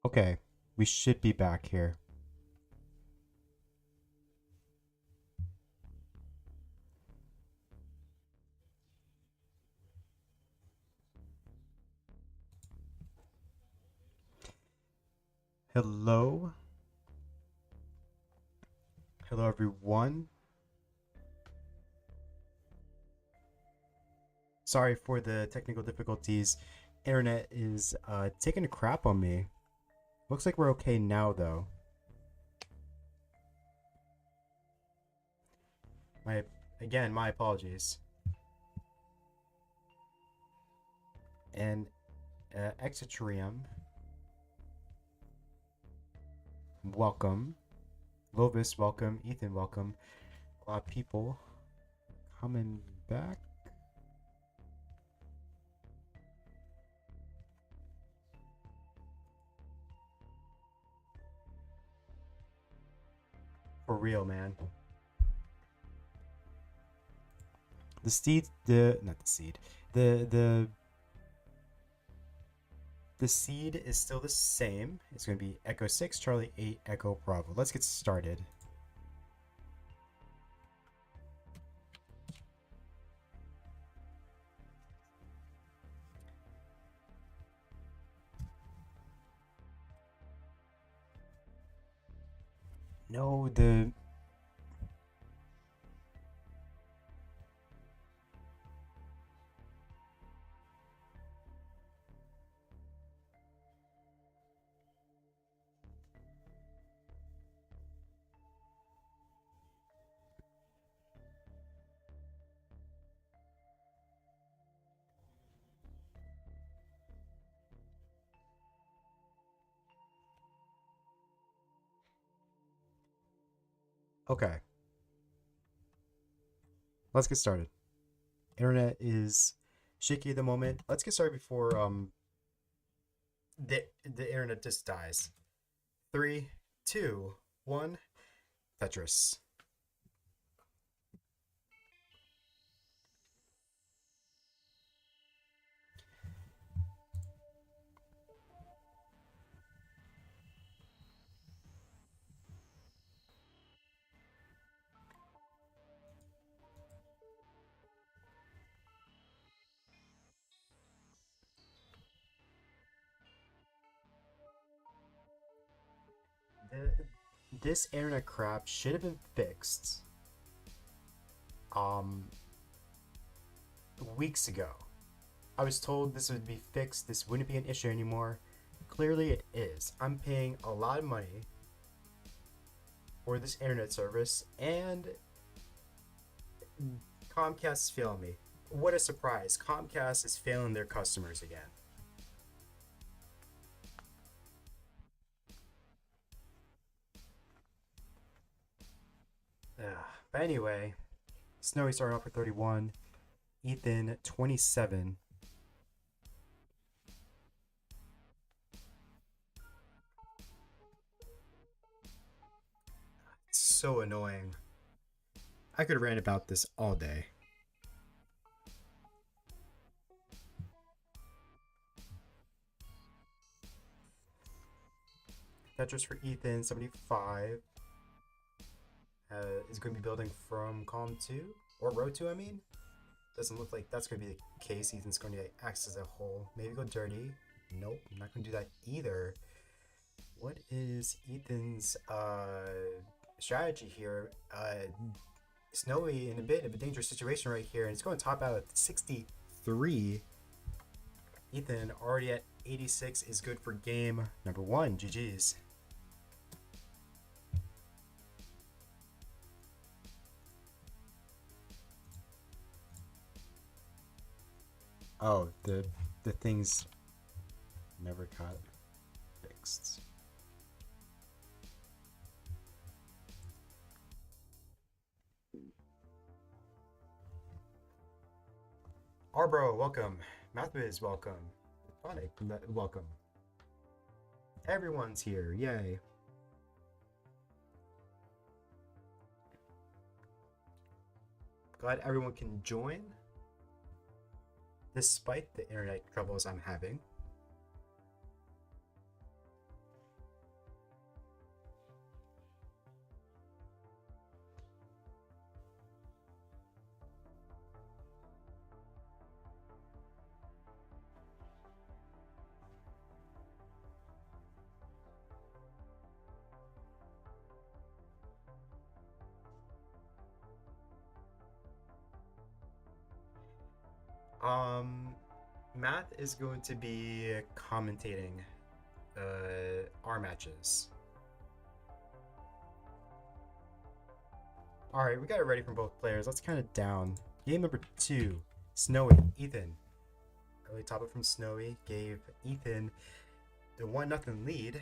Okay, we should be back here. Hello? Hello, everyone. Sorry for the technical difficulties. Internet is taking a crap on me. Looks like we're okay now, though. My apologies. And Exitrium, welcome. Lovis, welcome. Ethan, welcome. A lot of people coming back. For real, man. The seed, not the seed. The seed is still the same. It's going to be Echo 6, Charlie 8, Echo Bravo. Let's get started. No, the... Okay. Let's get started. Internet is shaky at the moment. Let's get started before the internet just dies. 3, 2, 1. Tetris. This internet crap should have been fixed um weeks ago. I was told this would be fixed, this wouldn't be an issue anymore. Clearly it is. I'm paying a lot of money for this internet service, and Comcast is failing me. What a surprise. Comcast is failing their customers again. Ugh. But anyway, Snowy starting off for 31, Ethan 27. It's so annoying. I could rant about this all day. Tetris for Ethan 75 is going to be building from column 2 or row 2. I mean, doesn't look like that's going to be the case. Ethan's going to act as a whole. Maybe go dirty. Nope, I'm not going to do that either. What is Ethan's strategy here? Snowy in a bit of a dangerous situation right here, and it's going to top out at 63. Ethan already at 86 is good for game number 1. GG's. Oh, the things never got fixed. Arbro, welcome. Mathbiz, welcome. Phonic, welcome. Everyone's here, yay. Glad everyone can join, despite the internet troubles I'm having. Um, Matt is going to be commentating our matches. All right, we got it ready from both players. Let's count it down. Game number 2, Snowy, Ethan. Early top up from Snowy gave Ethan the 1-0 lead.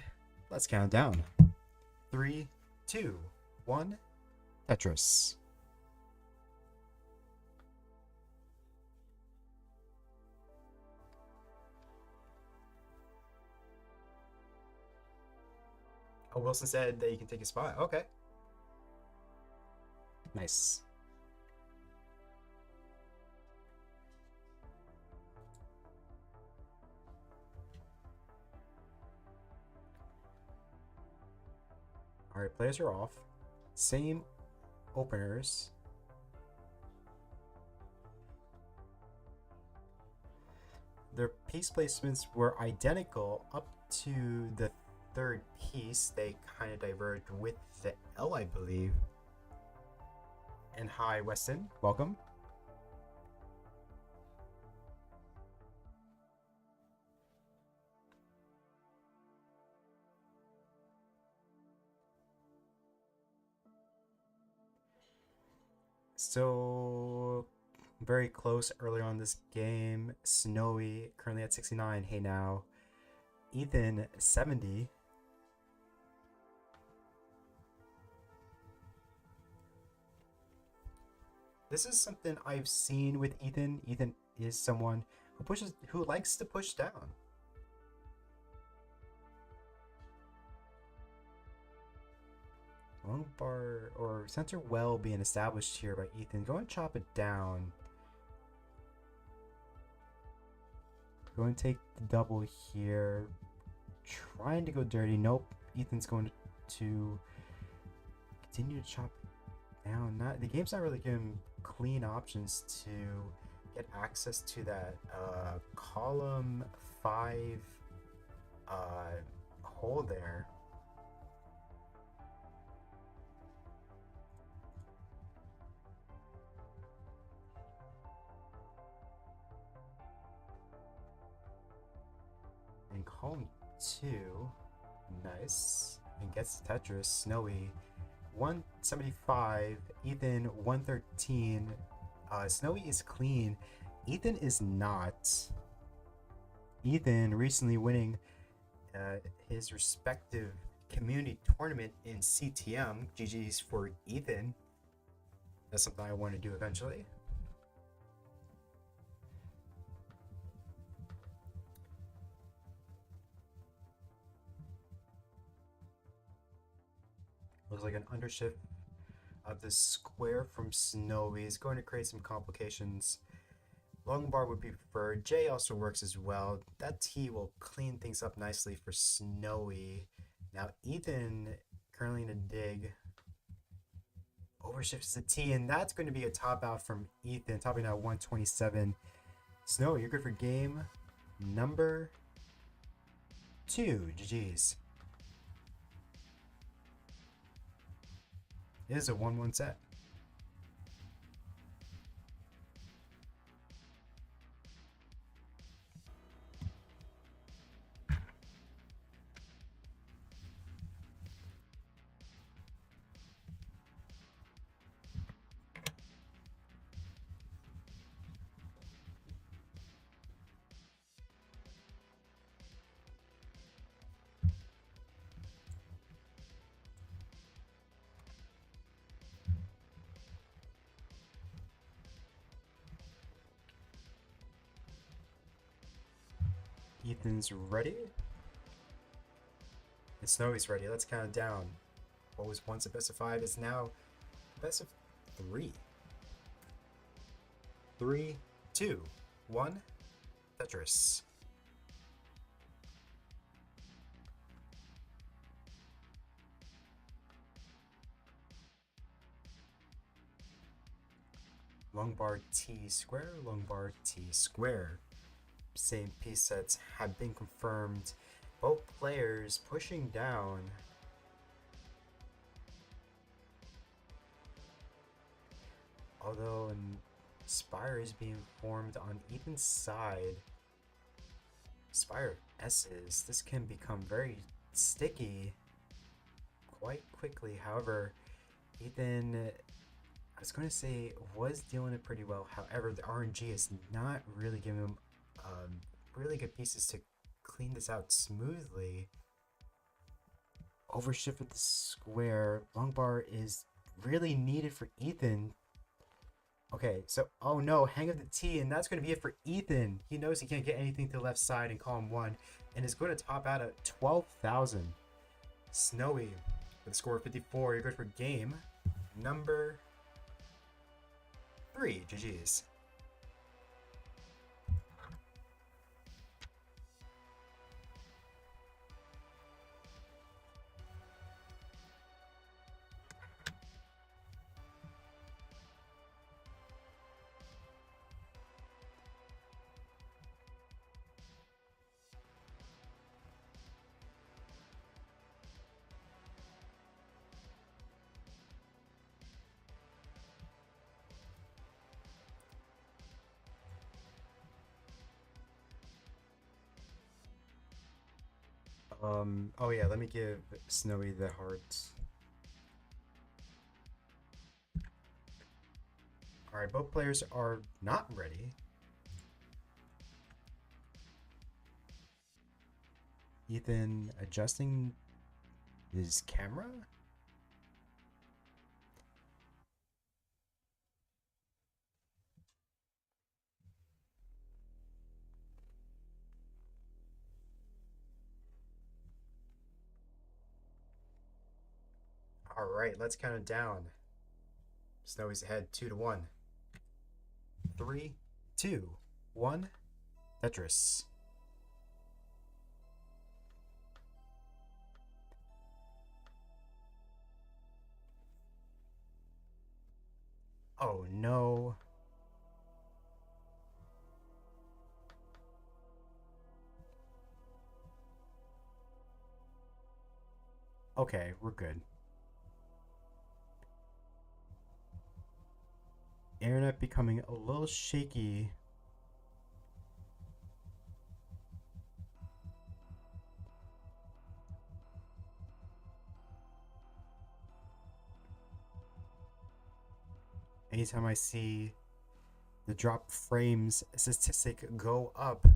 Let's count it down. 3, 2, 1, Tetris. Oh, Wilson said that you can take his spot. Okay. Nice. All right, players are off. Same openers. Their piece placements were identical up to the third piece. They kind of diverged with the L, I believe. And hi, Weston. Welcome. So very close early on this game. Snowy currently at 69. Hey now. Ethan 70. This is something I've seen with Ethan. Ethan is someone who likes to push down. Long bar or center well being established here by Ethan. Go and chop it down. Going to take the double here. Trying to go dirty. Nope. Ethan's going to continue to chop down. The game's not really giving clean options to get access to that column 5 hole there. And column 2, nice, and gets the Tetris. Snowy 175, Ethan 113. Snowy is clean, Ethan is not. Ethan recently winning his respective community tournament in CTM. GG's for Ethan. That's something I want to do eventually. Looks like an undershift of the square from Snowy is going to create some complications. Long bar would be preferred. J also works as well. That T will clean things up nicely for Snowy. Now Ethan currently in a dig. Overshifts the T, and that's going to be a top out from Ethan, topping out 127. Snowy, you're good for game number 2. GG's. It is a 1-1 set. Ethan's ready. And Snowy's ready. Let's count it down. What was once a best of 5 is now a best of 3. 3, 2, 1, Tetris. Long bar T square, long bar T square. Same piece sets have been confirmed. Both players pushing down. Although Spire is being formed on Ethan's side. Spire S's. This can become very sticky quite quickly. However, Ethan, I was going to say, was dealing it pretty well. However, the RNG is not really giving him really good pieces to clean this out smoothly. Overshift with the square. Long bar is really needed for Ethan. Okay, so, oh no, hang up the T, and that's going to be it for Ethan. He knows he can't get anything to the left side in column 1, and is going to top out at 12,000. Snowy with a score of 54. You're good for game number 3. GG's. Oh yeah, let me give Snowy the heart. Alright, both players are not ready. Ethan adjusting his camera? Alright, let's count it down. Snowy's ahead 2-1. 3, 2, 1. Tetris. Oh no. Okay, we're good. Internet becoming a little shaky. Anytime I see the drop frames statistic go up,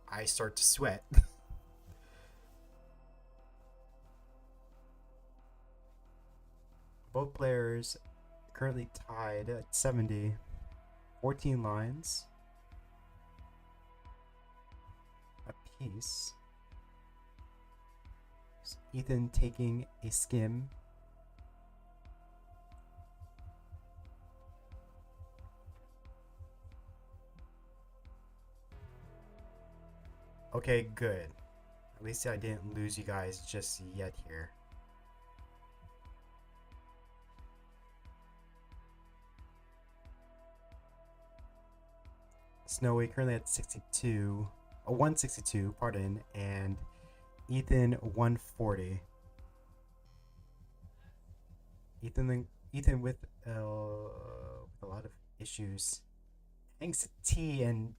I start to sweat. Both players currently tied at 70. 14 lines apiece. Ethan taking a skim. Okay, good. At least I didn't lose you guys just yet here. Snowy currently at 62, 162, pardon, and Ethan 140. Ethan with a lot of issues. Thanks to T, and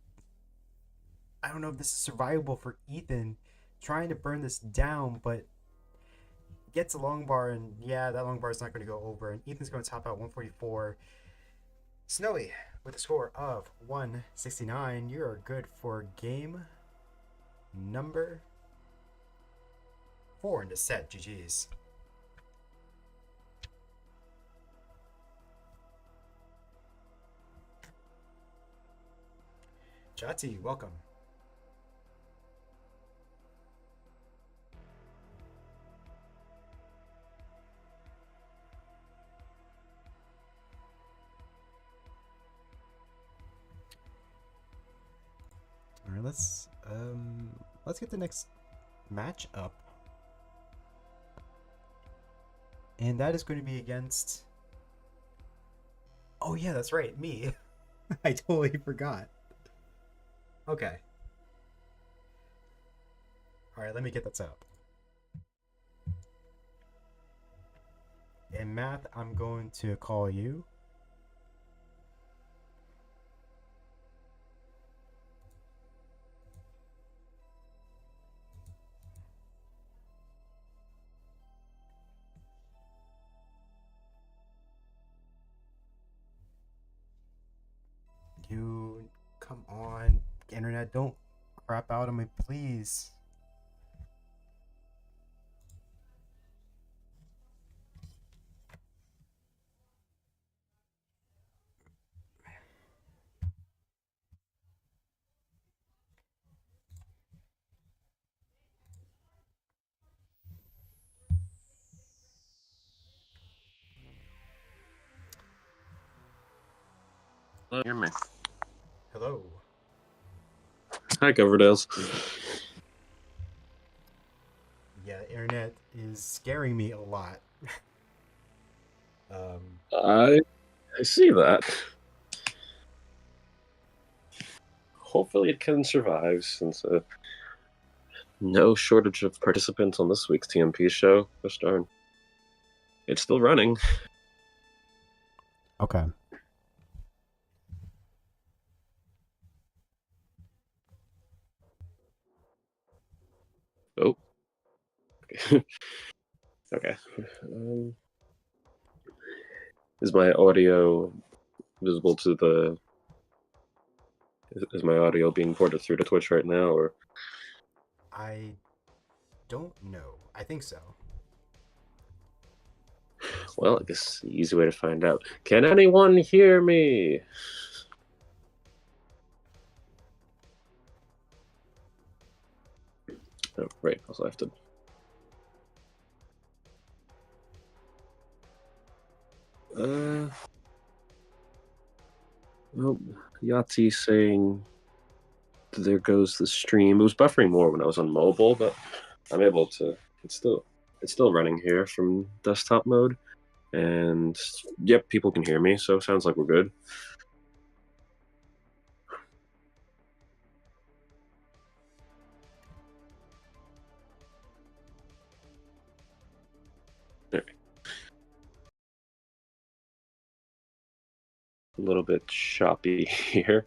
I don't know if this is survivable for Ethan. Trying to burn this down, but gets a long bar, and yeah, that long bar is not going to go over. And Ethan's going to top out 144. Snowy with a score of 169. You are good for game number 4 in the set. GG's. Jati, welcome. All right, let's get the next match up, and that is going to be against. Oh yeah, that's right, me. I totally forgot. Okay. All right, let me get that set up. In math, I'm going to call you Come on, internet, don't crap out on me, please. Hear me. Hello. Hi, Coverdales. Yeah, internet is scaring me a lot. I see that. Hopefully it can survive, since no shortage of participants on this week's TNP show. Gosh darn. It's still running. Okay. Oh. Okay. Is my audio visible to the... Is my audio being ported through to Twitch right now, or... I don't know. I think so. Well, I guess the easy way to find out. Can anyone hear me? Oh, right. Also, I have to... Well, Yahtzee saying there goes the stream. It was buffering more when I was on mobile, but I'm able to... It's still running here from desktop mode. And yep, people can hear me, so sounds like we're good. Right. A little bit choppy here,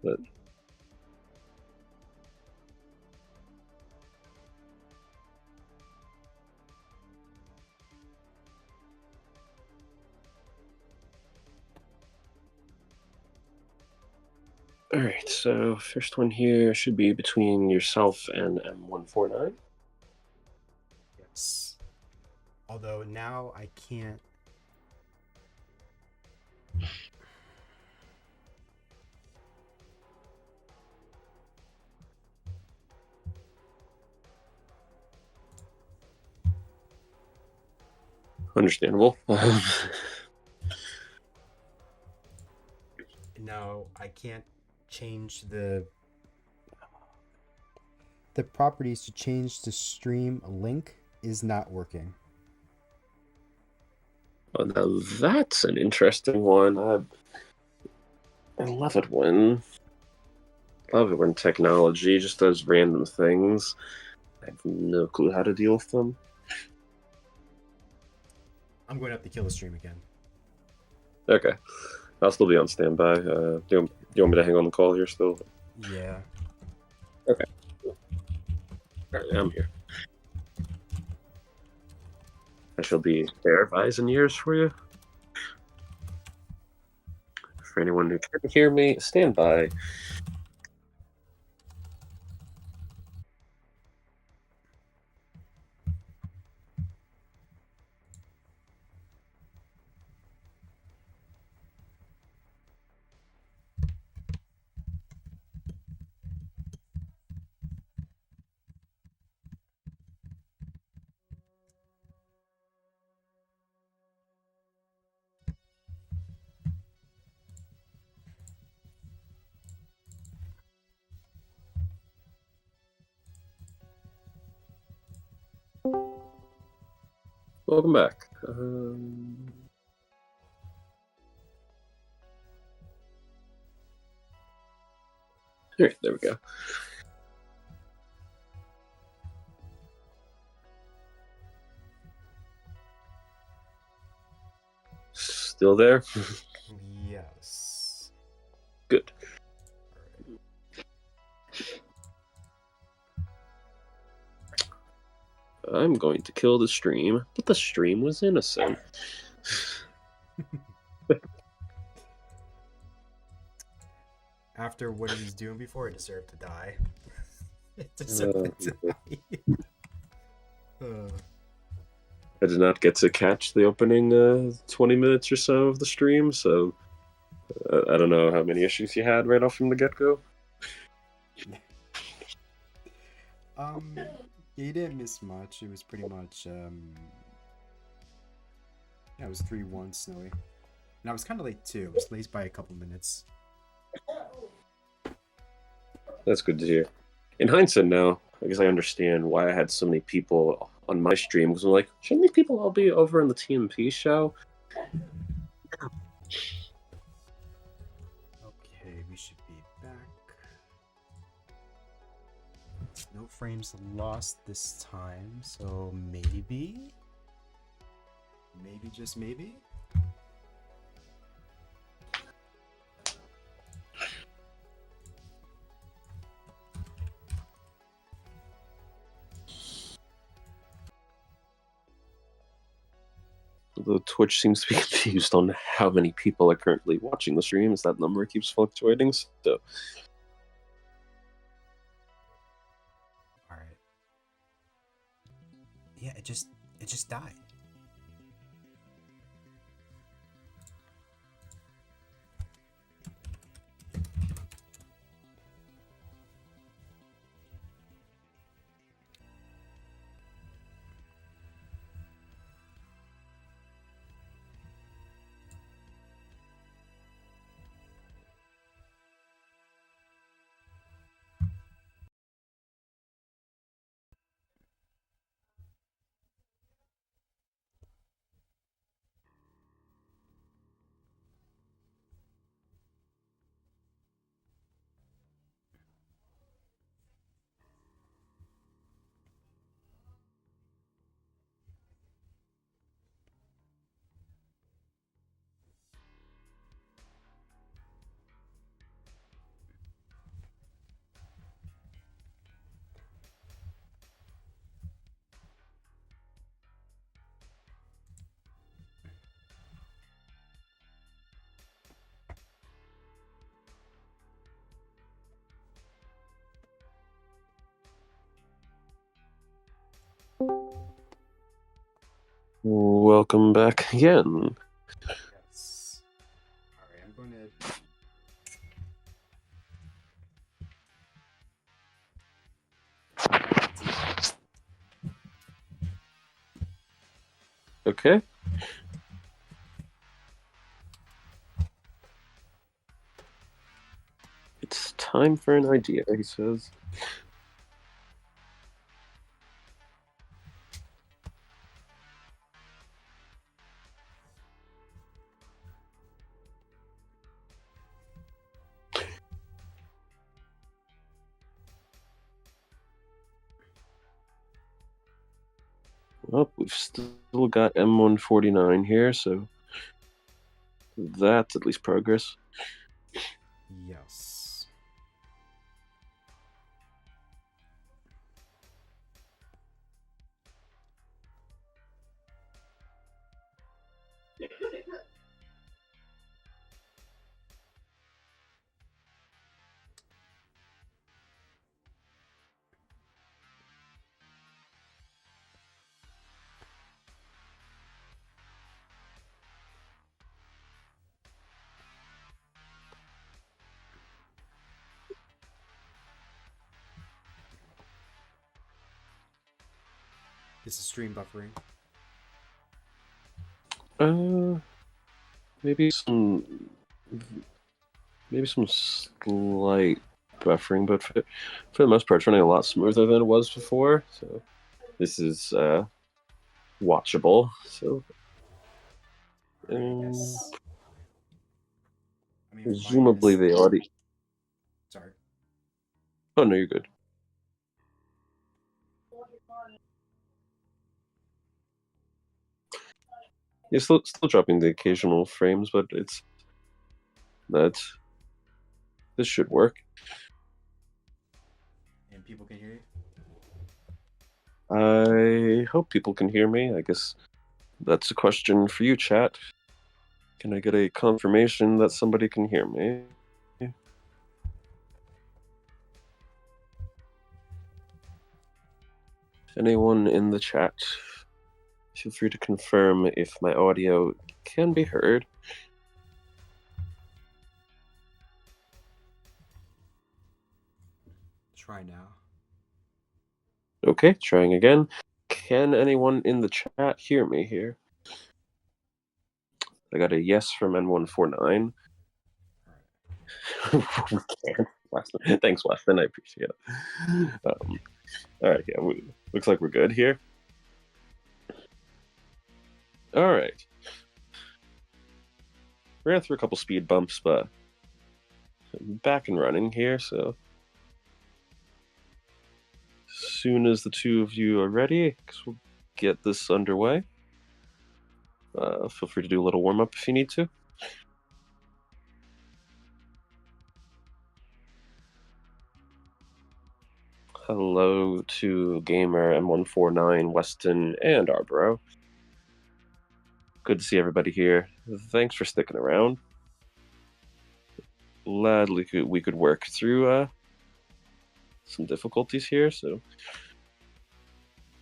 but all right. So first one here should be between yourself and M149. Yes. Although now I can't. Understandable. No, I can't change the properties to change the stream link is not working. Oh, now that's an interesting one. I love it when technology just does random things. I have no clue how to deal with them. I'm going to have to kill the stream again. Okay, I'll still be on standby. Do you want me to hang on the call here still? Yeah. Okay. All right, I'm here. I shall be there of eyes and ears for you. For anyone who can't hear me, stand by. Welcome back. Here, there we go. Still there? Yes. Good. I'm going to kill the stream, but the stream was innocent. After what he was doing before, it deserved to die. It deserved to die. Uh, I did not get to catch the opening 20 minutes or so of the stream, so I don't know how many issues you had right off from the get-go. you didn't miss much. It was pretty much, yeah, it was 3-1 Snowy. And I was kind of late too. I was late by a couple minutes. That's good to hear. In hindsight now, I guess I understand why I had so many people on my stream, because I'm like, shouldn't these people all be over in the TNP show? Okay, we should be back. No frames lost this time, so maybe? Maybe, just maybe? The Twitch seems to be confused on how many people are currently watching the stream, as that number keeps fluctuating. So, Alright. Yeah, it just died. welcome back again. Yes. Alright, I'm going to... Okay. It's time for an idea, he says. Well, we've still got M149 here, so that's at least progress. Yes. This is stream buffering. Maybe some slight buffering, but for the most part, it's running a lot smoother than it was before. So this is watchable. So Yes. I mean, presumably the audio. Sorry. Oh no, you're good. You're still dropping the occasional frames, but it's that this should work. And people can hear you? I hope people can hear me. I guess that's a question for you, chat. Can I get a confirmation that somebody can hear me? anyone in the chat, feel free to confirm if my audio can be heard. Try now. Okay, trying again. Can anyone in the chat hear me here? I got a yes from N149. We can. Weston. Thanks, Weston. I appreciate it. All right, yeah, looks like we're good here. All right. Ran through a couple speed bumps, but I'm back and running here, so as soon as the two of you are ready, I guess we'll get this underway. Feel free to do a little warm-up if you need to. Hello to Gamer M149, Weston, and Arbro. Good to see everybody here. Thanks for sticking around. Gladly we could work through some difficulties here. So,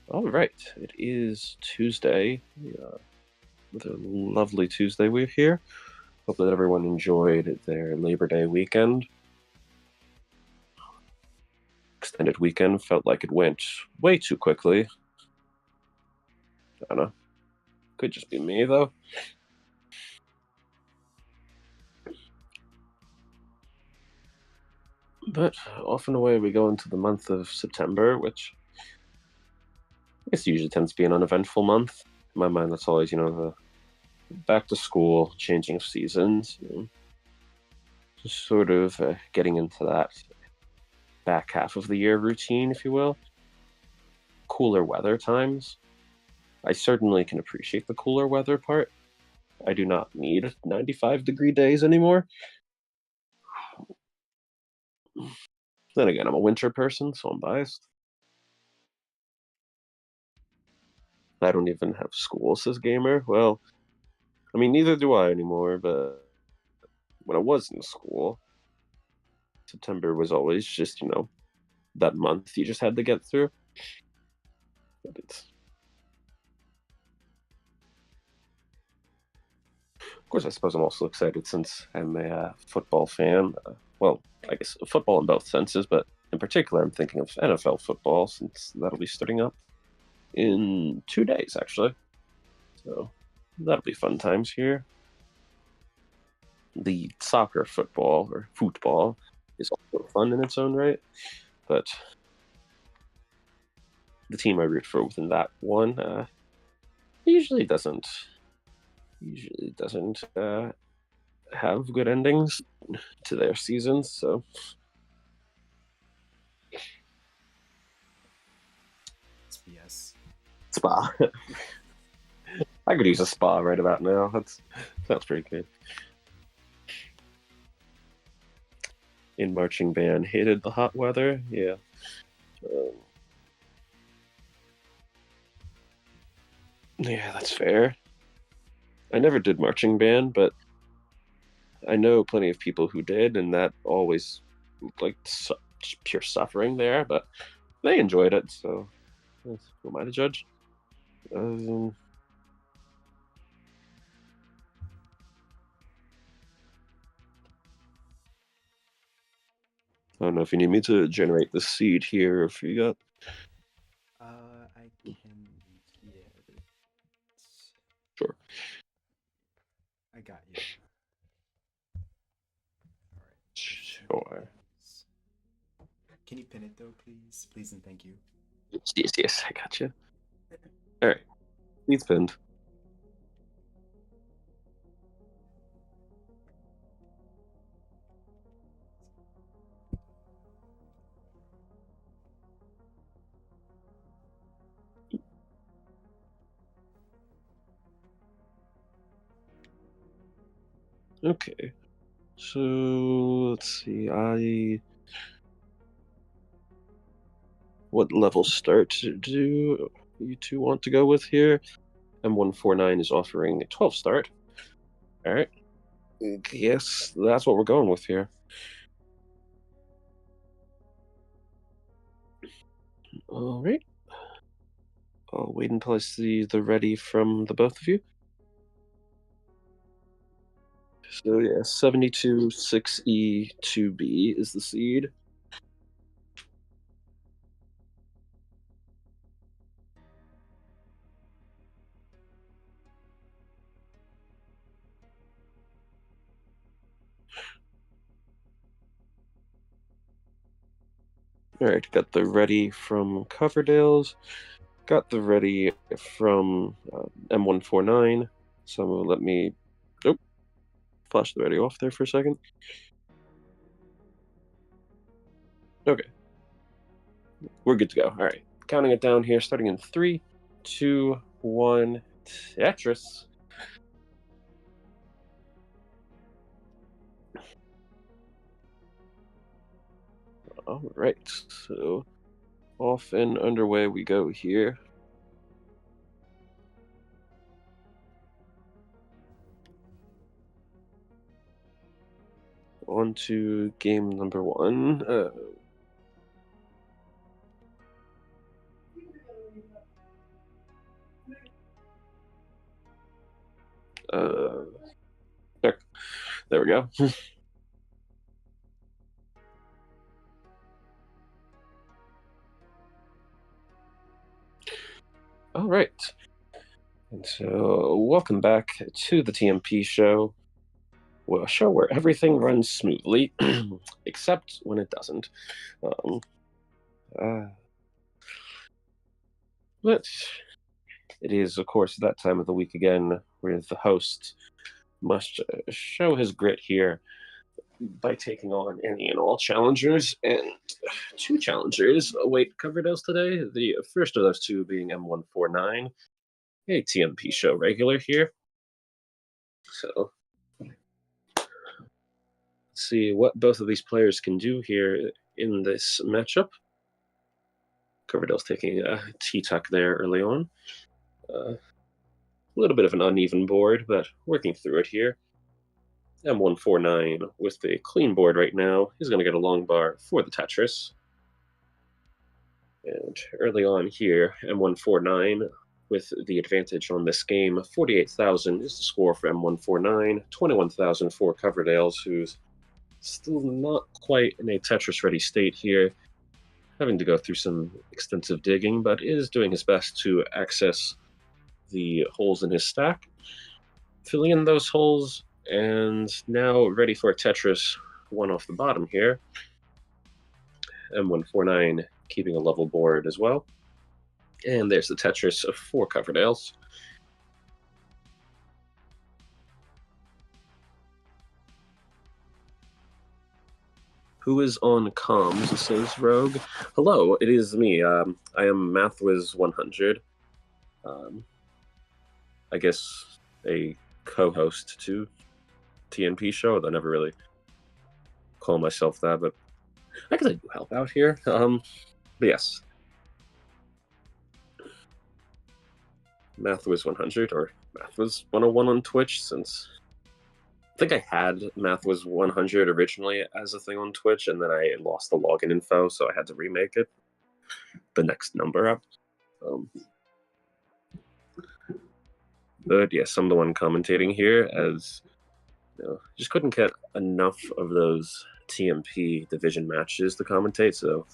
all right, it is Tuesday. With a lovely Tuesday we're here. Hope that everyone enjoyed their Labor Day weekend. Extended weekend felt like it went way too quickly. I don't know. Could just be me, though. But off and away we go into the month of September, which I guess usually tends to be an uneventful month. In my mind, that's always, the back to school, changing of seasons, just sort of getting into that back half of the year routine, if you will. Cooler weather times. I certainly can appreciate the cooler weather part. I do not need 95-degree days anymore. Then again, I'm a winter person, so I'm biased. I don't even have school, says Gamer. Well, I mean, neither do I anymore, but when I was in school, September was always just, that month you just had to get through. But of course, I suppose I'm also excited since I'm a football fan. Well, I guess football in both senses, but in particular, I'm thinking of NFL football since that'll be starting up in 2 days, actually. So that'll be fun times here. The soccer football, or football, is also fun in its own right, but the team I root for within that one usually doesn't have good endings to their seasons, so It's BS. Spa. I could use a spa right about now. Sounds pretty good. In marching band, hated the hot weather. Yeah. Yeah, that's fair. I never did marching band, but I know plenty of people who did, and that always like pure suffering there. But they enjoyed it, so who am I to judge? I don't know if you need me to generate the seed here, if you got. I can get it. Sure. I got you. All right. Sure. Can you pin it though, please? Please and thank you. Yes, I got you. All right. Seed's pinned. Okay. So let's see. What level start do you two want to go with here? M149 is offering a 12 start. All right. Yes, that's what we're going with here. All right. I'll wait until I see the ready from the both of you. So yeah, 72 6E 2B is the seed. All right, got the ready from Coverdale's. Got the ready from M149. So let me flash the ready off there for a second. Okay. We're good to go. All right. Counting it down here, starting in 3, 2, 1. Tetris. All right. So off and underway we go here. On to game number 1. There we go. All right. And so, welcome back to the TNP Show. Well, a show where everything runs smoothly, except when it doesn't. But it is, of course, that time of the week again where the host must show his grit here by taking on any and all challengers. And 2 challengers await Coverdale's today. The first of those 2 being M149, a TNP Show regular here. So, let's see what both of these players can do here in this matchup. Coverdale's taking a T-tuck there early on. A little bit of an uneven board, but working through it here. M149 with the clean board right now is going to get a long bar for the Tetris. And early on here, M149 with the advantage on this game. 48,000 is the score for M149, 21,000 for Coverdale's, who's still not quite in a Tetris-ready state here, having to go through some extensive digging, but is doing his best to access the holes in his stack. Filling in those holes, and now ready for a Tetris 1 off the bottom here. M149 keeping a level board as well. And there's the Tetris for Coverdale's. Who is on comms, says Rogue. Hello, it is me. I am MathWiz100. I guess a co-host to TNP Show. I never really call myself that, but I guess I do help out here. But yes. MathWiz100 or MathWiz101 on Twitch, since I think I had MathWiz100 originally as a thing on Twitch, and then I lost the login info, so I had to remake it. The next number up. But yes, I'm the one commentating here, as just couldn't get enough of those TNP division matches to commentate, so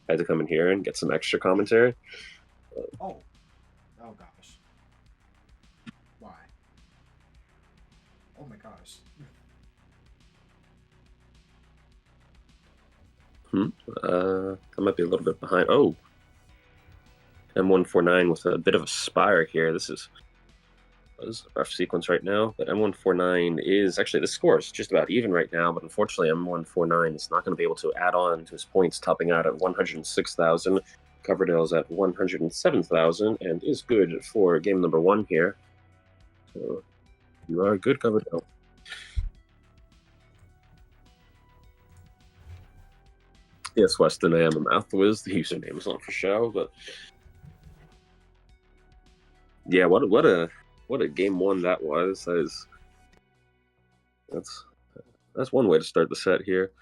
I had to come in here and get some extra commentary. Oh gosh. Why? Oh my gosh. I might be a little bit behind. Oh, M149 with a bit of a spire here. This is a rough sequence right now, but M149 is actually, the score is just about even right now, but unfortunately M149 is not going to be able to add on to his points, topping out at 106,000. Coverdale's at 107,000 and is good for game number 1 here. So you are good, Coverdale. Yes, Weston, I am a math whiz. The username is not for show, but yeah, what a game 1 that was. That's one way to start the set here.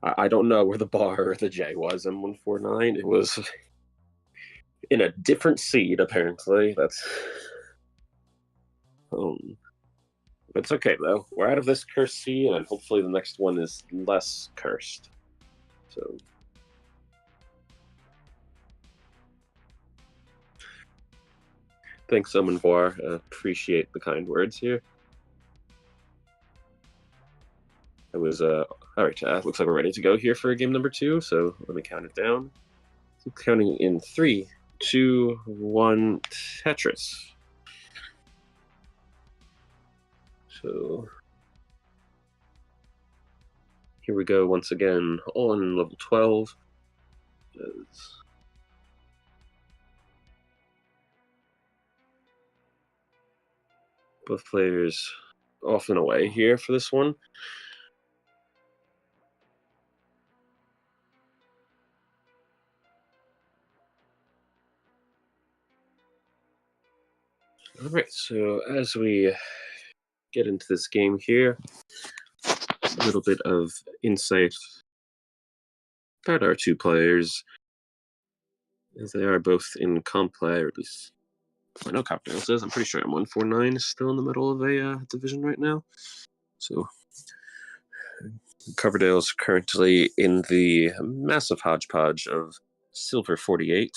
I don't know where the bar or the J was. M149. It in a different seed, apparently. That's... It's okay, though. We're out of this cursed seed, and hopefully the next one is less cursed. So... Thanks, Omenvoir. Appreciate the kind words here. It was, all right, looks like we're ready to go here for game number 2, so let me count it down. Keep counting in 3, 2, 1, Tetris. So, here we go once again, on level 12. Both players off and away here for this one. All right, so as we get into this game here, a little bit of insight about our two players, as they are both in comp play, or at least I know Copdale says. I'm pretty sure M149 is still in the middle of a division right now. So Coverdale's currently in the massive hodgepodge of Silver 48,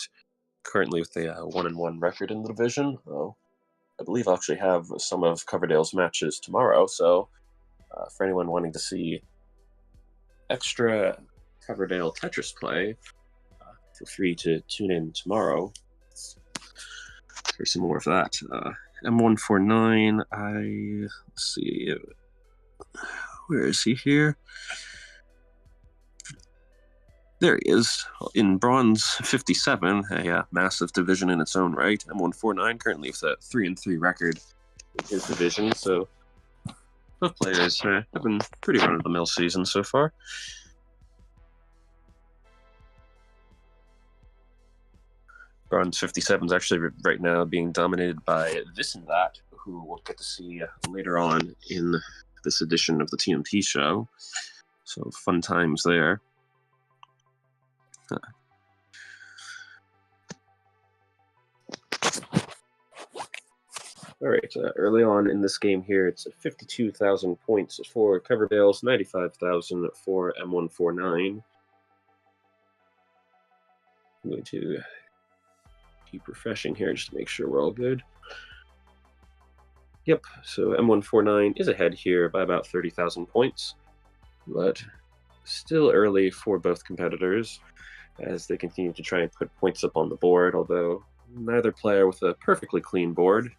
currently with a 1-1 record in the division. I believe I'll actually have some of Coverdale's matches tomorrow, so for anyone wanting to see extra Coverdale Tetris play, feel free to tune in tomorrow for some more of that. M149, let's see, where is he here? There he is, in bronze 57, a massive division in its own right. M149 currently with a 3-3 record in his division, so both players have been pretty run-of-the-mill season so far. Bronze 57 is actually right now being dominated by This and That, who we'll get to see later on in this edition of the TNP Show. So fun times there. All right, early on in this game here, it's 52,000 points for Coverdale's, 95,000 for M149. I'm going to keep refreshing here just to make sure we're all good. Yep, so M149 is ahead here by about 30,000 points, but still early for both competitors as they continue to try and put points up on the board, although neither player with a perfectly clean board.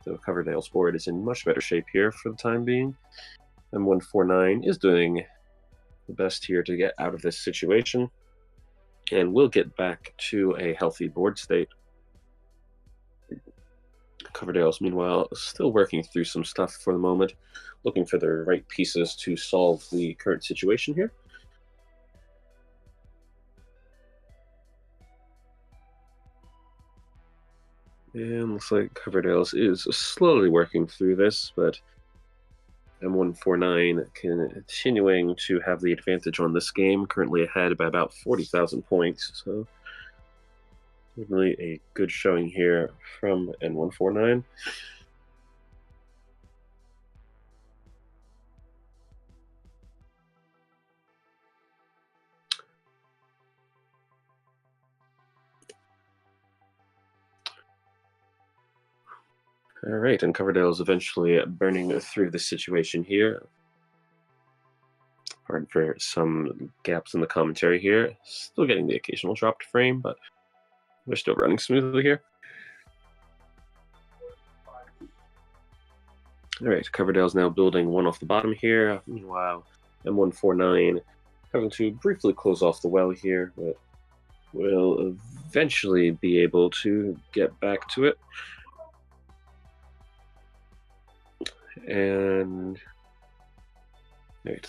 So Coverdale's board is in much better shape here for the time being. M149 is doing the best here to get out of this situation, and we'll get back to a healthy board state. Coverdale's, meanwhile, still working through some stuff for the moment, looking for the right pieces to solve the current situation here. And looks like Coverdale's is slowly working through this, but M149 continuing to have the advantage on this game, currently ahead by about 40,000 points. So really a good showing here from M149. All right, and Coverdale's eventually burning through the situation here. Pardon for some gaps in the commentary here. Still getting the occasional dropped frame, but we're still running smoothly here. All right, Coverdale's now building one off the bottom here. Meanwhile, M149 having to briefly close off the well here, but will eventually be able to get back to it. And right,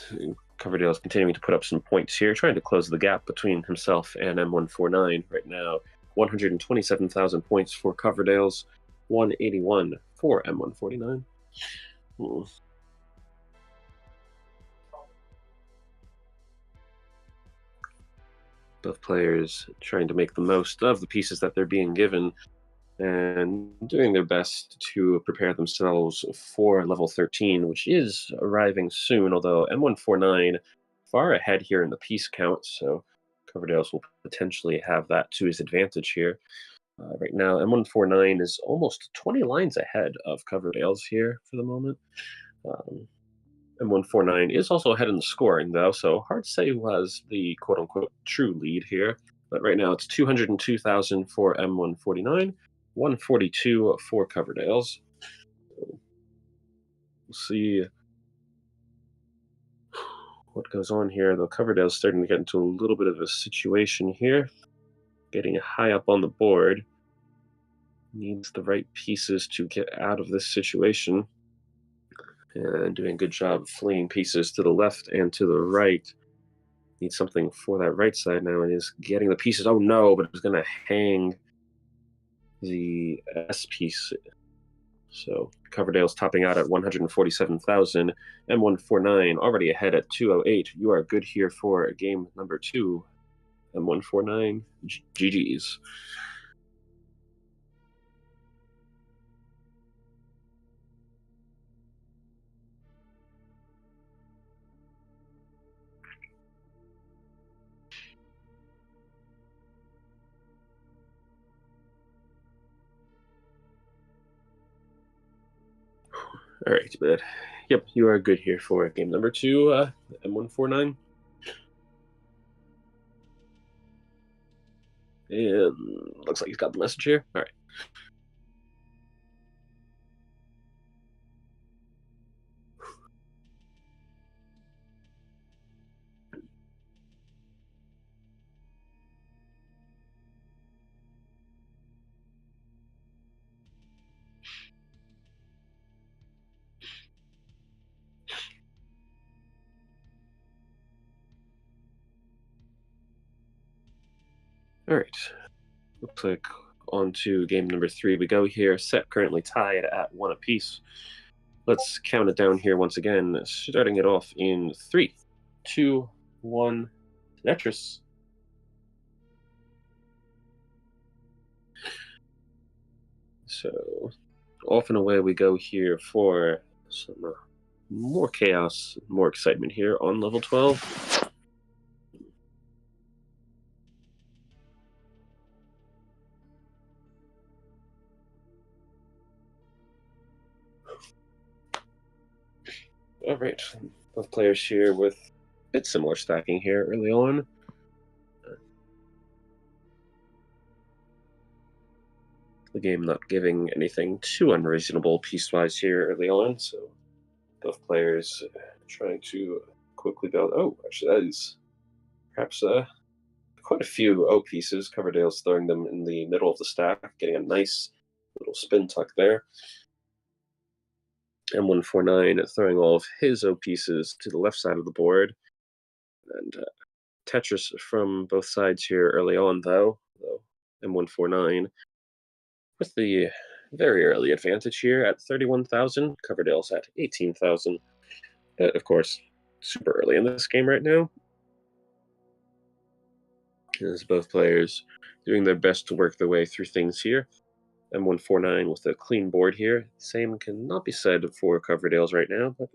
Coverdale's continuing to put up some points here, trying to close the gap between himself and M149 right now. 127,000 points for Coverdale's, 181 for M149. Both players trying to make the most of the pieces that they're being given and doing their best to prepare themselves for level 13, which is arriving soon, although M149 far ahead here in the piece count, so Coverdale's will potentially have that to his advantage here. Right now, M149 is almost 20 lines ahead of Coverdale's here for the moment. M149 is also ahead in the scoring, though, so hard to say who has the quote-unquote true lead here. But right now, it's 202,000 for M149, 142 for Coverdale's. We'll see what goes on here, though Coverdale's starting to get into a little bit of a situation here. Getting high up on the board. Needs the right pieces to get out of this situation. And doing a good job of fleeing pieces to the left and to the right. Needs something for that right side now, and is getting the pieces. Oh no, but it's going to hang the S piece. So Coverdale's topping out at 147,000. M149 already ahead at 208. You are good here for game number 2. M149 GG's. All right, but yep, you are good here for game number 2, M149. And looks like he's got the message here. All right. All right. Looks like on to game number 3 we go here. Set currently tied at 1 apiece. Let's count it down here once again, starting it off in 3, 2, 1. Tetris. So off and away we go here for some more chaos, more excitement here on level 12. All right, both players here with a bit similar stacking here early on. The game not giving anything too unreasonable piecewise here early on, so both players trying to quickly build. Oh, actually, that is perhaps quite a few O pieces. Coverdale's throwing them in the middle of the stack, getting a nice little spin tuck there. M149 throwing all of his O pieces to the left side of the board. And Tetris from both sides here early on, though M149 with the very early advantage here at 31,000. Coverdale's at 18,000. But of course, super early in this game right now. As both players doing their best to work their way through things here. M149 with a clean board here. Same cannot be said for Coverdale's right now, but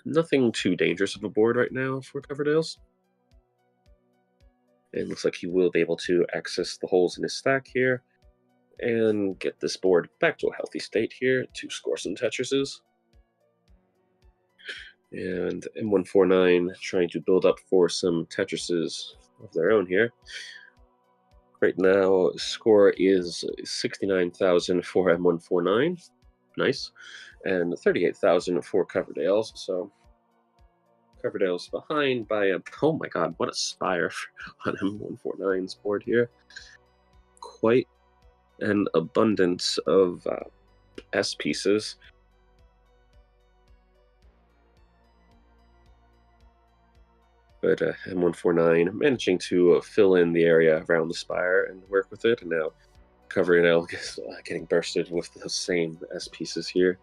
nothing too dangerous of a board right now for Coverdale's. It looks like he will be able to access the holes in his stack here and get this board back to a healthy state here to score some Tetrises. And M149 trying to build up for some Tetrises of their own here. Right now, score is 69,000 for M149. Nice. And 38,000 for Coverdale's. So Coverdale's behind by a... Oh my god, what a spire on M149's board here. Quite an abundance of S pieces. But M149 managing to fill in the area around the spire and work with it, and now Coverdale is getting bursted with the same S pieces here.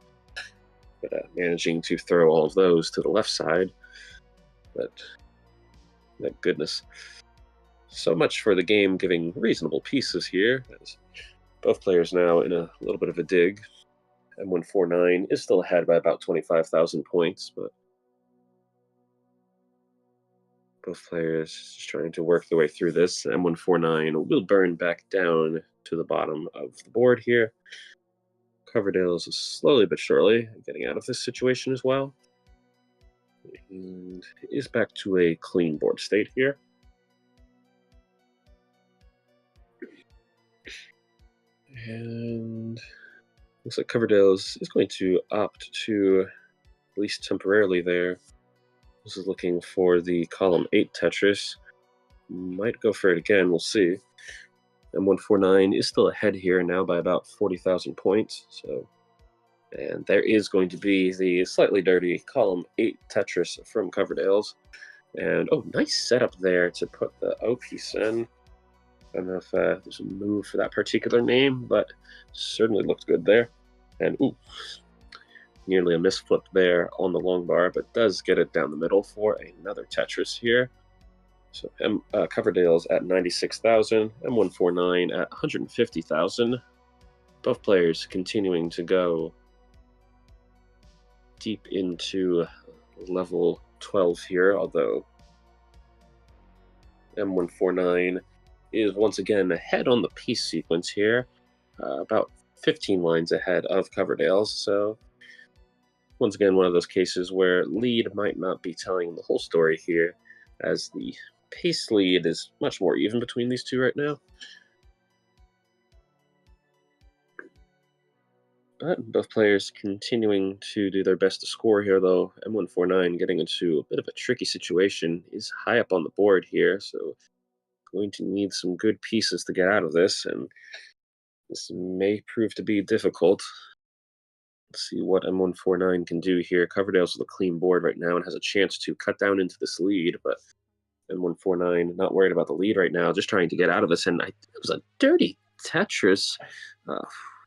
But managing to throw all of those to the left side. But Thank goodness. So much for the game giving reasonable pieces here, as both players now in a little bit of a dig. M149 is still ahead by about 25,000 points, but both players just trying to work their way through this. M149 will burn back down to the bottom of the board here. Coverdale's slowly but surely getting out of this situation as well. And is back to a clean board state here. And looks like Coverdale's is going to opt to, at least temporarily there. This is looking for the column 8 Tetris. Might go for it again, we'll see. M149 is still ahead here now by about 40,000 points. And there is going to be the slightly dirty column 8 Tetris from Coverdale's. And oh, nice setup there to put the O piece in. I don't know if there's a move for that particular name, but certainly looked good there. And ooh, nearly a misflip there on the long bar, but does get it down the middle for another Tetris here. So Coverdale's at 96,000, M149 at 150,000. Both players continuing to go deep into level 12 here, although M149 is once again ahead on the piece sequence here, about 15 lines ahead of Coverdale's. So once again, one of those cases where lead might not be telling the whole story here, as the pace lead is much more even between these two right now. But both players continuing to do their best to score here, though. M149 getting into a bit of a tricky situation, is high up on the board here, so going to need some good pieces to get out of this, and this may prove to be difficult. Let's see what M149 can do here. Coverdale's with a clean board right now and has a chance to cut down into this lead, but M149 not worried about the lead right now, just trying to get out of this, and it was a dirty Tetris.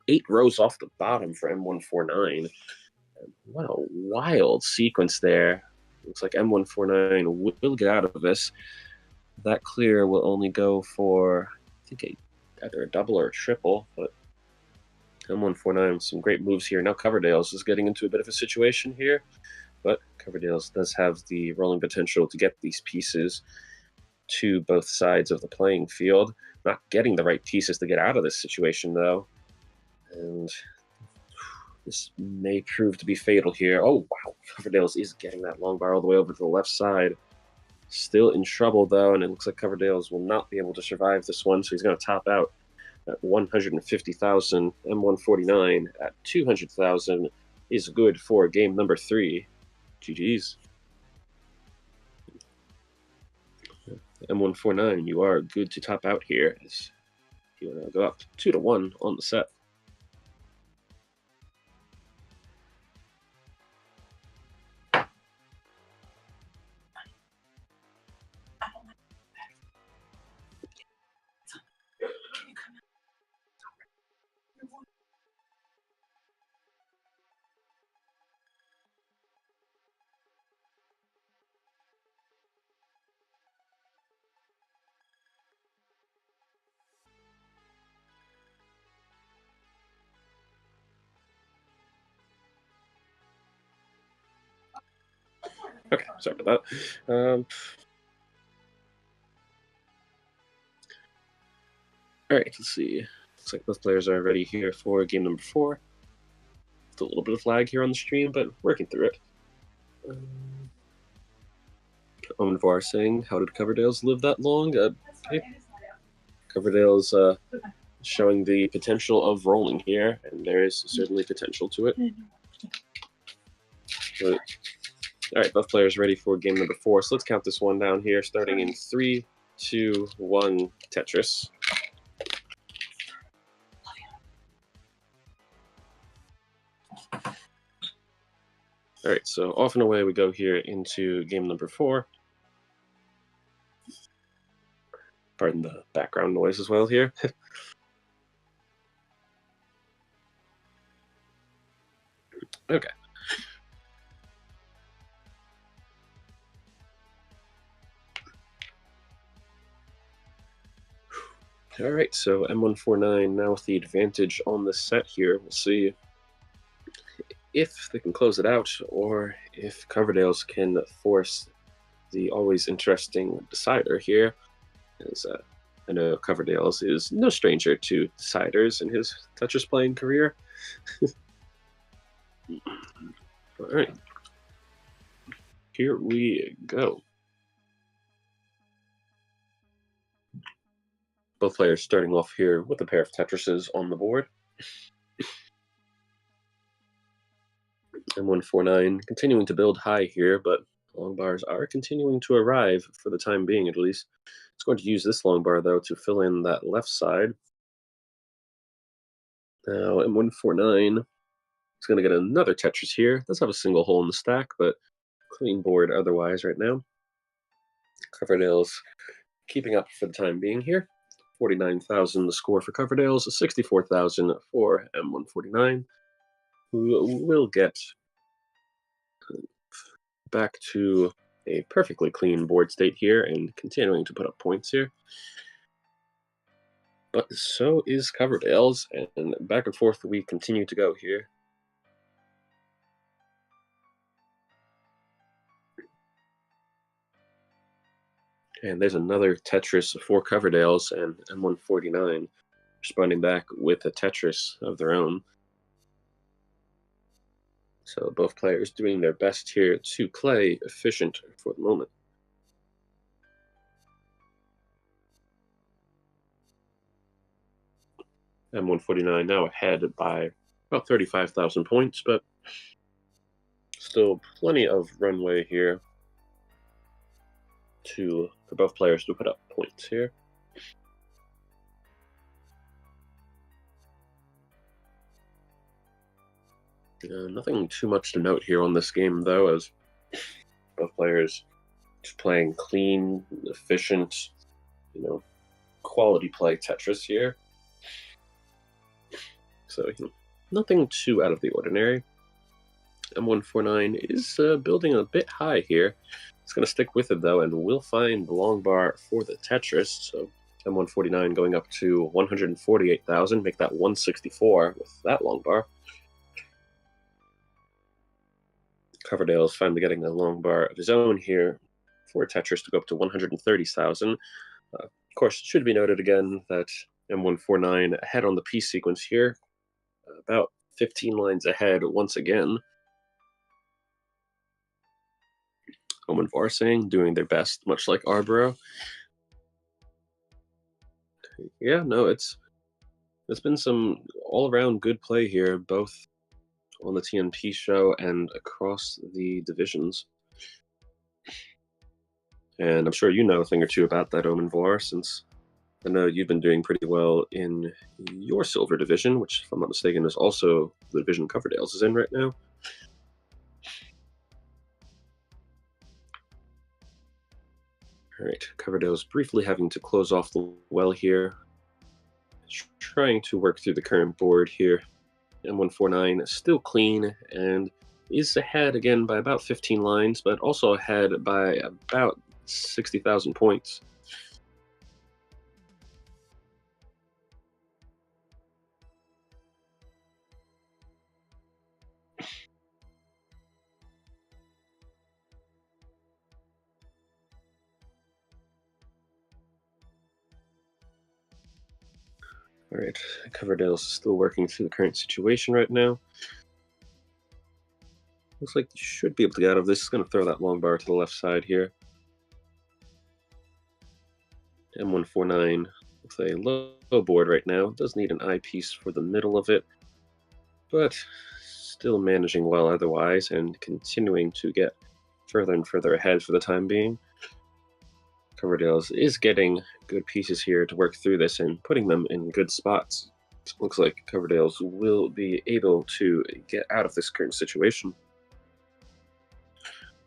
8 rows off the bottom for M149. What a wild sequence there. Looks like M149 will get out of this. That clear will only go for, I think, either a double or a triple, but M149 with some great moves here. Now Coverdale's is getting into a bit of a situation here, but Coverdale's does have the rolling potential to get these pieces to both sides of the playing field. Not getting the right pieces to get out of this situation, though. And this may prove to be fatal here. Oh, wow. Coverdale's is getting that long bar all the way over to the left side. Still in trouble, though, and it looks like Coverdale's will not be able to survive this one, so he's going to top out at 150,000. M149 at 200,000 is good for game number 3. GG's. M149, you are good to top out here, as you want to go up 2-1 on the set. Okay, sorry about that. All right, let's see. Looks like both players are ready here for game number 4. Still a little bit of lag here on the stream, but working through it. Omnivar saying, how did Coverdale's live that long? Coverdale's showing the potential of rolling here, and there is certainly potential to it. But, all right, both players ready for game number 4. So let's count this one down here, starting in 3, 2, 1, Tetris. All right, so off and away we go here into game number 4. Pardon the background noise as well here. Okay. All right, so M149 now with the advantage on the set here. We'll see if they can close it out or if Coverdale's can force the always interesting decider here. As I know Coverdale's is no stranger to deciders in his Tetris playing career. All right, here we go. Both players starting off here with a pair of Tetrises on the board. M149 continuing to build high here, but long bars are continuing to arrive for the time being, at least. It's going to use this long bar, though, to fill in that left side. Now, M149 is going to get another Tetris here. Does have a single hole in the stack, but clean board otherwise right now. Coverdale's keeping up for the time being here. 49,000 the score for Coverdale's, 64,000 for M149, who will get back to a perfectly clean board state here and continuing to put up points here. But so is Coverdale's, and back and forth we continue to go here. And there's another Tetris for Coverdale's, and M149 responding back with a Tetris of their own. So both players doing their best here to play efficient for the moment. M149 now ahead by about 35,000 points, but still plenty of runway here for both players to put up points here. Nothing too much to note here on this game, though, as both players just playing clean, efficient, quality play Tetris here. So, nothing too out of the ordinary. M149 is building a bit high here. It's going to stick with it, though, and will find the long bar for the Tetris. So M149 going up to 148,000, make that 164 with that long bar. Coverdale's finally getting a long bar of his own here for Tetris to go up to 130,000. Of course, it should be noted again that M149 ahead on the piece sequence here, about 15 lines ahead once again. Omen Varsing doing their best, much like Arboro. Yeah, no, it's been some all-around good play here, both on the TNP show and across the divisions. And I'm sure you know a thing or two about that, Omen Var, since I know you've been doing pretty well in your silver division, which, if I'm not mistaken, is also the division Coverdale's is in right now. All right, Coverdale's briefly having to close off the well here. Trying to work through the current board here. M149 still clean and is ahead again by about 15 lines, but also ahead by about 60,000 points. All right, Coverdale's still working through the current situation right now. Looks like you should be able to get out of this. It's going to throw that long bar to the left side here. M149 with a low board right now. Does need an eyepiece for the middle of it, but still managing well otherwise and continuing to get further and further ahead for the time being. Coverdale's is getting good pieces here to work through this and putting them in good spots. It looks like Coverdale's will be able to get out of this current situation.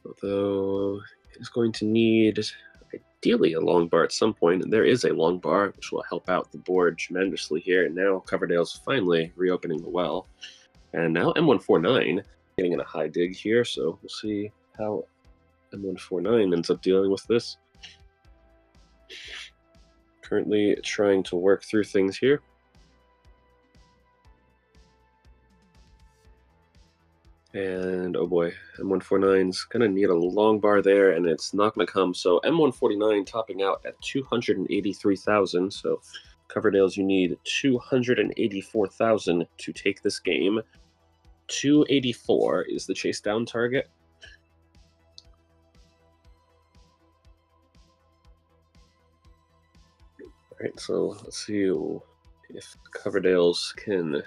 Although it's going to need ideally a long bar at some point, and there is a long bar, which will help out the board tremendously here. And now Coverdale's finally reopening the well. And now M149 getting in a high dig here, so we'll see how M149 ends up dealing with this. currently trying to work through things here. And oh boy, M149's gonna need a long bar there, and it's not gonna come. So M149 topping out at 283,000. So Coverdale's, you need 284,000 to take this game. 284 is the chase down target. All right, so let's see if Coverdale's can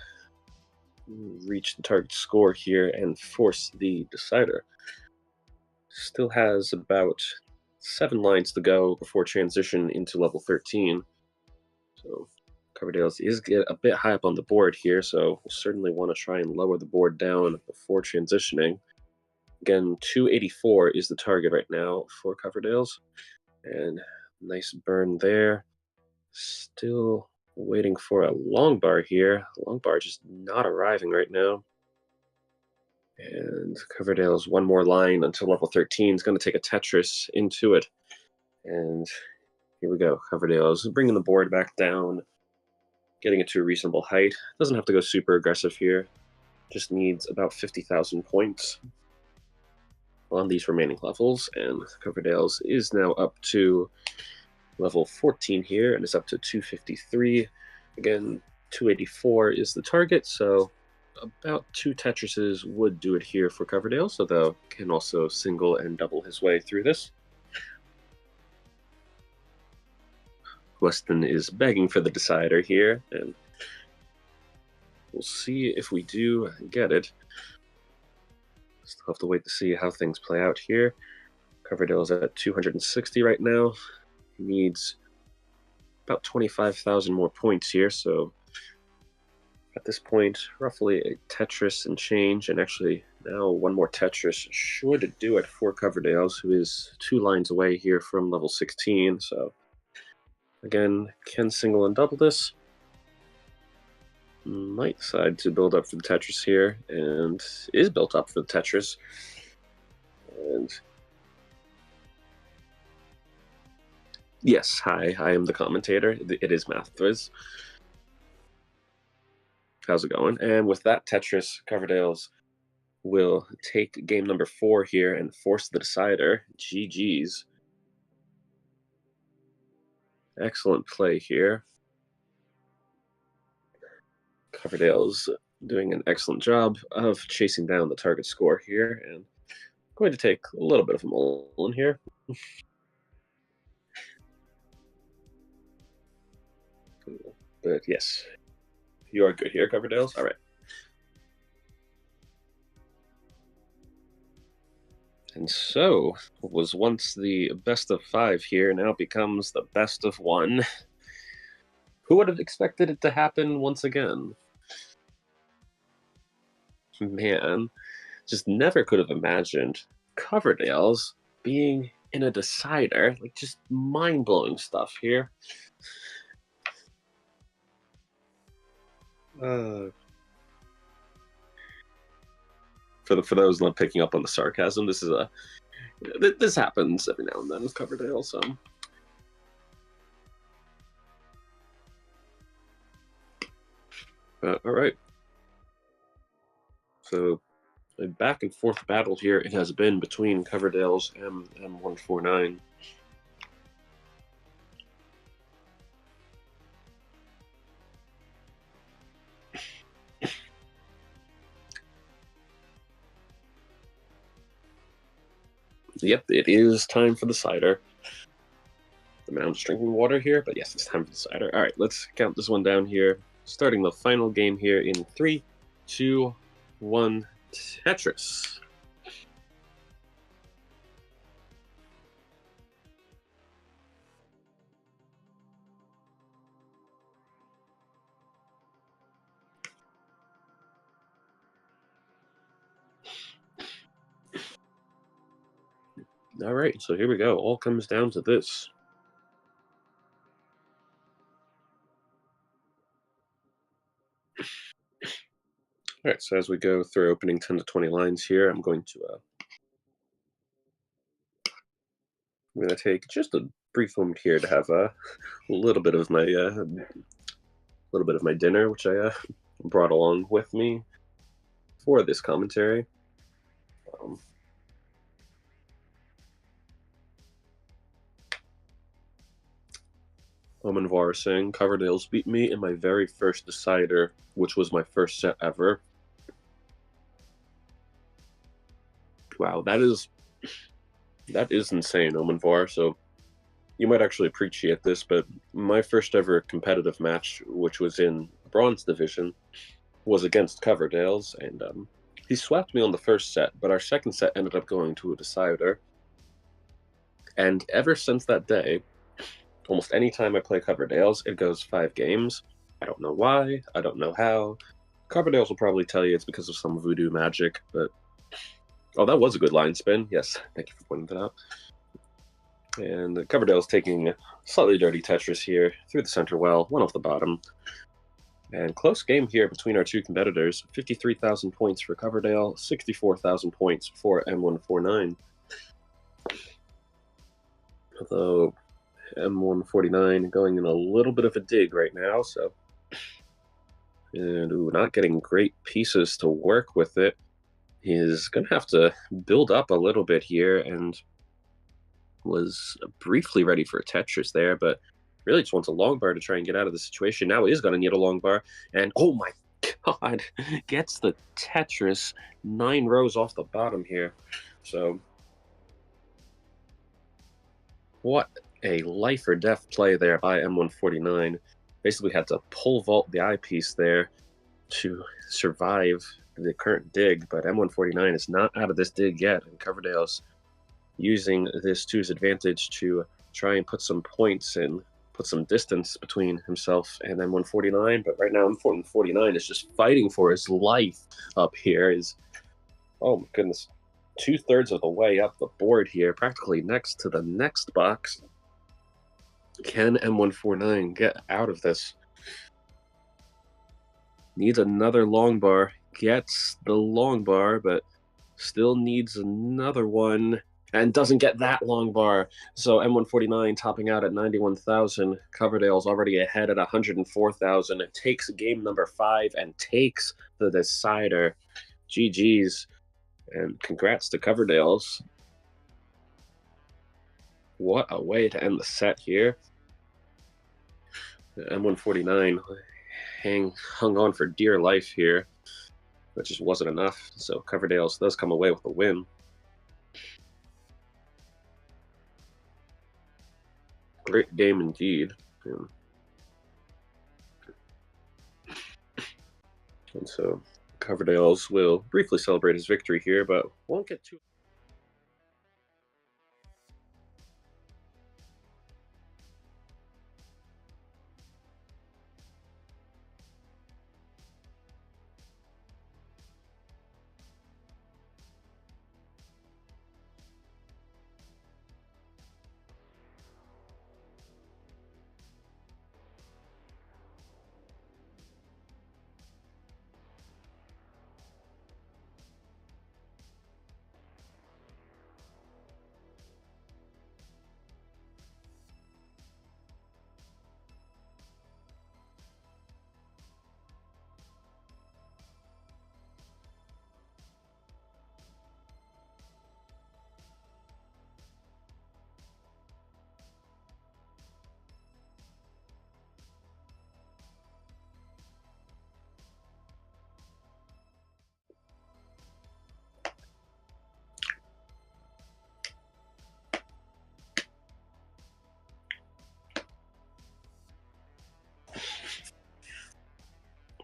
reach the target score here and force the decider. Still has about 7 lines to go before transition into level 13. So Coverdale's is get a bit high up on the board here, so we'll certainly want to try and lower the board down before transitioning. Again, 284 is the target right now for Coverdale's. And nice burn there. Still waiting for a long bar here. Long bar just not arriving right now. And Coverdale's one more line until level 13 is going to take a Tetris into it. And here we go. Coverdale's bringing the board back down, getting it to a reasonable height. Doesn't have to go super aggressive here. Just needs about 50,000 points on these remaining levels. And Coverdale's is now up to level 14 here, and it's up to 253. Again, 284 is the target, so about 2 Tetrises would do it here for Coverdale, so they'll can also single and double his way through this. Weston is begging for the decider here, and we'll see if we do get it. Still have to wait to see how things play out here. Coverdale's at 260 right now. He needs about 25,000 more points here, so at this point, roughly a Tetris and change, and actually now one more Tetris should do it for Coverdale's, who is 2 lines away here from level 16. So again, can single and double this. Might decide to build up for the Tetris here, and is built up for the Tetris. And yes, hi, I am the commentator. It is MathViz. How's it going? And with that Tetris, Coverdale's will take game number 4 here and force the decider. GG's. Excellent play here. Coverdale's doing an excellent job of chasing down the target score here, and going to take a little bit of a mulligan here. But yes, you are good here, Coverdale's. All right. And so, what was once the best of 5 here now becomes the best of 1. Who would have expected it to happen once again? Man, just never could have imagined Coverdale's being in a decider. Like, just mind-blowing stuff here. For those not picking up on the sarcasm, this happens every now and then with Coverdale. So all right. So a back and forth battle here it has been between Coverdale's and M149. Yep, it is time for the cider. The mound's drinking water here, but yes, it's time for the cider. All right, let's count this one down here. Starting the final game here in 3, 2, 1, Tetris. All right, so here we go. All comes down to this. All right, so as we go through opening 10 to 20 lines here, I'm going to take just a brief moment here to have a little bit of my dinner, which I brought along with me for this commentary. Oman saying, Coverdale's beat me in my very first decider, which was my first set ever. Wow, that is insane, Oman Var. So you might actually appreciate this, but my first ever competitive match, which was in Bronze Division, was against Coverdale's, and he swept me on the first set, but our second set ended up going to a decider. And ever since that day, almost any time I play Coverdale's, it goes 5 games. I don't know why. I don't know how. Coverdale's will probably tell you it's because of some voodoo magic, but... Oh, that was a good line spin. Yes, thank you for pointing that out. And Coverdale's taking a slightly dirty Tetris here through the center well, one off the bottom. And close game here between our two competitors. 53,000 points for Coverdale, 64,000 points for M149. Although M149 going in a little bit of a dig right now, so... And not getting great pieces to work with it. He's going to have to build up a little bit here, and was briefly ready for a Tetris there, but really just wants a long bar to try and get out of the situation. Now he is going to need a long bar, and oh my god, gets the Tetris 9 rows off the bottom here. So what a life or death play there by M149. Basically had to pole vault the eyepiece there to survive the current dig, but M149 is not out of this dig yet, and Coverdale's using this to his advantage to try and put some points and put some distance between himself and M149. But right now, M149 is just fighting for his life up here. Is, oh my goodness, 2/3 of the way up the board here, practically next to the next box. Can M149 get out of this? Needs another long bar. Gets the long bar, but still needs another one. And doesn't get that long bar. So M149 topping out at 91,000. Coverdale's already ahead at 104,000. It takes game number 5 and takes the decider. GG's. And congrats to Coverdale's. What a way to end the set here. M149 hung on for dear life here, but just wasn't enough. So Coverdale's does come away with a win. Great game indeed. And so Coverdale's will briefly celebrate his victory here, but won't get too...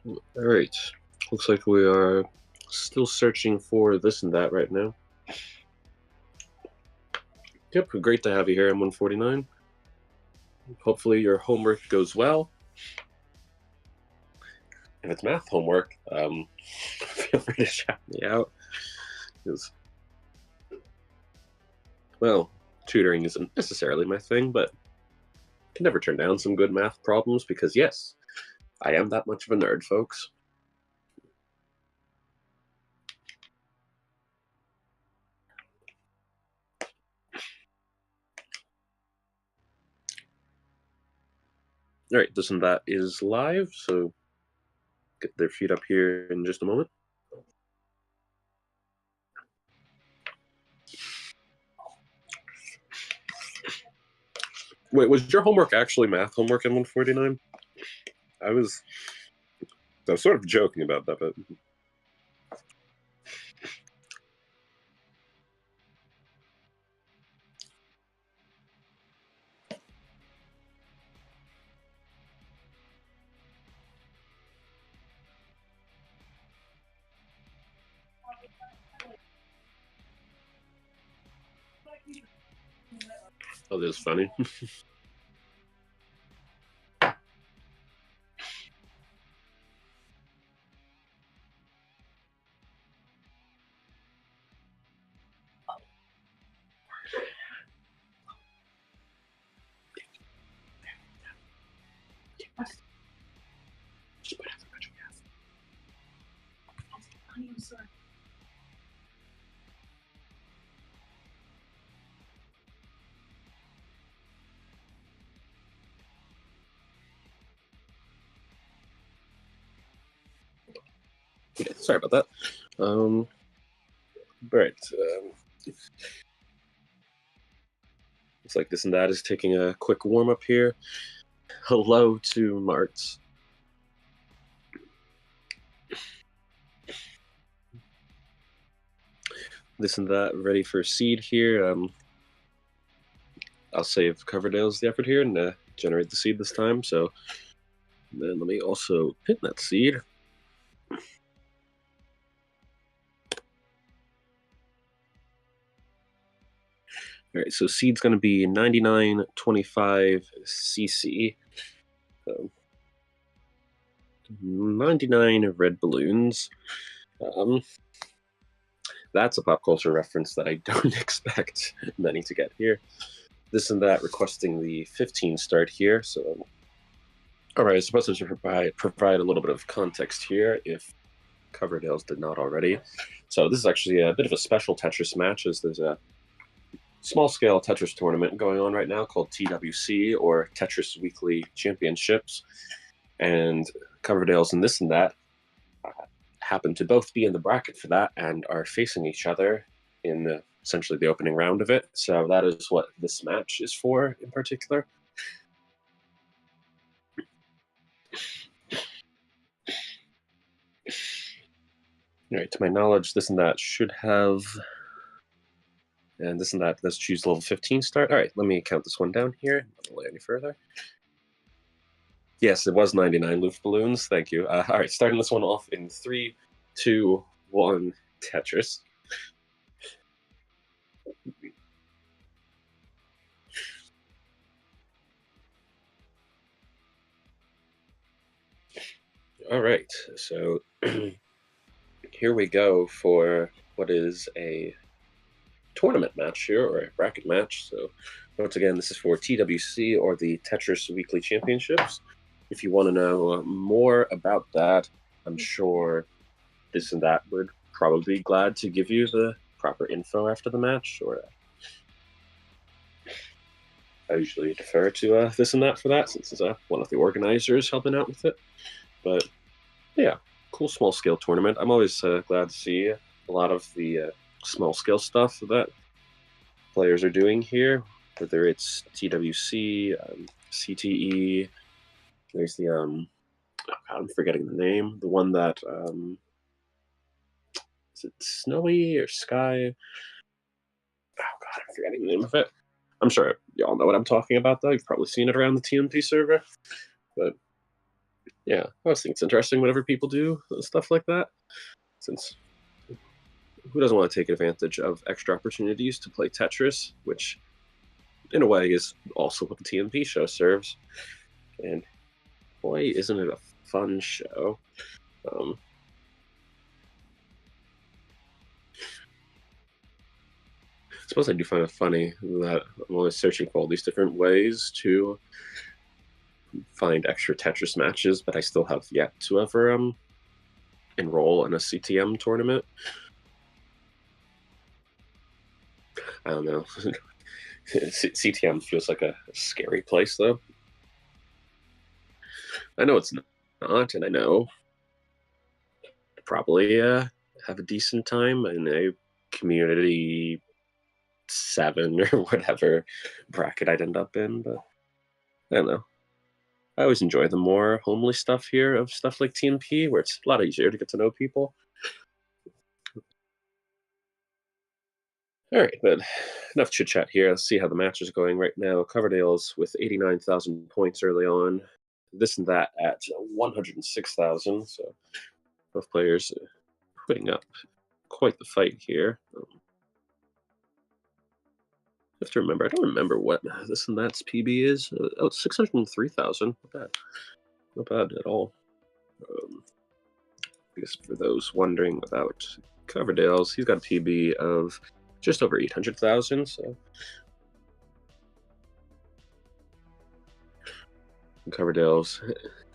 All right, looks like we are still searching for this and that right now. Yep, great to have you here, M149. Hopefully your homework goes well. If it's math homework, feel free to shout me out. Because, well, tutoring isn't necessarily my thing, but I can never turn down some good math problems because, yes, I am that much of a nerd, folks. All right, this and that is live, so get their feet up here in just a moment. Wait, was your homework actually math homework in 149? I was sort of joking about that, but oh, this is funny. Okay, sorry about that. Right. Looks like this and that is taking a quick warm up here. Hello to Martz. This and that ready for seed here. I'll save Coverdale's the effort here and generate the seed this time. So then let me also pin that seed. All right, so seed's going to be 9925 cc. So 99 red balloons. That's a pop culture reference that I don't expect many to get here. This and that requesting the 15 start here. So, all right, I suppose I should provide a little bit of context here if Coverdale's did not already. So this is actually a bit of a special Tetris match, as there's a small-scale Tetris tournament going on right now called TWC, or Tetris Weekly Championships. And Coverdale's and this and that happen to both be in the bracket for that and are facing each other in essentially the opening round of it. So that is what this match is for in particular. All right, to my knowledge, this and that should have, and this and that, let's choose level 15 start. All right, let me count this one down here. Not delay any further. Yes, it was 99 Luft balloons. Thank you. All right, starting this one off in 3, 2, 1, Tetris. All right, so here we go for what is a tournament match here, or a bracket match. So once again, this is for TWC, or the Tetris Weekly Championships. If you want to know more about that, I'm sure this and that would probably be glad to give you the proper info after the match, or I usually defer to this and that for that, since it's one of the organizers helping out with it. But yeah, cool small scale tournament. I'm always glad to see a lot of the small scale stuff that players are doing here, whether it's TWC, CTE. There's the oh God, I'm forgetting the name. The one that is it Snowy or Sky? Oh God, I'm forgetting the name of it. I'm sure y'all know what I'm talking about, though. You've probably seen it around the TNP server. But yeah, I always think it's interesting whenever people do stuff like that, since who doesn't want to take advantage of extra opportunities to play Tetris, which in a way is also what the TNP show serves. And boy, isn't it a fun show. I suppose I do find it funny that I'm always searching for all these different ways to find extra Tetris matches, but I still have yet to ever enroll in a CTM tournament. I don't know. CTM feels like a scary place, though. I know it's not, and I know probably have a decent time in a community 7 or whatever bracket I'd end up in, but I don't know. I always enjoy the more homely stuff here of stuff like TNP, where it's a lot easier to get to know people. All right, but enough chit chat here. Let's see how the match is going right now. Coverdale's with 89,000 points early on. This and that at 106,000. So both players putting up quite the fight here. I have to remember. I don't remember what this and that's PB is. Oh, it's 603,000. Not bad. Not bad at all. I guess for those wondering about Coverdale's, he's got a PB of just over 800,000. So Coverdale's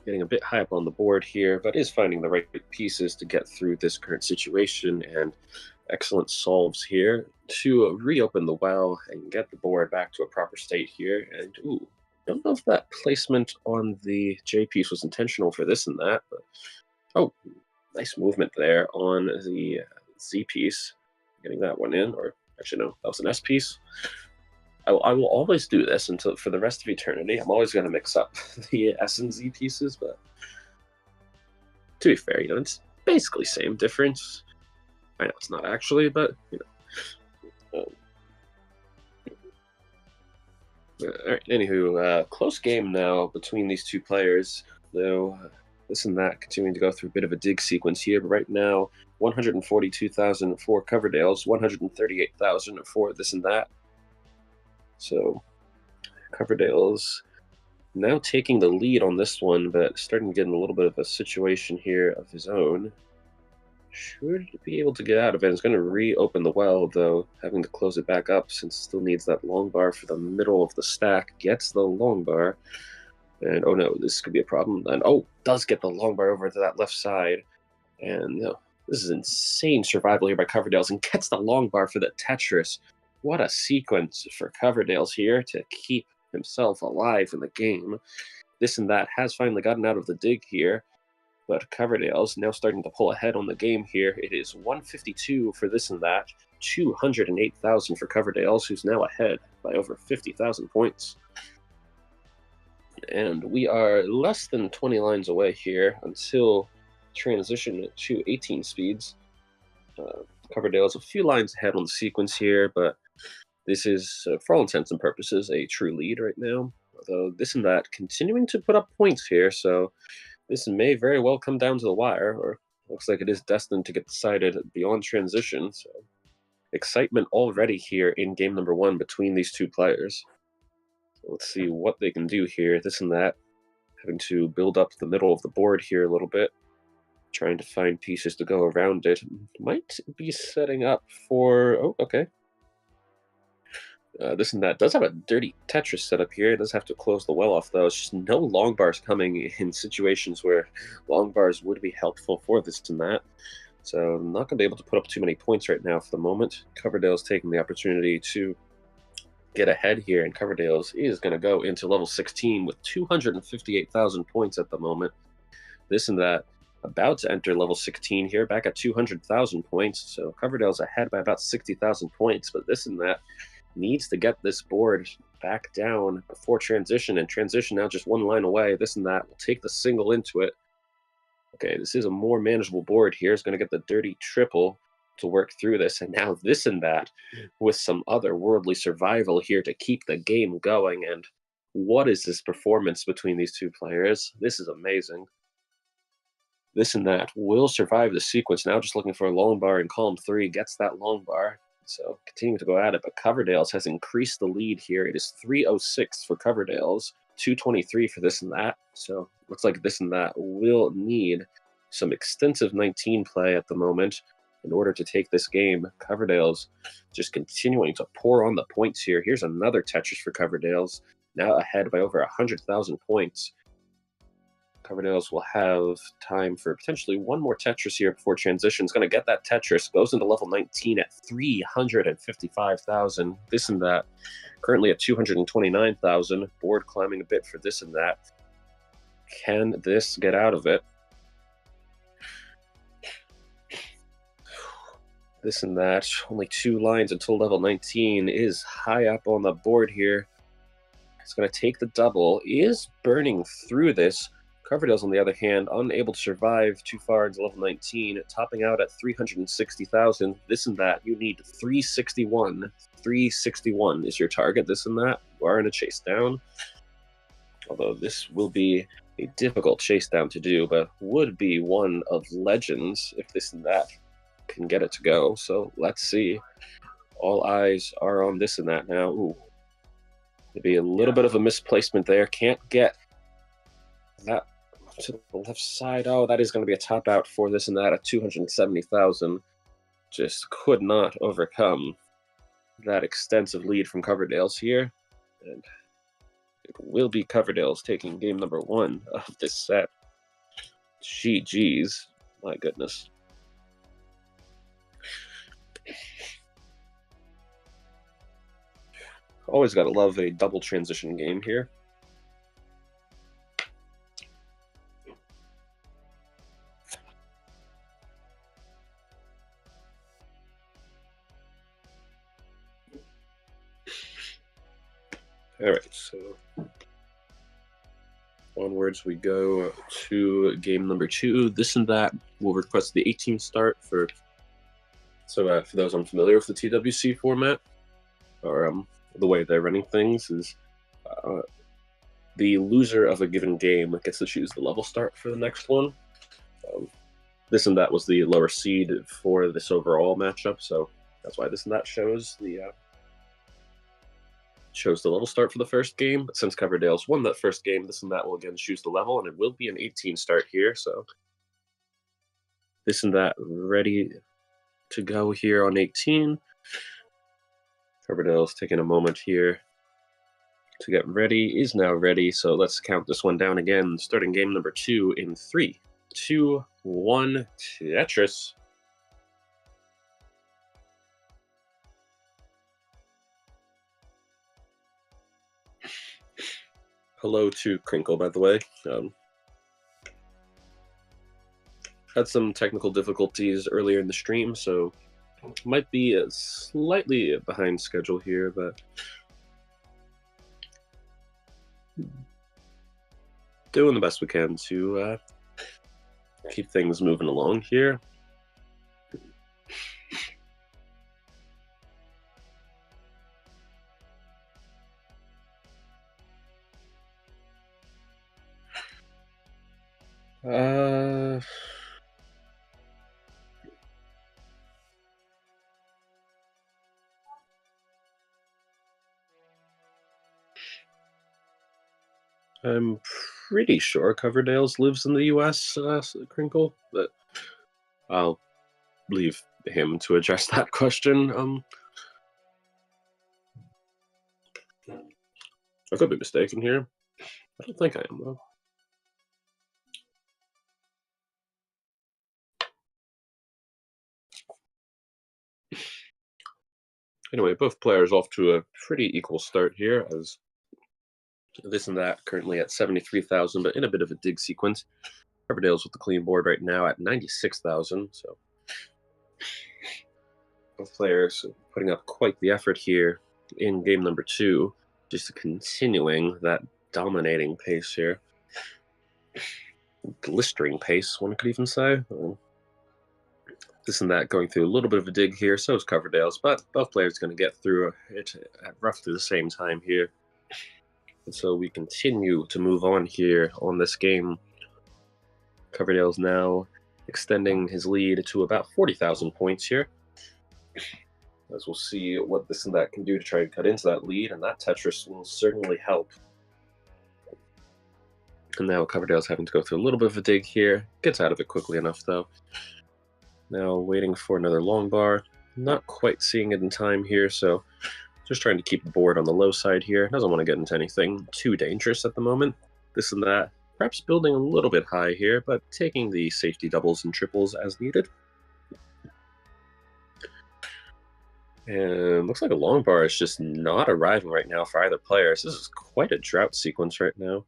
getting a bit high up on the board here, but is finding the right pieces to get through this current situation, and excellent solves here to reopen the well and get the board back to a proper state here. And ooh, don't know if that placement on the J piece was intentional for this and that, but oh, nice movement there on the Z piece, getting that one in, or actually no, that was an S piece. I will always do this until for the rest of eternity. I'm always going to mix up the S and Z pieces, but to be fair, you know, it's basically same difference. I know it's not actually, but you know. All right. Anywho, close game now between these two players, though. This and that continuing to go through a bit of a dig sequence here, but right now 142,000 for Coverdale's, 138,000 for this and that. So Coverdale's now taking the lead on this one, but starting to get in a little bit of a situation here of his own. Should be able to get out of it. It's going to reopen the well, though, having to close it back up since it still needs that long bar for the middle of the stack. Gets the long bar. And oh no, this could be a problem. And oh, does get the long bar over to that left side. And no, this is insane survival here by Coverdale's, and gets the long bar for the Tetris. What a sequence for Coverdale's here to keep himself alive in the game. This and that has finally gotten out of the dig here, but Coverdale's now starting to pull ahead on the game here. It is 152 for this and that, 208,000 for Coverdale's, who's now ahead by over 50,000 points. And we are less than 20 lines away here until transition to 18 speeds. Coverdale's a few lines ahead on the sequence here, but this is, for all intents and purposes, a true lead right now. Although this and that continuing to put up points here, so this may very well come down to the wire, or looks like it is destined to get decided beyond transition. So excitement already here in game number 1 between these two players. So let's see what they can do here. This and that, having to build up the middle of the board here a little bit, trying to find pieces to go around it. Might be setting up for, oh, okay. This and that does have a dirty Tetris setup here. It does have to close the well off, though. It's just no long bars coming in situations where long bars would be helpful for this and that. So I'm not going to be able to put up too many points right now for the moment. Coverdale's taking the opportunity to get ahead here, and Coverdale's is going to go into level 16 with 258,000 points at the moment. This and that about to enter level 16 here, back at 200,000 points. So Coverdale's ahead by about 60,000 points, but this and that needs to get this board back down before transition, and transition now just one line away. This and that will take the single into it. Okay, this is a more manageable board here. It's going to get the dirty triple to work through this, and now this and that with some otherworldly survival here to keep the game going. And what is this performance between these two players? This is amazing. This and that will survive the sequence. Now just looking for a long bar in column 3, gets that long bar. So continuing to go at it, but Coverdale's has increased the lead here. It is 306 for Coverdale's, 223 for this and that. So looks like this and that will need some extensive 19 play at the moment in order to take this game. Coverdale's just continuing to pour on the points here. Here's another Tetris for Coverdale's, now ahead by over 100,000 points. Coverdale's will have time for potentially one more Tetris here before transition. Is going to get that Tetris, goes into level 19 at 355,000. This and that, currently at 229,000. Board climbing a bit for this and that. Can this get out of it? This and that. Only 2 lines until level 19 is high up on the board here. It's going to take the double. Is burning through this. Coverdale's, on the other hand, unable to survive too far into level 19, topping out at 360,000. This and that. You need 361. 361 is your target. This and that. You are in a chase down. Although this will be a difficult chase down to do, but would be one of legends if this and that can get it to go. So let's see. All eyes are on this and that now. Ooh. Maybe a little bit of a misplacement there. Can't get that to the left side. Oh, that is going to be a top out for this and that at 270,000. Just could not overcome that extensive lead from Coverdale's here. And it will be Coverdale's taking game number 1 of this set. GG's. My goodness. Always got to love a double transition game here. All right, so onwards we go to game number 2. This and that will request the 18 start for. So for those unfamiliar with the TWC format, or the way they're running things is the loser of a given game gets to choose the level start for the next one. This and that was the lower seed for this overall matchup, so that's why this and that shows the level start for the first game. But since Coverdale's won that first game, this and that will again choose the level, and it will be an 18 start here. So this and that ready to go here on 18. Coverdale's taking a moment here to get ready, is now ready. So let's count this one down again. Starting game number 2 in 3, 2, 1, Tetris. Hello to Crinkle, by the way. Had some technical difficulties earlier in the stream, so might be slightly behind schedule here, but doing the best we can to keep things moving along here. I'm pretty sure Coverdale's lives in the US, Crinkle, but I'll leave him to address that question. I could be mistaken here. I don't think I am, though. Anyway, both players off to a pretty equal start here, as this and that currently at 73,000, but in a bit of a dig sequence. Coverdale's with the clean board right now at 96,000, so both players putting up quite the effort here in game number 2, just continuing that dominating pace here. Blistering pace, one could even say. This and that going through a little bit of a dig here, so is Coverdale's, but both players going to get through it at roughly the same time here. And so we continue to move on here on this game. Coverdale's now extending his lead to about 40,000 points here. As we'll see what this and that can do to try to cut into that lead, and that Tetris will certainly help. And now Coverdale's having to go through a little bit of a dig here. Gets out of it quickly enough, though. Now waiting for another long bar. Not quite seeing it in time here, so just trying to keep the board on the low side here. Doesn't want to get into anything too dangerous at the moment. This and that. Perhaps building a little bit high here, but taking the safety doubles and triples as needed. And looks like a long bar is just not arriving right now for either player. So this is quite a drought sequence right now.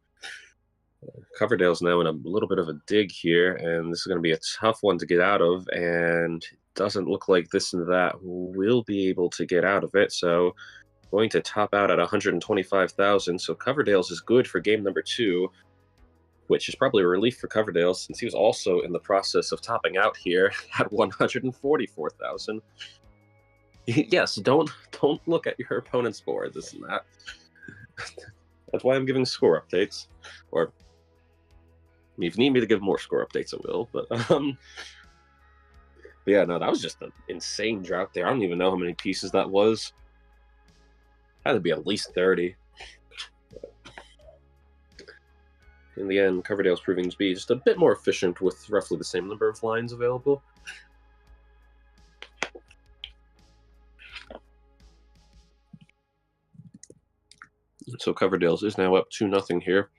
Coverdale's now in a little bit of a dig here, and this is going to be a tough one to get out of, and it doesn't look like This and That will be able to get out of it, so going to top out at 125,000, so Coverdale's is good for game number 2, which is probably a relief for Coverdale since he was also in the process of topping out here at 144,000. Yes, don't look at your opponent's board, This and That. That's why I'm giving score updates, or if you need me to give more score updates, I will. But yeah, no, that was just an insane drought there. I don't even know how many pieces that was. Had to be at least 30. In the end, Coverdale's proving to be just a bit more efficient with roughly the same number of lines available. So Coverdale's is now up 2-0 here.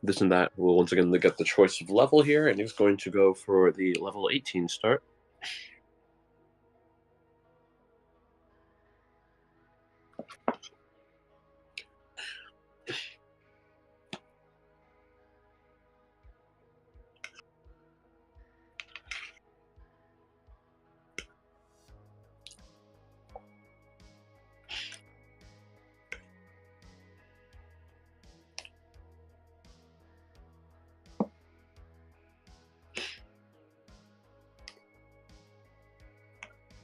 This and That will once again get the choice of level here, and he's going to go for the level 18 start.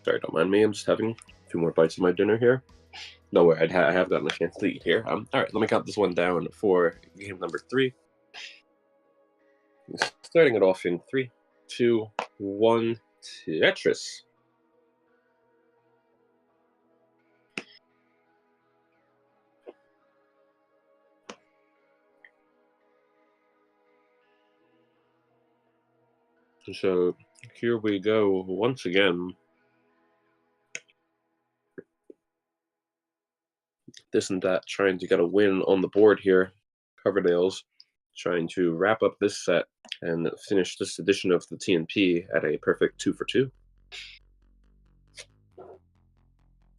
Sorry, don't mind me. I'm just having a few more bites of my dinner here. No way, I have gotten a chance to eat here. All right, let me count this one down for game number 3. Starting it off in 3, 2, 1, Tetris. So here we go once again. This and That trying to get a win on the board here. Coverdale's trying to wrap up this set and finish this edition of the TNP at a perfect 2 for 2.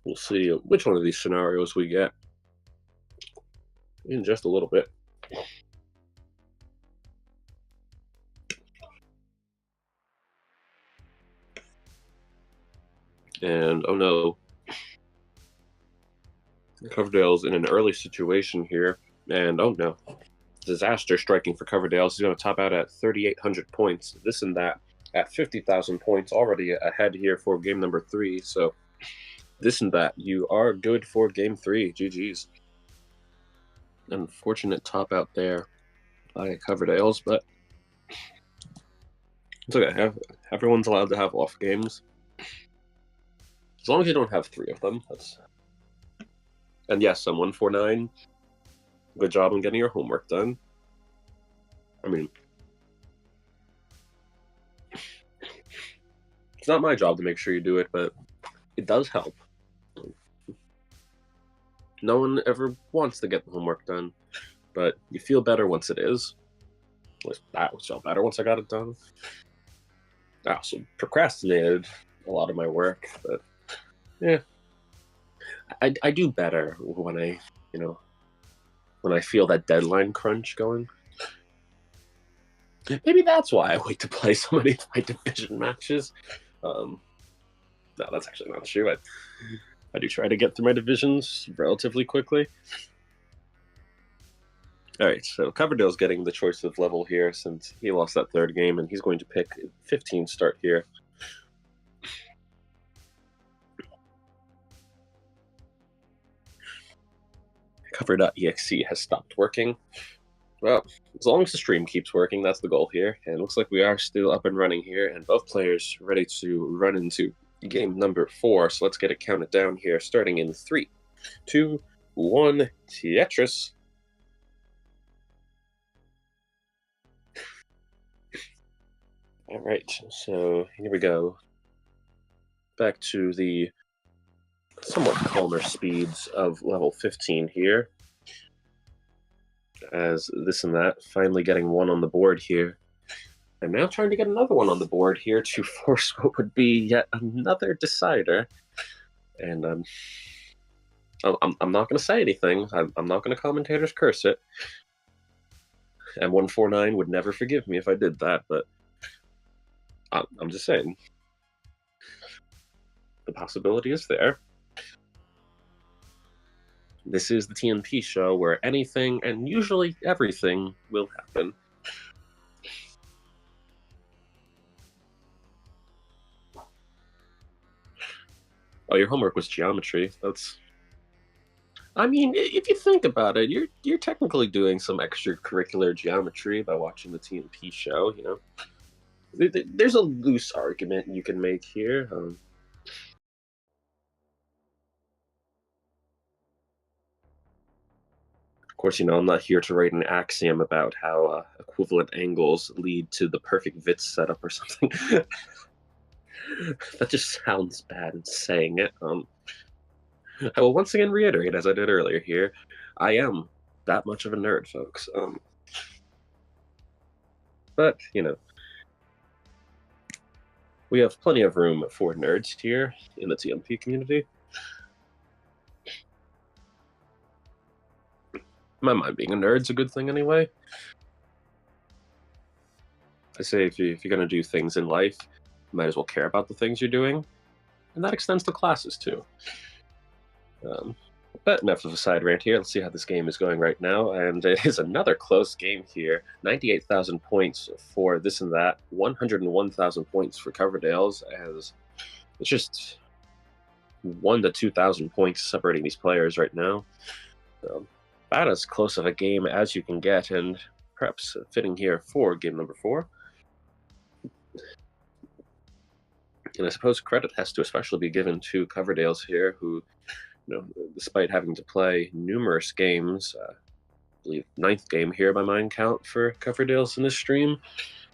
We'll see which one of these scenarios we get in just a little bit. And oh no, Coverdale's in an early situation here, and oh no, disaster striking for Coverdale's. He's going to top out at 3,800 points. This and That at 50,000 points, already ahead here for game number 3. So This and That, you are good for game 3. GG's. Unfortunate top out there by Coverdale's, but it's okay. Everyone's allowed to have off games. As long as you don't have 3 of them. And yes, I'm 149. Good job on getting your homework done. I mean, it's not my job to make sure you do it, but it does help. No one ever wants to get the homework done, but you feel better once it is. At least I felt better once I got it done. I also procrastinated a lot of my work, but yeah. I do better when I feel that deadline crunch going. Maybe that's why I wait to play so many of my division matches. No, that's actually not true. I do try to get through my divisions relatively quickly. All right, so Coverdale's getting the choice of level here since he lost that 3rd game, and he's going to pick 15 start here. Cover.exe has stopped working. Well, as long as the stream keeps working, that's the goal here. And it looks like we are still up and running here, and both players ready to run into game number 4. So let's get it counted down here, starting in 3, 2, 1, Tetris. All right, so here we go. Back to the somewhat calmer speeds of level 15 here. As This and That finally getting one on the board here. I'm now trying to get another one on the board here to force what would be yet another decider. And I'm not going to say anything. I'm not going to commentator's curse it. M149 would never forgive me if I did that, but I'm just saying. The possibility is there. This is the TNP show where anything and usually everything will happen. Oh, your homework was geometry. I mean, if you think about it, you're technically doing some extracurricular geometry by watching the TNP show, you know. There's a loose argument you can make here. Of course, you know, I'm not here to write an axiom about how equivalent angles lead to the perfect Witz setup or something. That just sounds bad in saying it. I will once again reiterate, as I did earlier here, I am that much of a nerd, folks. But, you know, we have plenty of room for nerds here in the TNP community. In my mind, being a nerd's a good thing anyway. I say if you're going to do things in life, you might as well care about the things you're doing. And that extends to classes, too. But enough of a side rant here. Let's see how this game is going right now. And it is another close game here. 98,000 points for this and that. 101,000 points for Coverdale's. As it's just 1 to 2,000 points separating these players right now. So, about as close of a game as you can get. And perhaps fitting here for game number 4. And I suppose credit has to especially be given to Coverdale's here, who, you know, despite having to play numerous games, I believe 9th game here by mind count for Coverdale's in this stream,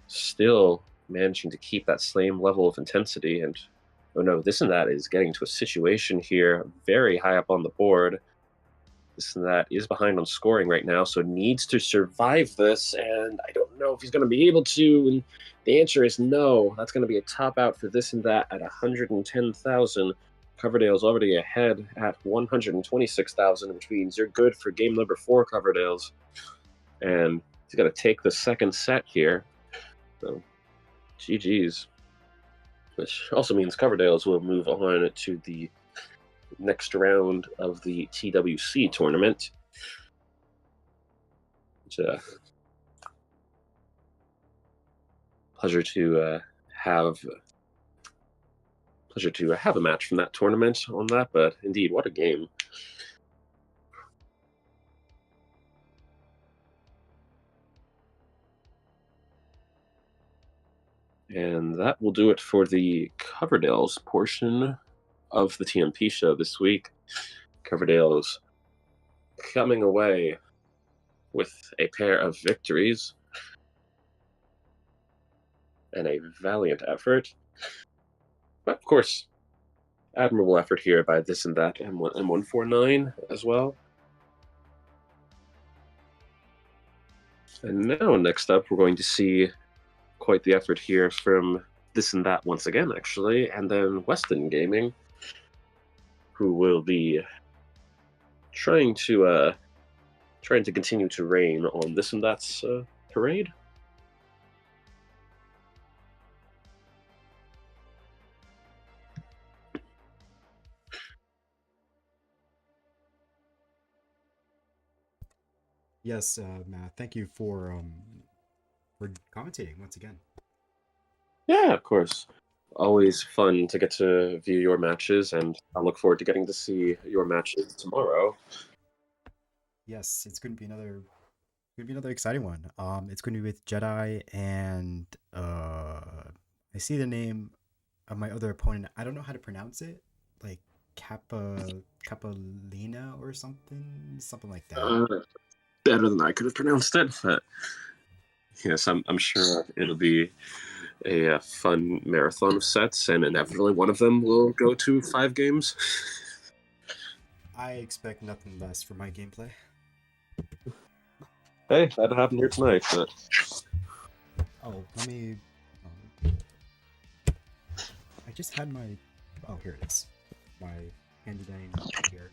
still managing to keep that same level of intensity. And oh no, this and that is getting to a situation here very high up on the board. This and that is behind on scoring right now, so needs to survive this, and I don't know if he's going to be able to, and the answer is no. That's going to be a top out for this and that at 110,000. Coverdale's already ahead at 126,000, which means you're good for game number 4, Coverdale's. And he's got to take the second set here. So, GG's. Which also means Coverdale's will move on to the next round of the TWC tournament. It's a pleasure to have a match from that tournament on that, but indeed, what a game. And that will do it for the Coverdale's portion of the TNP show this week. Coverdale's coming away with a pair of victories and a valiant effort. But of course, admirable effort here by this and that M149 as well. And now, next up, we're going to see quite the effort here from this and that once again, actually, and then Weston Gaming, who will be trying to continue to reign on this and that's parade. Yes, Matt. Thank you for commentating once again. Yeah, of course. Always fun to get to view your matches, and I look forward to getting to see your matches tomorrow. Yes, it's going to be another exciting one. It's going to be with Jedi, and I see the name of my other opponent. I don't know how to pronounce it, like Capalina or something like that. Better than I could have pronounced it, but yes, I'm sure it'll be a fun marathon of sets, and inevitably one of them will go to 5 games. I expect nothing less for my gameplay. Hey, that happened here tonight, but... Oh, let me... I just had my... Oh, here it is. My handy dandy here.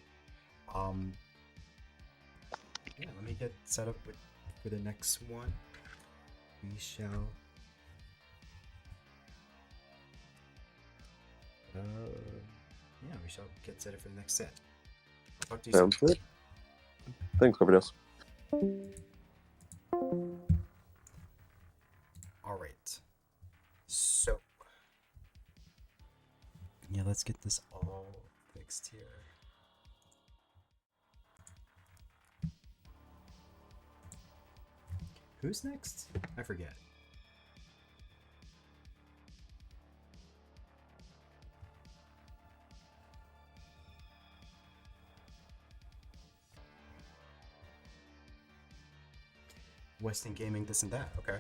Yeah, let me get set up with for the next one. We shall. We shall get set for the next set. I'll talk to you soon. Sounds good. Thanks, Corvinus. All right. So, yeah, let's get this all fixed here. Who's next? I forget. Weston Gaming, this and that. Okay.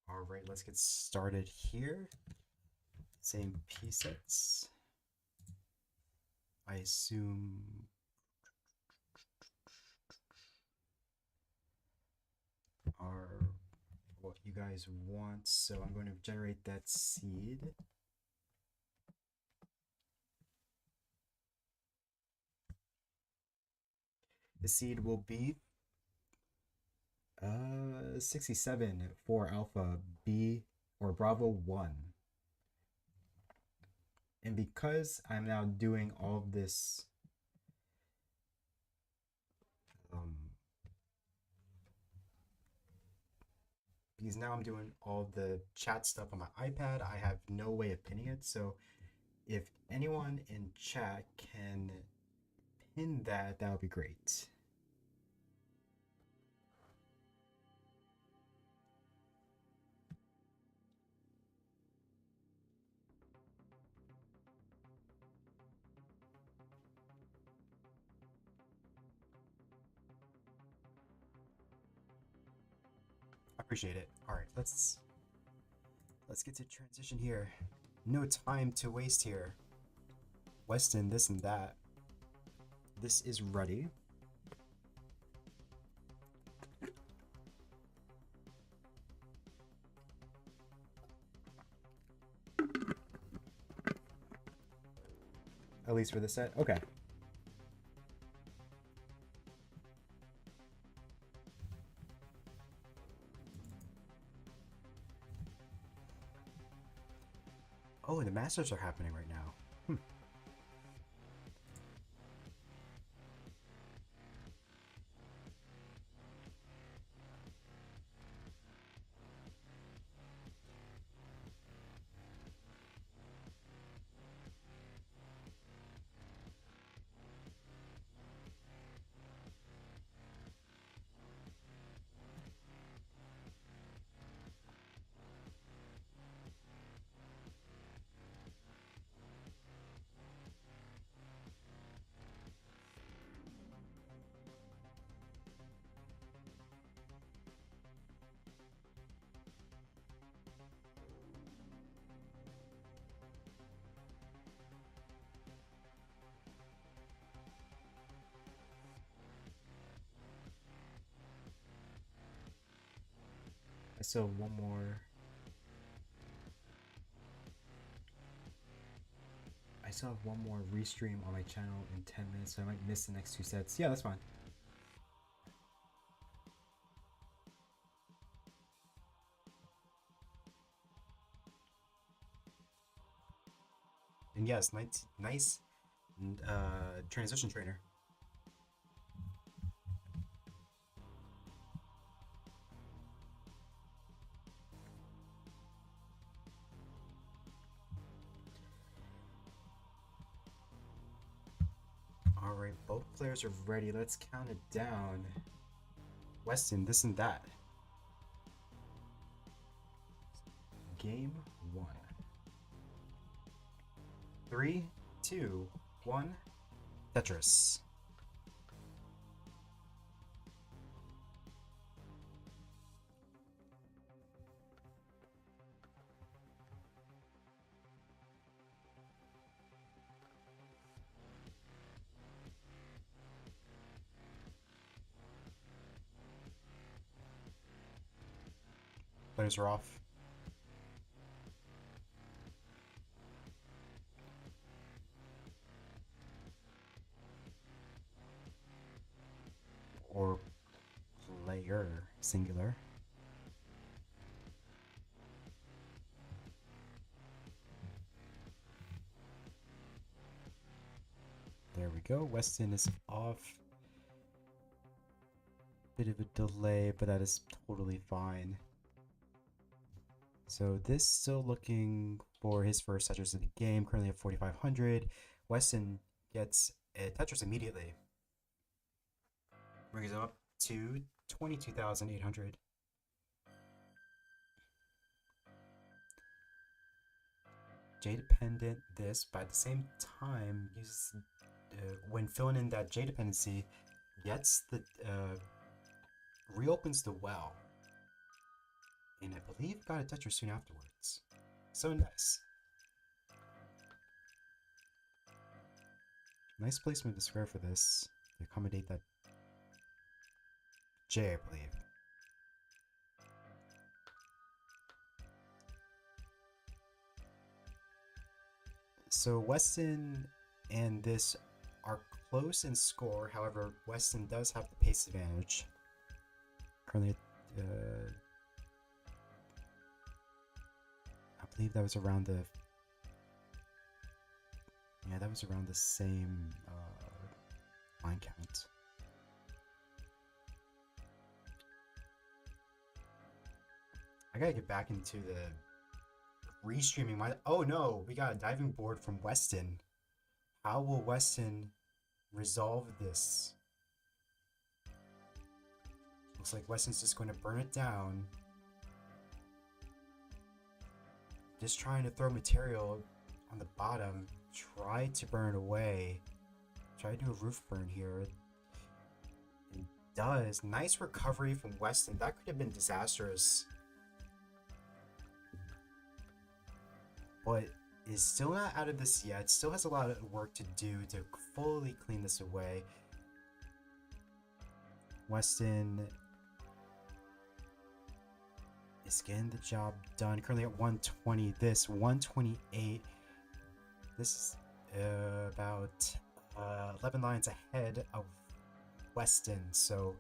All right, let's get started here. Same P sets. I assume are what you guys want, so I'm going to generate that seed. The seed will be 67 for Alpha B or Bravo 1. And because I'm now doing all of this because now I'm doing all the chat stuff on my iPad, I have no way of pinning it. So if anyone in chat can pin that, that would be great. I appreciate it. All right, let's get to transition here. No time to waste here. Weston, this and that. This is ready. At least for the set. Okay. Oh, the Masters are happening right now. I still have one more. I still have one more restream on my channel in 10 minutes, so I might miss the next two sets. Yeah, that's fine. And yes, nice transition trainer. Alright, both players are ready. Let's count it down. Weston, this and that. Game 1. 3, 2, 1. Tetris. Players are off. Or player, singular. There we go. Weston is off. Bit of a delay, but that is totally fine. So this still looking for his first Tetris of the game, currently at 4,500. Weston gets a Tetris immediately. Brings him up to 22,800. J-dependent this, but at the same time, uses when filling in that J dependency, gets the reopens the well, and I believe got a Tetris soon afterwards. So nice. Nice placement of the square for this to accommodate that J, I believe. So Weston and this are close in score. However, Weston does have the pace advantage. Currently, I believe that was around the. Yeah, that was around the same line count. I gotta get back into the restreaming. Oh no, we got a diving board from Weston. How will Weston resolve this? Looks like Weston's just going to burn it down. Just trying to throw material on the bottom. Try to burn it away. Try to do a roof burn here. It does. Nice recovery from Weston. That could have been disastrous. But is still not out of this yet. Still has a lot of work to do to fully clean this away. Weston is getting the job done. Currently at 120. This 128. This is about 11 lines ahead of Weston. So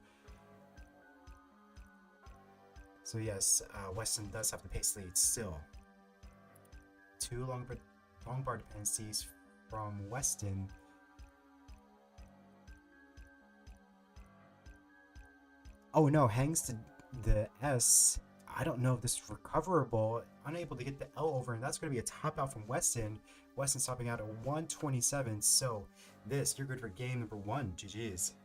yes, Weston does have the pace lead still. Two long bar dependencies from Weston. Oh no, hangs to the S. I don't know if this is recoverable. Unable to get the L over, and that's going to be a top out from Weston. Weston stopping out at 127. So this, you're good for game number 1. GG's.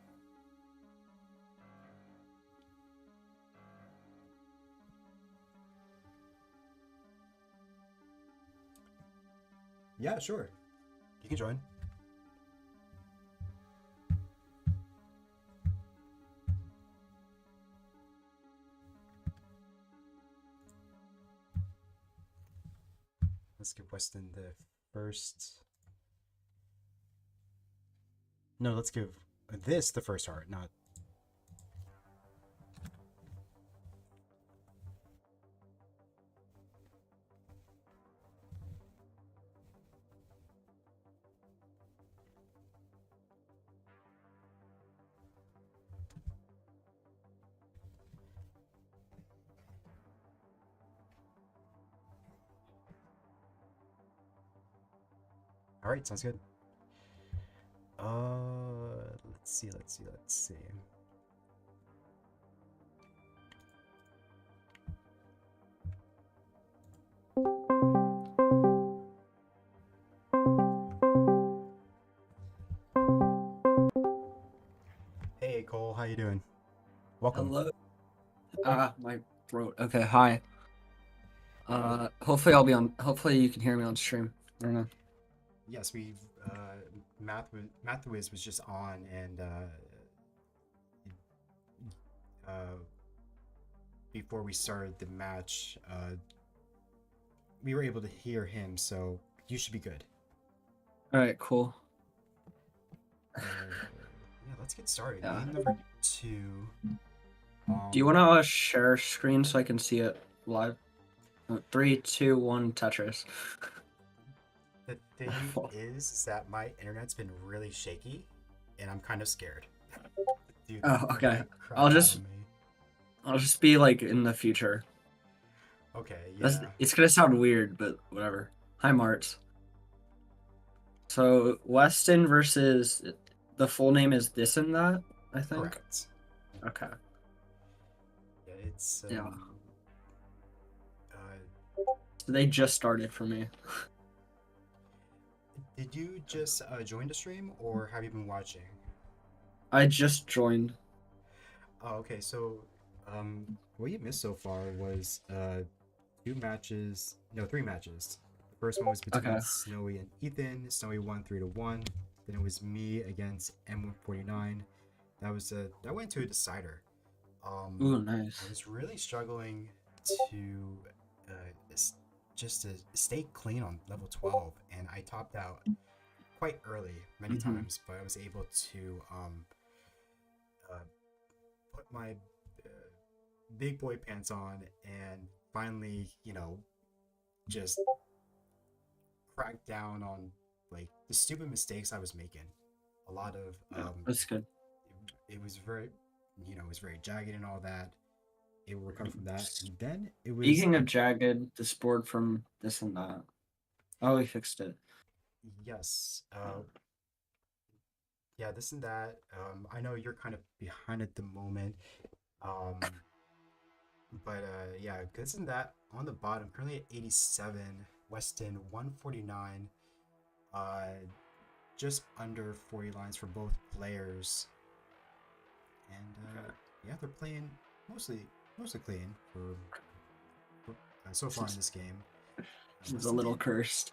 Yeah, sure. You can join. Let's give Weston the first. No, let's give this the first heart, not. right, sounds good. Let's see, let's see. Hey Cole, how you doing? Welcome. Hello. My throat. Okay, hi. Hopefully I'll be on. Hopefully you can hear me on stream. I don't know. Yes, we've Mathwiz was just on, and before we started the match, we were able to hear him, so you should be good. All right, cool. Yeah, let's get started. Yeah. Game number 2. Do you want to share screen so I can see it live? 3, 2, 1, Tetris. The thing is that my internet's been really shaky, and I'm kind of scared. Dude, Oh, okay. like, crap I'll out just- of me. I'll just be like in the future. Okay, yeah. It's gonna sound weird, but whatever. Hi, Marts. So Weston versus the full name is this and that, I think. Correct. Okay. Yeah, it's Yeah. So they just started for me. Did you just join the stream, or have you been watching? I just joined. Oh, okay. So, what you missed so far was 3 matches. The first one was between Okay. Snowy and Ethan. Snowy won 3-1. Then it was me against M149. That went to a decider. Ooh, I nice. was really struggling to just to stay clean on level 12, and I topped out quite early many times, but I was able to put my big boy pants on and finally, just crack down on like the stupid mistakes I was making. A lot of That's good. it was very, it was very jagged and all that. It will recover from that, and then it was. Speaking of jagged, this board from this and that. Oh, we fixed it. Yes. Yeah, this and that. I know you're kind of behind at the moment. But yeah, this and that on the bottom, currently at 87, Weston 149. Just under 40 lines for both players. And yeah, they're playing mostly clean for so far in this game. It's a little cursed.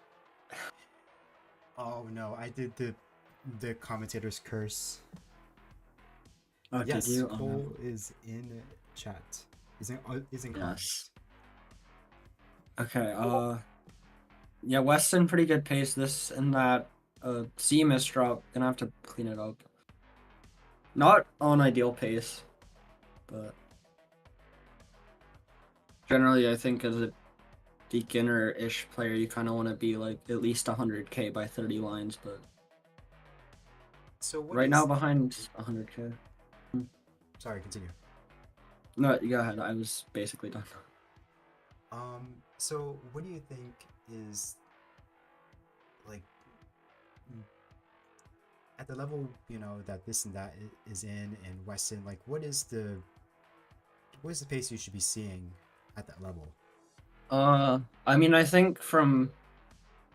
Oh no, I did the commentator's curse. Oh, Yes, did you? Cole is in chat. Is in comments. Okay. Yeah, Weston pretty good pace. This and that. C misdrop. Gonna have to clean it up. Not on ideal pace, but generally I think as a beginner-ish player, you kind of want to be like at least 100k by 30 lines, but So right now behind 100k. Sorry, continue. No, go ahead. I was basically done. So what do you think is like at the level that this and that is in, and Weston? Like, what is the pace you should be seeing at that level? I mean, I think from.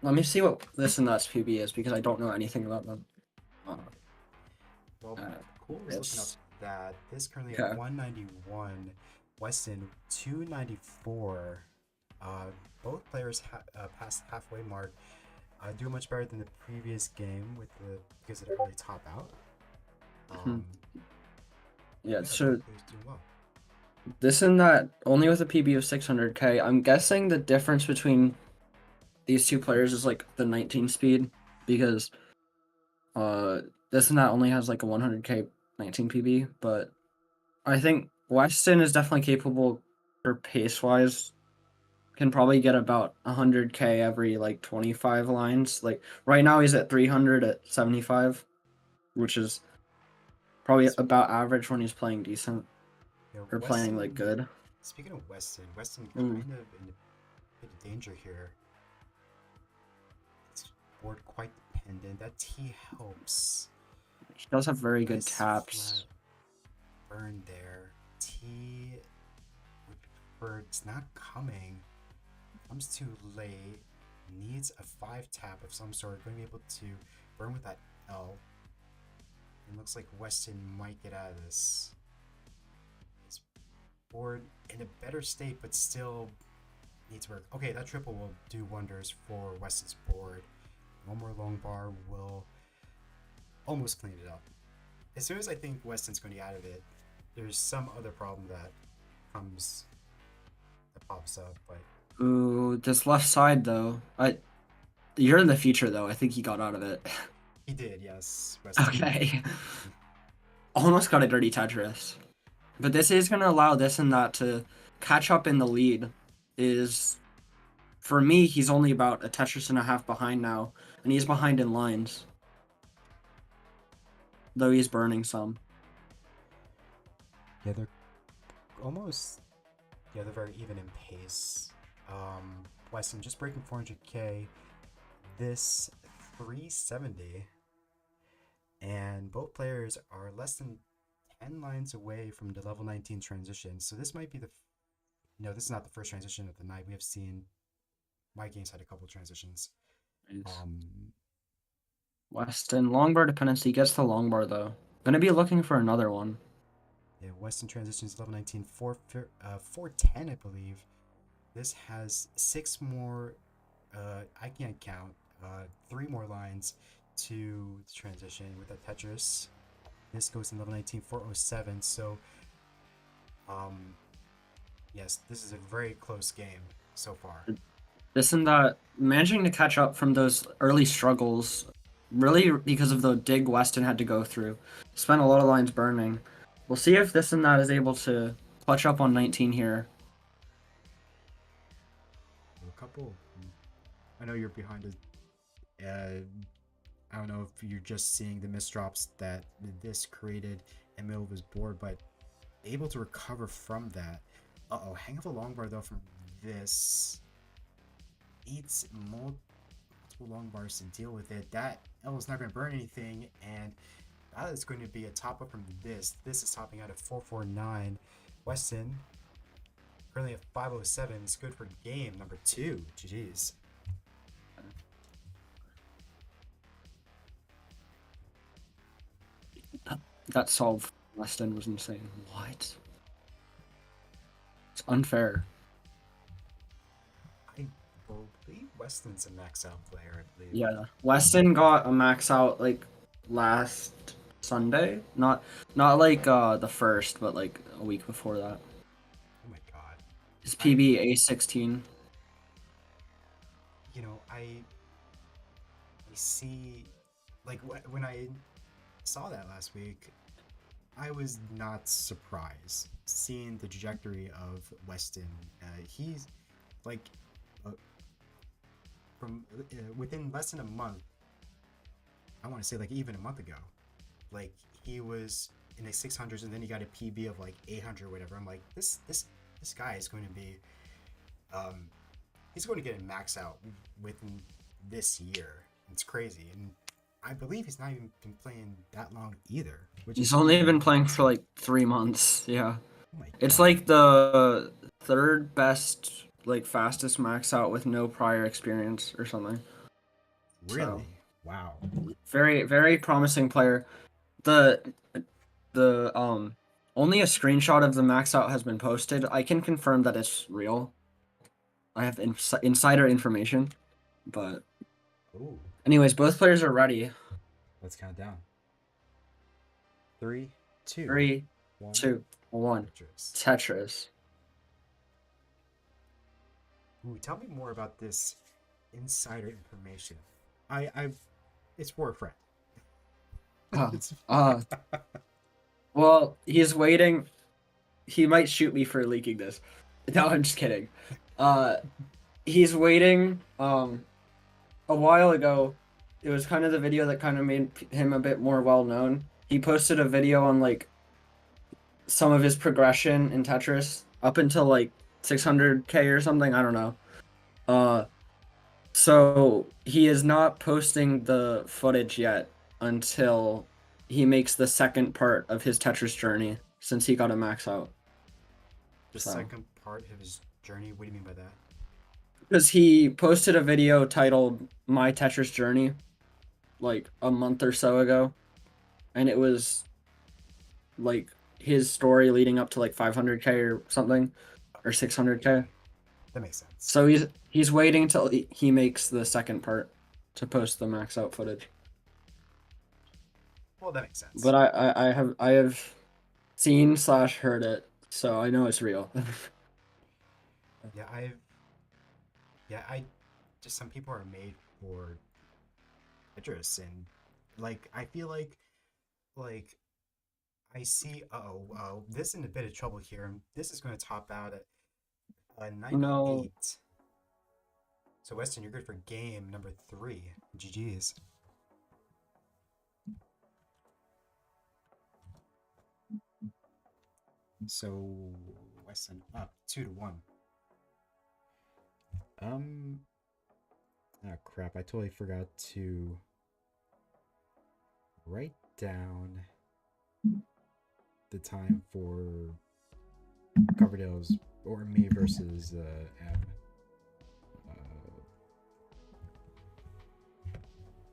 Let me see what this and that's PB is because I don't know anything about them. Well, Cool is looking up that this currently at 191, Weston 294. Both players past halfway mark. Do much better than the previous game because of the early top out. Yeah, so doing well. this and that only with a PB of 600k. I'm guessing the difference between these two players is like the 19 speed because this and that only has like a 100k 19 PB, but I think Weston is definitely capable for pace wise. Can probably get about 100k every like 25 lines. Like right now he's at 300 at 75, which is probably about average when he's playing decent or playing like good. Speaking of Weston kind of in a bit of danger here. It's board quite the independent. That T helps. He does have very good Nice taps. flat burn there. T would prefer it's not coming. Comes too late. Needs a 5 tap of some sort. Going to be able to burn with that L. It looks like Weston might get out of this. His board in a better state, but still needs work. Okay, that triple will do wonders for Weston's board. One more long bar will almost clean it up. As soon as I think Weston's going to get out of it, there's some other problem that pops up, but Ooh, this left side though. You're in the future though. I think he got out of it. he did, yes. Weston. Okay. Almost got a dirty Tetris. But this is gonna allow this and that to catch up in the lead. For me, he's only about a Tetris and a half behind now, and he's behind in lines. Though he's burning some. Yeah, they're almost. Yeah, they're very even in pace. Weston just breaking 400k. This 370. And both players are less than 10 lines away from the level 19 transition. So this might be no, this is not the first transition of the night. We have seen my games had a couple transitions. Nice. Weston longbar dependency gets the longbar though. Gonna be looking for another one. Yeah, Weston transitions level 19, 410, I believe. This has 6 more. I can't count. 3 more lines to transition with that Tetris. This goes in level 19, 407. So, yes, this is a very close game so far. This and that, managing to catch up from those early struggles, really because of the dig Weston had to go through. Spent a lot of lines burning. We'll see if this and that is able to clutch up on 19 here. A couple. I know you're behind it. I don't know if you're just seeing the misdrops that this created in the middle of his board, but able to recover from that. Hang up a long bar though from this. Eats multiple long bars to deal with it. That L is not going to burn anything, and that is going to be a top up from this. This is topping out at 449. Weston currently at 507. It's good for game number 2. GG's. That solve Weston was insane. What? It's unfair. I believe Weston's a max out player, I believe. Yeah, Weston got a max out like last Sunday. Not like the first, but like a week before that. Oh my god. His PB A16. You know, I see, like, when I saw that last week, I was not surprised seeing the trajectory of Weston. He's like from within less than a month. I want to say like even a month ago, like he was in the 600s and then he got a PB of like 800 or whatever. I'm like, this guy is going to be, he's going to get a max out within this year. It's crazy, and I believe he's not even been playing that long either. He's only been playing for like 3 months. Yeah, Oh it's like the third best, like fastest max out with no prior experience or something. Really? So, Wow. very very promising player. The only a screenshot of the max out has been posted. I can confirm that it's real. I have insider information, but Ooh. anyways, both players are ready. Let's count down. 3, 2, 3, 1. 2, 1. Tetris. Ooh, tell me more about this insider information. It's for a friend. Well, he's waiting. He might shoot me for leaking this. No, I'm just kidding. He's waiting. A while ago, it was kind of the video that kind of made him a bit more well known. He posted a video on like some of his progression in Tetris up until like 600k or something. I don't know. So he is not posting the footage yet until he makes the second part of his Tetris journey, since he got a max out. The So. second part of his journey. What do you mean by that? Because he posted a video titled "My Tetris Journey" like a month or so ago, and it was like his story leading up to like 500k or something, or 600k. That makes sense. So he's waiting till he makes the second part to post the max out footage. Well, that makes sense. But I have seen / heard it, so I know it's real. Yeah, I just some people are made for Tetris, and like I feel like I see. This is in a bit of trouble here, and this is going to top out at 98. No. So Weston, you're good for game number 3. GG's. So Weston up 2-1. Ah, crap! I totally forgot to write down the time for Coverdale's or me versus M.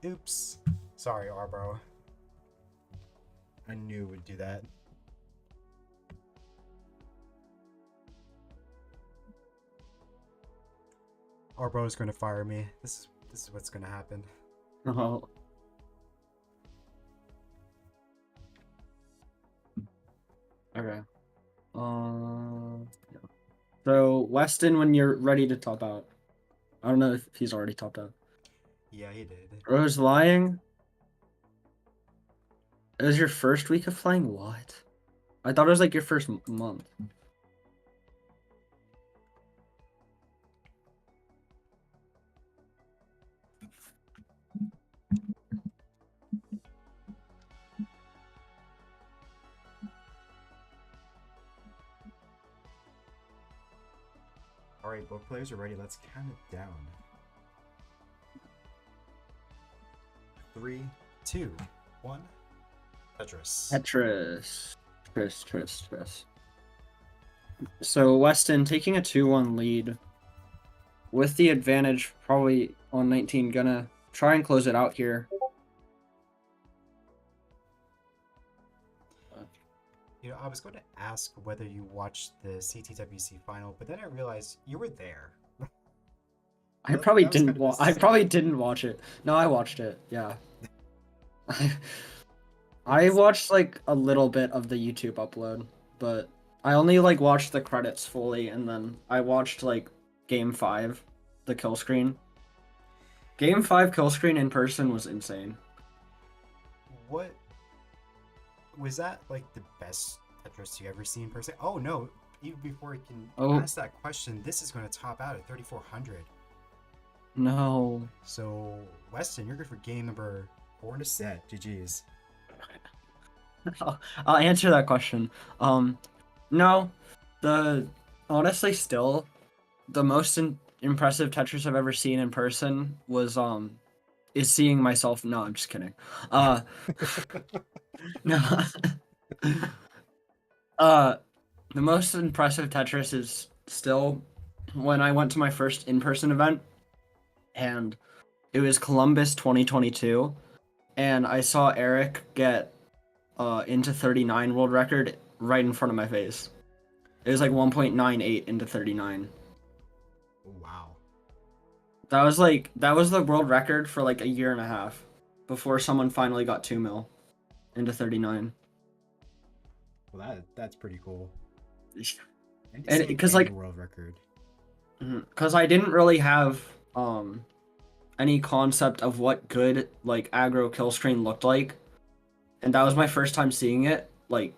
Oops. Sorry, Arbro. I knew it would do that. Arbro is going to fire me. This is what's going to happen. Oh. Okay. Yeah. So Weston, when you're ready to top out, I don't know if he's already topped out. Yeah, he did. Rose lying. It was your first week of flying? What? I thought it was like your first month. Alright, both players are ready. Let's count it down. 3, 2, 1. Tetris. Tetris. So Weston taking a 2-1 lead with the advantage probably on 19, gonna try and close it out here. You know, I was going to ask whether you watched the CTWC final, but then I realized you were there. I probably didn't watch it. No, I watched it. Yeah. I watched like a little bit of the YouTube upload, but I only like watched the credits fully, and then I watched like Game 5, the kill screen. Game 5 kill screen in person was insane. What was that, like the best Tetris you ever seen in person? Oh no, even before you can ask that question, this is going to top out at 3,400. No. So Weston, you're good for game number 4 in a set. GG's. I'll answer that question. No, honestly still the most impressive Tetris I've ever seen in person was is seeing myself. No, I'm just kidding. No. The most impressive Tetris is still when I went to my first in-person event, and it was Columbus 2022, and I saw Eric get into 39 world record right in front of my face. It was like 1.98 into 39. Wow. That was the world record for like a year and a half before someone finally got 2 mil into 39. Well, that's pretty cool. And because like world record. Because I didn't really have any concept of what good like aggro kill screen looked like, and that was my first time seeing it, like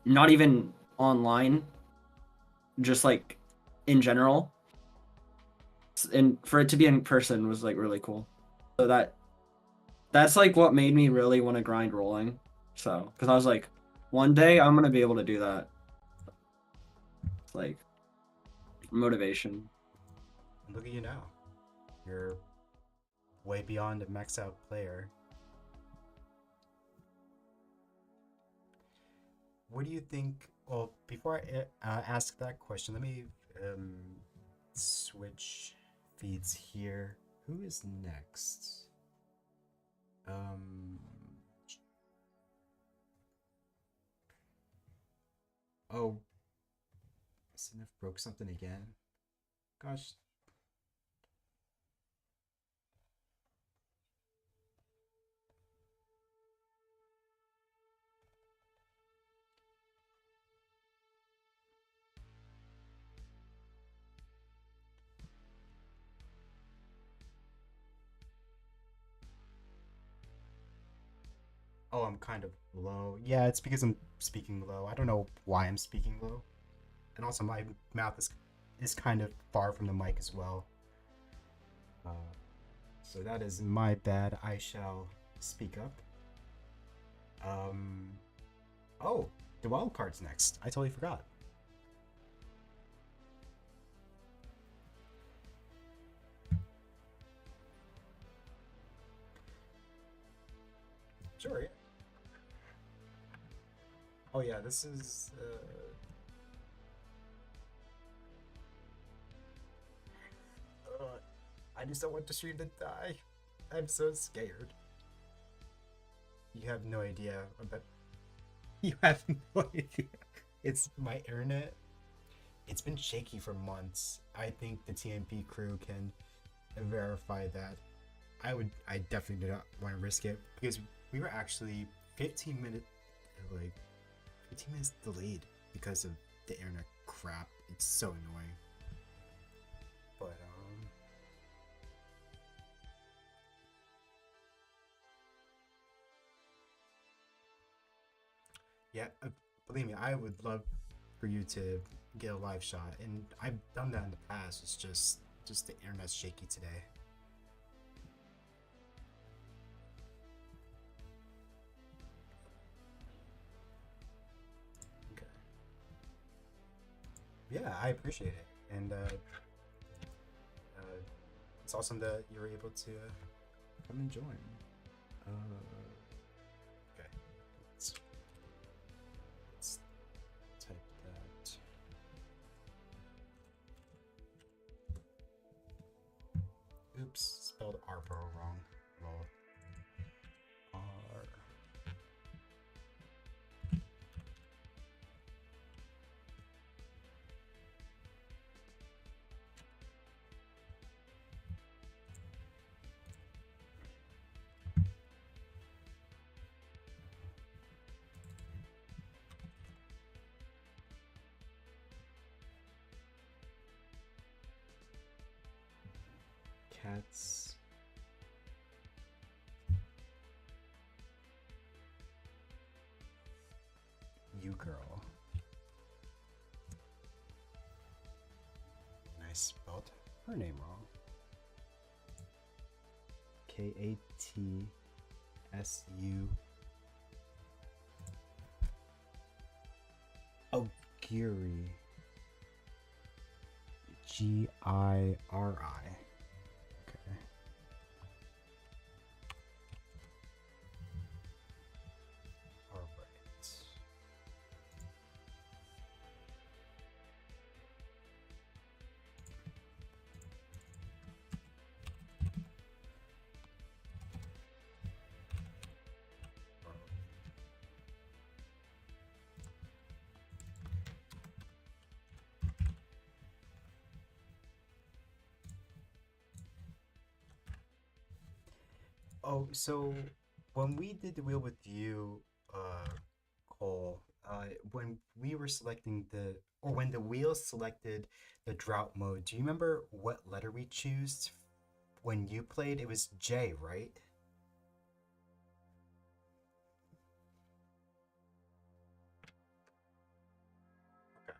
not even online, just like in general, and for it to be in person was like really cool. So that's like what made me really want to grind rolling. So because I was like, one day I'm gonna be able to do that. It's like motivation. Look at you now. You're way beyond a max out player. What do you think? Well, before I ask that question, let me switch feeds here. Who is next? Oh, Sinif broke something again. Gosh. Oh, I'm kind of low. Yeah, it's because I'm speaking low. I don't know why I'm speaking low. And also my mouth is kind of far from the mic as well. So that is my bad. I shall speak up. Oh, the wild card's next. I totally forgot. Sure. Yeah. Oh yeah, this is. I just don't want the stream to die. I'm so scared. You have no idea about. You have no idea. It's my internet. It's been shaky for months. I think the TNP crew can verify that. I definitely do not want to risk it because we were actually 15 minutes delayed because of the internet crap. It's so annoying. But yeah, believe me, I would love for you to get a live shot, and I've done that in the past. It's just the internet's shaky today. Okay. Yeah, I appreciate it, and it's awesome that you were able to come and join. Okay, let's type that. Oops, spelled Arbro wrong. Lol. R. Cats. You girl. I spelled her name wrong. Katsu. Oh, Giri. Giri. Okay. All right. Oh, so when we did the wheel with you, Cole, when we were selecting or when the wheel selected the drought mode, do you remember what letter we chose when you played? It was J, right? Okay.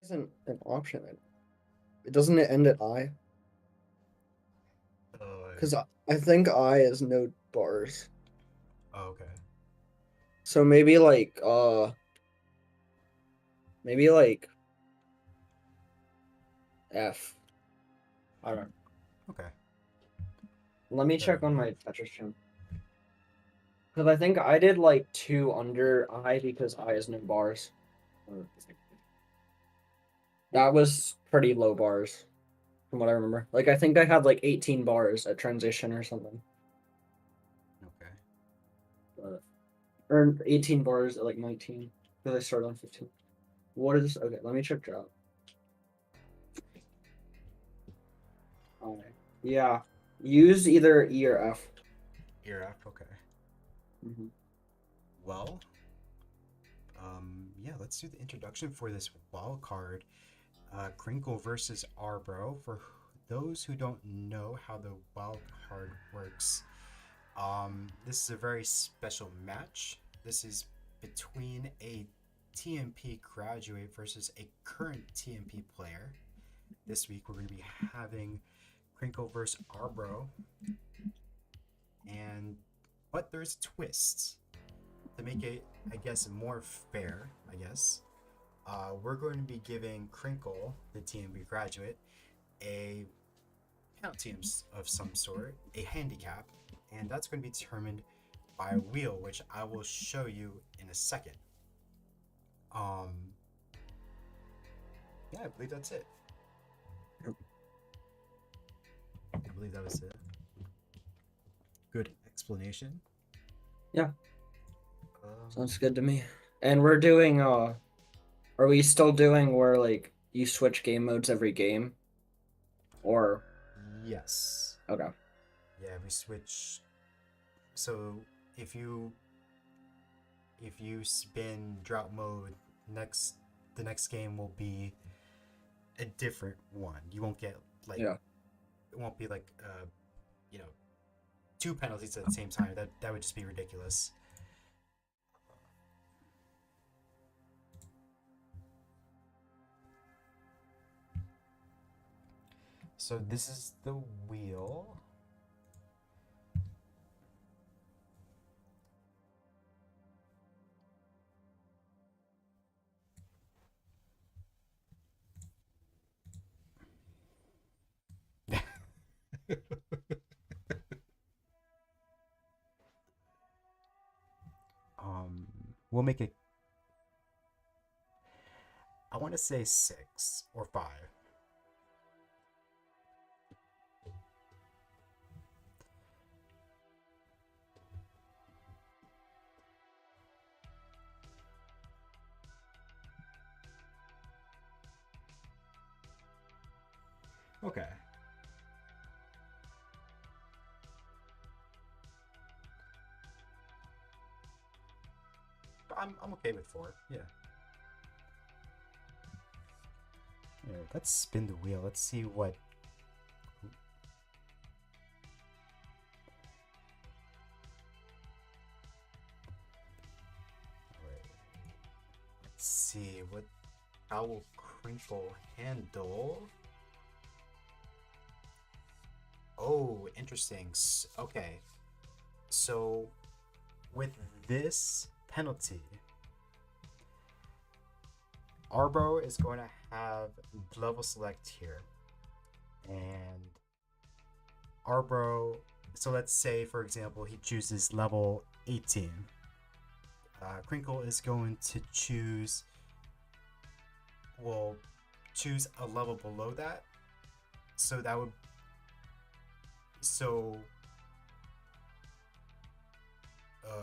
Isn't an option. It doesn't it end at I? Because I think I is node bars. Oh, okay. So maybe like Maybe like F. I don't know. Okay. Let me Fair check on enough. my Tetris stream. Because I think I did like 2 under I because I is no bars. That was pretty low bars from what I remember. Like I think I had like 18 bars at transition or something. Okay. Or 18 bars at like 19. Because I started on 15. What is okay, let me check drop. Yeah. Use either E or F. Ear F. Okay. Mm-hmm. Well, yeah, let's do the introduction for this wild card. Crinkle versus Arbro. For those who don't know how the wild card works, this is a very special match. This is between a TNP graduate versus a current TNP player. This week we're going to be having Crinkle versus Arbro, but there's twists to make it, I guess, more fair. I guess we're going to be giving Crinkle, the TNP graduate, a penalty of some sort, a handicap, and that's going to be determined by a wheel, which I will show you in a second. Yeah, I believe that's it. I believe that was a good explanation. Yeah. Sounds good to me. And we're doing are we still doing where like you switch game modes every game? Or Yes. okay. Yeah, we switch. So if you spin drought mode, the next game will be a different one. You won't get like Yeah. It won't be like 2 penalties at the same time. That would just be ridiculous. So this is the wheel. We'll make it. I want to say 6 or 5. Okay. I'm okay with 4. Yeah. Yeah. Let's spin the wheel. Let's see what. Let's see how will Crinkle handle. Oh, interesting. Okay. So with this penalty, Arbro is going to have level select here. And Arbro, so let's say, for example, he chooses level 18. Crinkle is going to choose a level below that. So that would. So.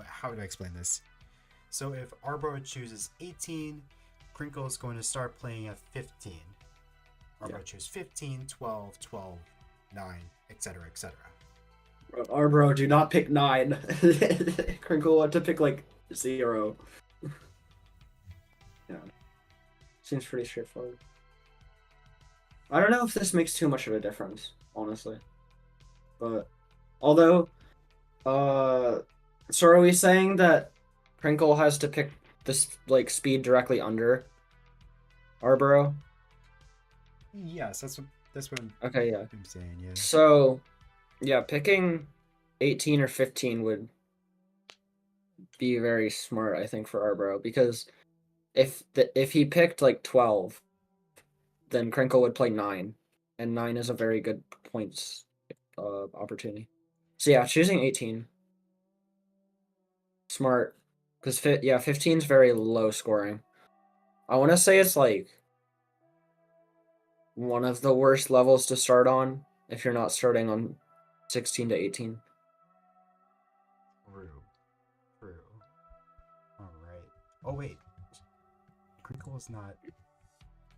How do I explain this? So if Arbro chooses 18, Crinkle is going to start playing at 15. Arbro chooses 15, 12, 12, 9, etc., etc. Arbro, do not pick 9. Crinkle want to pick like 0. Yeah. Seems pretty straightforward. I don't know if this makes too much of a difference, honestly. But although so are we saying that Crinkle has to pick this like speed directly under Arbro? Yes, that's what Okay, yeah. I'm saying, yeah. So yeah, picking 18 or 15 would be very smart, I think, for Arbro, because if he picked like 12, then Crinkle would play 9, and 9 is a very good points opportunity. So yeah, choosing 18. Smart, because 15 is very low scoring. I want to say it's like one of the worst levels to start on if you're not starting on 16 to 18. True. True. All right. Oh wait, Crinkle is not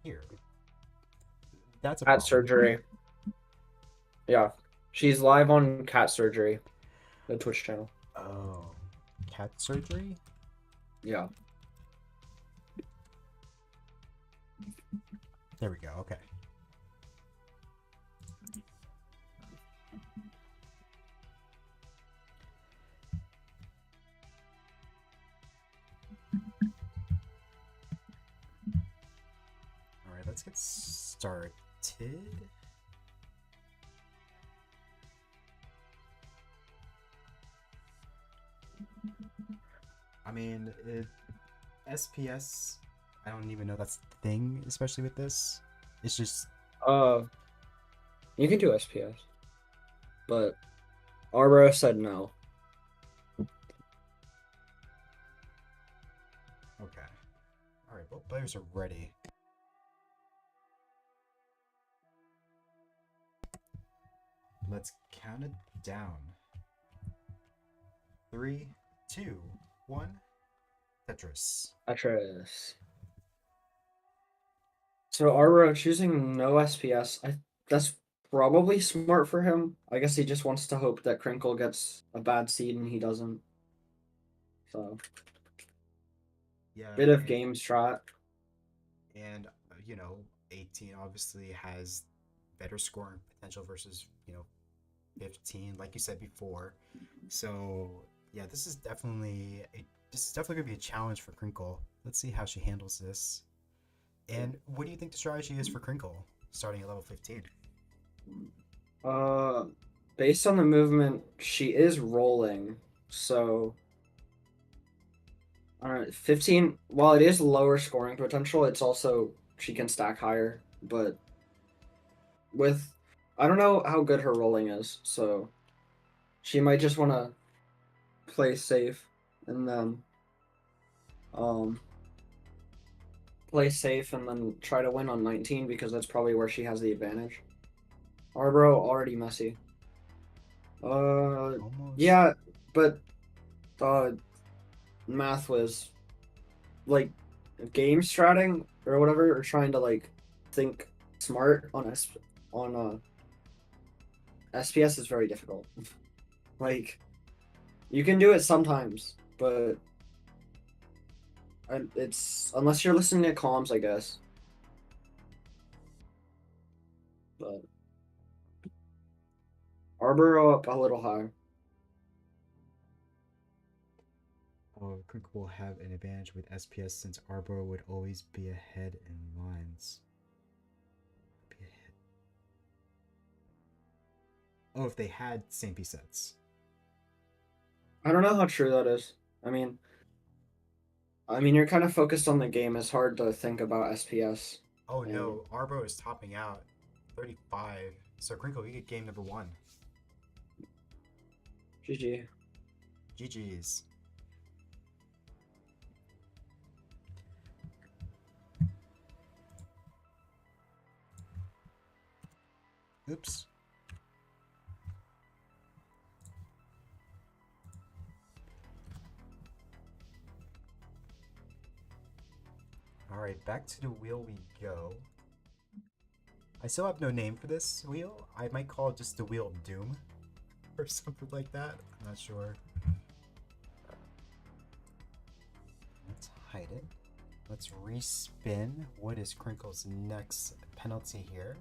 here. That's a Cat problem. surgery. Yeah, she's live on Cat Surgery, the Twitch channel. Oh, cat surgery. Yeah. There we go. Okay. All right, let's get started. I mean, SPS. I don't even know that's the thing, especially with this. It's just You can do SPS, but Arbro said no. okay. All right, both players are ready. Let's count it down. 3, 2, 1. Tetris. Tetris. So Arbro choosing no SPS. That's probably smart for him. I guess he just wants to hope that Crinkle gets a bad seed and he doesn't. So Yeah. bit of game strat. And 18 obviously has better scoring potential versus 15, like you said before. So yeah, this is definitely gonna be a challenge for Crinkle. Let's see how she handles this. And what do you think the strategy is for Crinkle starting at level 15? Based on the movement, she is rolling. So 15. While it is lower scoring potential, it's also she can stack higher. But with I don't know how good her rolling is, so she might just want to play safe and then um play safe and then try to win on 19 because that's probably where she has the advantage. Arbro already messy. Almost. Yeah, but math was like game stratting or whatever, or trying to like think smart on SPS is very difficult. Like you can do it sometimes, but it's unless you're listening to comms, I guess. But Arbor up a little high. Crinkle will have an advantage with SPS since Arbor would always be ahead in lines. Be ahead. Oh, if they had same piece sets. I don't know how true that is. I mean, you're kind of focused on the game. It's hard to think about SPS. Oh And no, Arbor is topping out 35. So Crinkle, you get game number 1. GG. GG's. Oops. Alright, back to the wheel we go. I still have no name for this wheel. I might call it just the Wheel of Doom. Or something like that. I'm not sure. Let's hide it. Let's respin. What is Crinkle's next penalty here?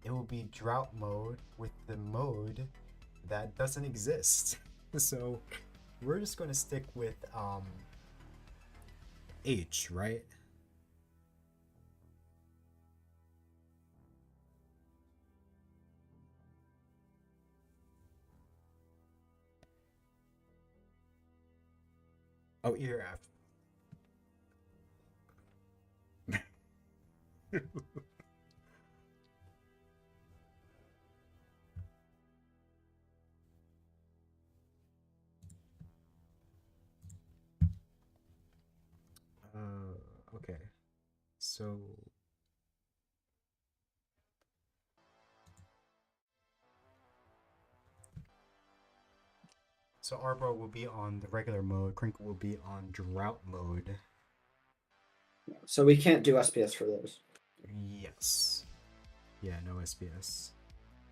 It will be drought mode with the mode that doesn't exist. So we're just going to stick with H, right? Oh, ERF. Okay. So Arbor will be on the regular mode. Crinkle will be on drought mode. So we can't do SPS for those. Yes. Yeah, no SPS.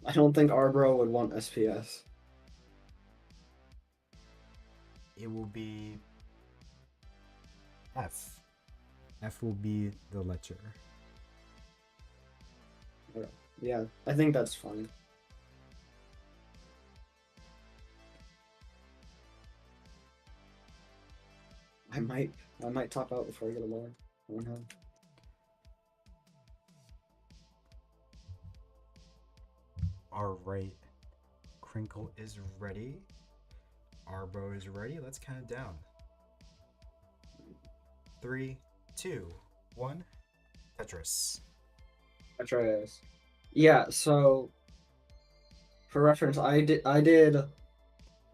I don't think Arbro would want SPS. It will be F. F will be the lecture. Yeah, I think that's fine. I might top out before I get a lower. I don't know. All right. Crinkle is ready. Arbro is ready. Let's count it down. 3, 2, 1. Tetris. Tetris. Yeah. So, for reference, I did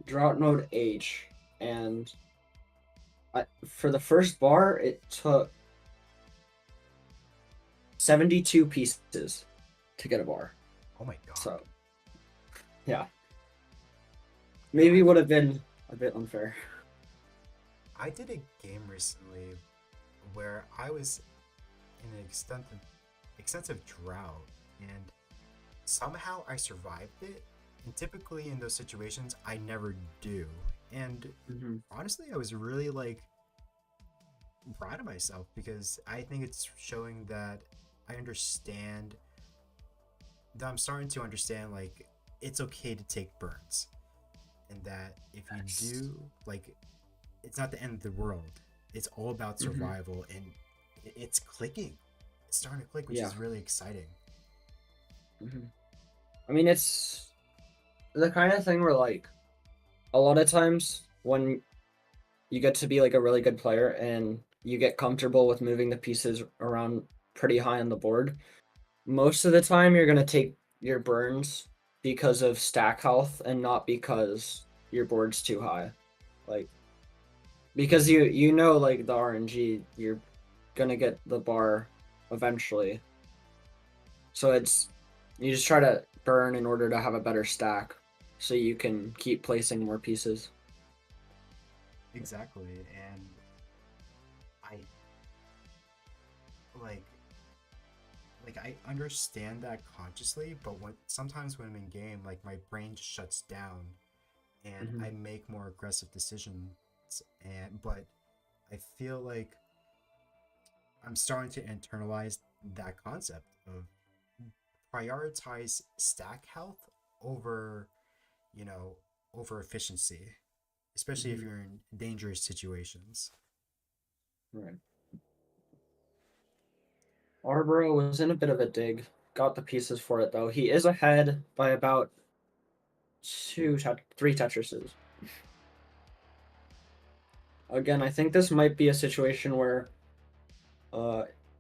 drought mode H, and for the first bar it took 72 pieces to get a bar. Oh my god. So, yeah. Maybe would have been a bit unfair. I did a game recently where I was in an extensive drought, and somehow I survived it. And typically in those situations, I never do. And honestly, I was really proud of myself because I think it's showing that I understand. That I'm starting to understand it's okay to take burns, and that if you do it's not the end of the world. It's all about survival, and it's clicking. It's starting to click, which is really exciting. I mean, it's the kind of thing where a lot of times when you get to be a really good player and you get comfortable with moving the pieces around pretty high on the board, most of the time you're going to take your burns because of stack health and not because your board's too high. Because you know the RNG, you're going to get the bar eventually. So you just try to burn in order to have a better stack so you can keep placing more pieces. Exactly, and I I understand that consciously, but sometimes when I'm in game, my brain just shuts down, and I make more aggressive decisions. But I feel like I'm starting to internalize that concept of prioritize stack health over, over efficiency, especially if you're in dangerous situations. Right. Arbro was in a bit of a dig. Got the pieces for it though. He is ahead by about 3 Tetrises. Again, I think this might be a situation where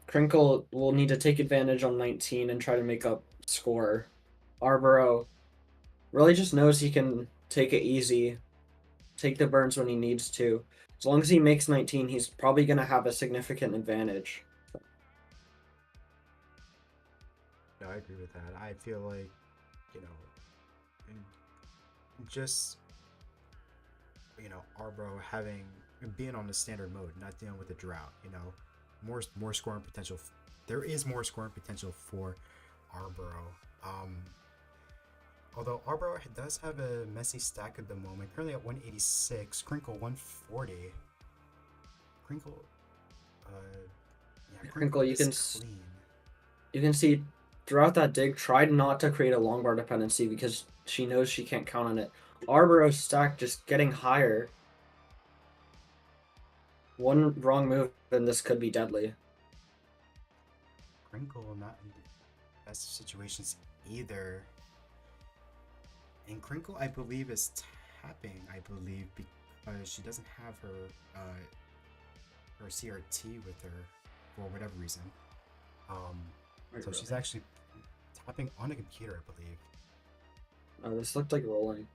Crinkle will need to take advantage on 19 and try to make up score. Arbro really just knows he can take it easy, take the burns when he needs to. As long as he makes 19, he's probably going to have a significant advantage. No, I agree with that. I feel like, just, Arbro being on the standard mode, not dealing with the drought, more scoring potential. There is more scoring potential for Arbro. Although Arbro does have a messy stack at the moment, currently at 186, Crinkle 140. Crinkle, Crinkle, you can clean. You can see throughout that dig, tried not to create a long bar dependency because she knows she can't count on it. Arboro's stack just getting higher. One wrong move and this could be deadly. Crinkle not in the best of situations either. And Crinkle, I believe, is tapping, because she doesn't have her CRT with her for whatever reason. So she's actually tapping on a computer, I believe. Oh, this looked like rolling.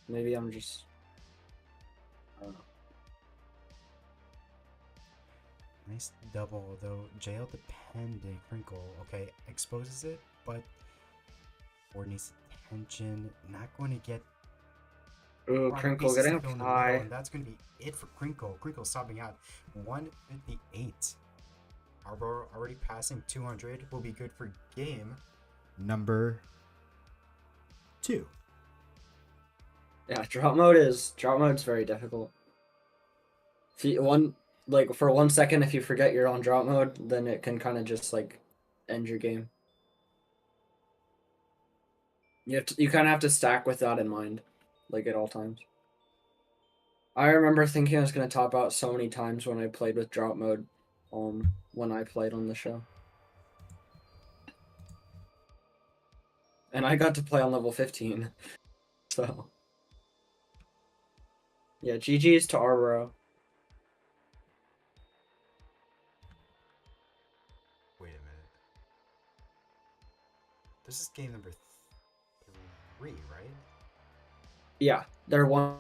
Maybe I'm just. I don't know. Nice double, though. Jail dependent. Crinkle. Okay, exposes it, but Ford needs attention. Not going to get. Ooh, proper Crinkle pieces getting to up fill in the middle, high. and that's going to be it for Crinkle. Crinkle stopping out 158. Arbor already passing 200 will be good for game number 2. Yeah, drop mode's very difficult. If you for 1 second, if you forget you're on drop mode, then it can kind of just like end your game. You kind of have to stack with that in mind, like at all times. I remember thinking I was gonna top out so many times when I played with drop mode, when I played on the show. And I got to play on level 15, so yeah, GG's to Arboro. Wait a minute. This is game number 3, right? Yeah, they're 1-1.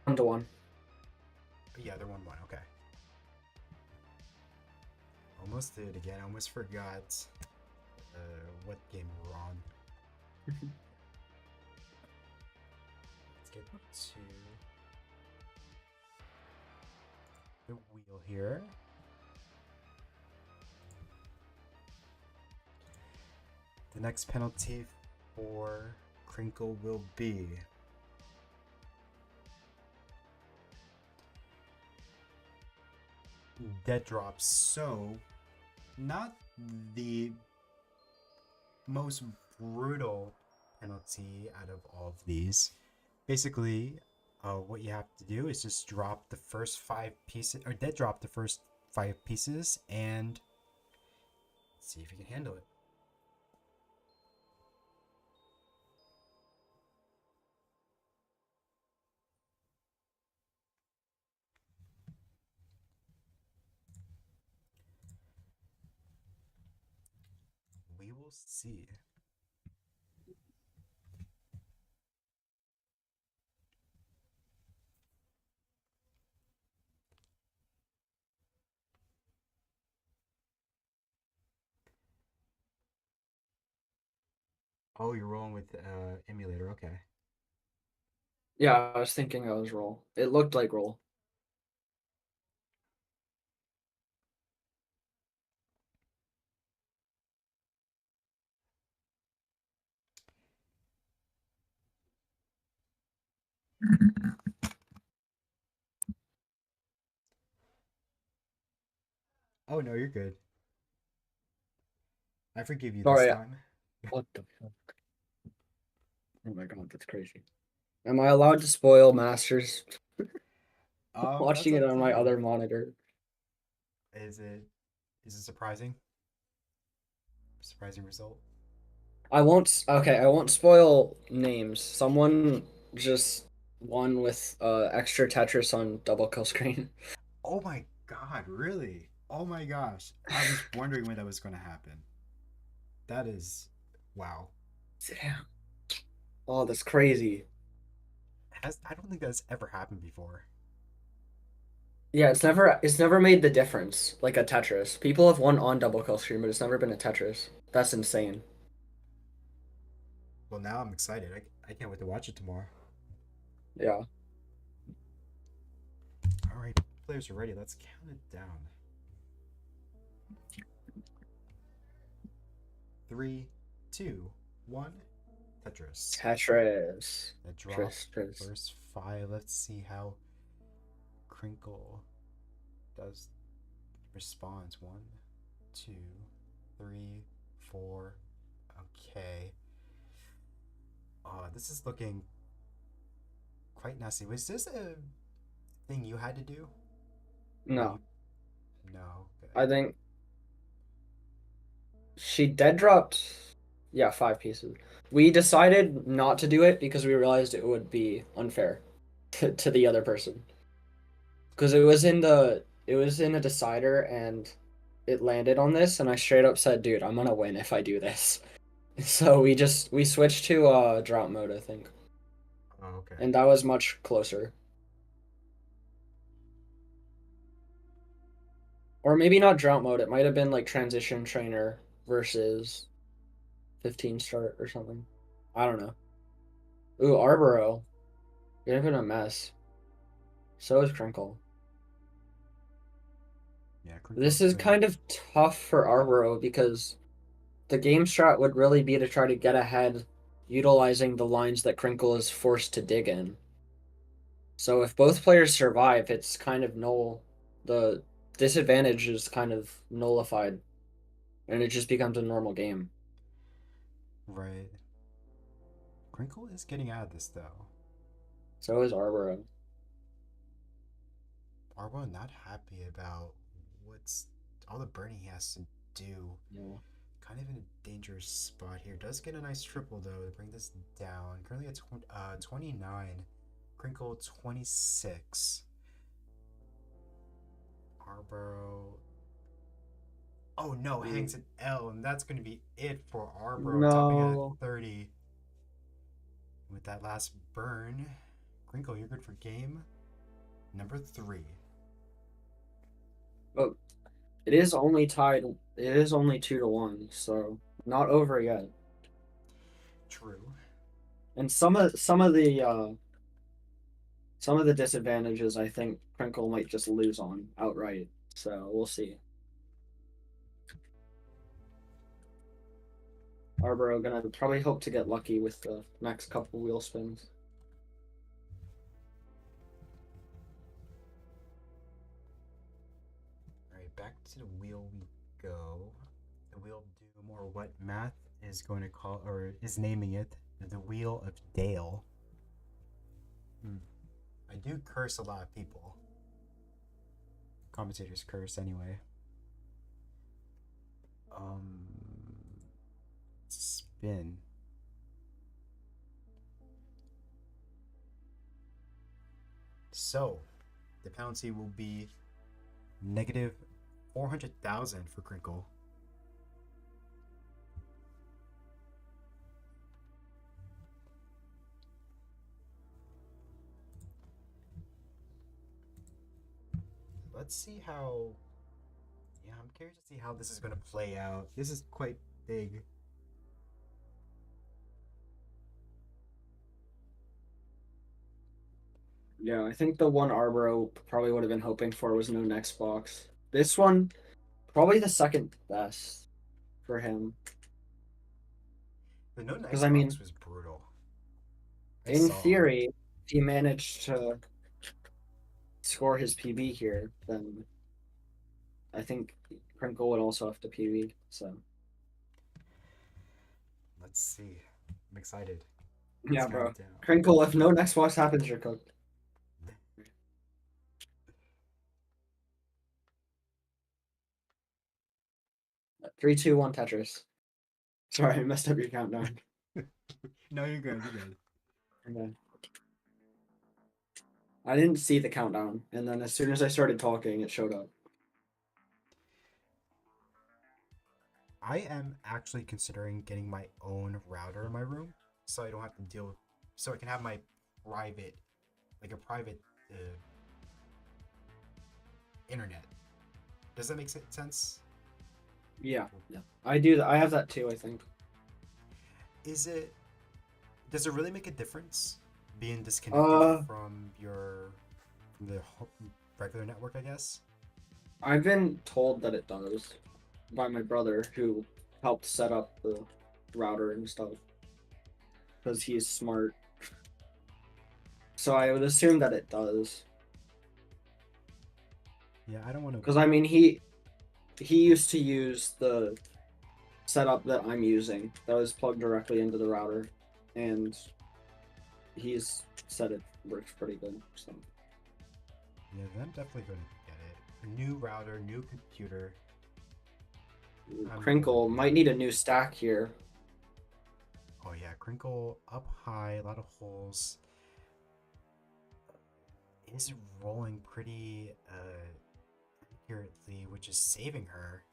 Yeah, they're 1-1. Okay. Almost did it again. I almost forgot what game we're on. Let's get to the wheel here. The next penalty for Crinkle will be dead drops. So, not the most brutal penalty out of all of these. Basically, what you have to do is just drop the first 5 pieces, or dead drop the first 5 pieces, and see if you can handle it. We will see. Oh, you're rolling with emulator. Okay. Yeah, I was thinking I was roll. It looked like roll. Oh no, you're good. I forgive you this Sorry. time. What the fuck? Oh my god, that's crazy. Am I allowed to spoil Masters? That's Watching it up on to my you. other monitor. Is it surprising? Surprising result? I won't spoil names. Someone just won with extra Tetris on double kill screen. Oh my god, really? Oh my gosh. I was wondering when that was going to happen. That is wow. Damn. Oh, that's crazy. I don't think that's ever happened before. Yeah, it's never made the difference like a Tetris. People have won on double kill screen, but it's never been a Tetris. That's insane. Well, now I'm excited. I can't wait to watch it tomorrow. Yeah. All right, players are ready. Let's count it down. 3, 2, 1. Tetris. Tetris. The drop Tetris. first 5. Let's see how Crinkle does responds. 1, 2, 3, 4. Okay. This is looking quite nasty. Was this a thing you had to do? No. No. Okay. I think she dead dropped, yeah, 5 pieces. We decided not to do it because we realized it would be unfair to the other person. Because it was in a decider, and it landed on this, and I straight up said, "Dude, I'm gonna win if I do this." So we switched to drought mode, I think, Oh, okay. and that was much closer. Or maybe not drought mode. It might have been like transition trainer versus 15 start or something. I don't know. Ooh, Arboro. You're been a mess. So is Crinkle. Yeah, This Crinkle's is been. kind of tough for Arboro because the game strat would really be to try to get ahead utilizing the lines that Crinkle is forced to dig in. So if both players survive, it's kind of null. The disadvantage is kind of nullified, and it just becomes a normal game. Right. Crinkle is getting out of this though. So is Arboro. Arbo not happy about what's all the burning he has to do. Yeah. Kind of in a dangerous spot here. Does get a nice triple though to bring this down. Currently at 29. Crinkle 26. Arboro. Oh no, hangs an L, and that's going to be it for Arboro, topping out at No. 30. With that last burn, Crinkle, you're good for game number 3. But it is only tied. It is only 2-1, so not over yet. True. And some of the disadvantages I think Crinkle might just lose on outright. So we'll see. Arboro gonna probably hope to get lucky with the next couple wheel spins. Alright, back to the wheel we go. The wheel do more what math is going to call, or is naming it, the Wheel of Dale. I do curse a lot of people. Commentators curse anyway. Spin. So, the penalty will be negative 400,000 for Crinkle. Let's see how. Yeah, I'm curious to see how this is going to play out. This is quite big. Yeah, I think the one Arboro probably would have been hoping for was no next box. This one, probably the second best for him. The no Because nice I box mean, was brutal. I in saw. theory, if he managed to score his PB here, then I think Crinkle would also have to PB. So Let's see. I'm excited. Let's yeah, count bro. it down. Crinkle, if no next box happens, you're cooked. 3, 2, 1, Tetris. Sorry, I messed up your countdown. No, you're good. You're good. Okay. I didn't see the countdown, and then as soon as I started talking, it showed up. I am actually considering getting my own router in my room, so I don't have to deal with, so I can have my private, like a private internet. Does that make sense? Yeah, yeah. I do. I have that too, I think. Is it? Does it really make a difference being disconnected Uh, from the regular network? I guess. I've been told that it does by my brother who helped set up the router and stuff because he's smart. So I would assume that it does. Yeah, I don't want to. Because I mean, he used to use the setup that I'm using that was plugged directly into the router, and he's said it works pretty good. So Yeah, then I'm definitely going to get it. A new router, new computer. Crinkle might need a new stack here. Oh yeah, Crinkle up high, a lot of holes. Is rolling pretty accurately, which is saving her.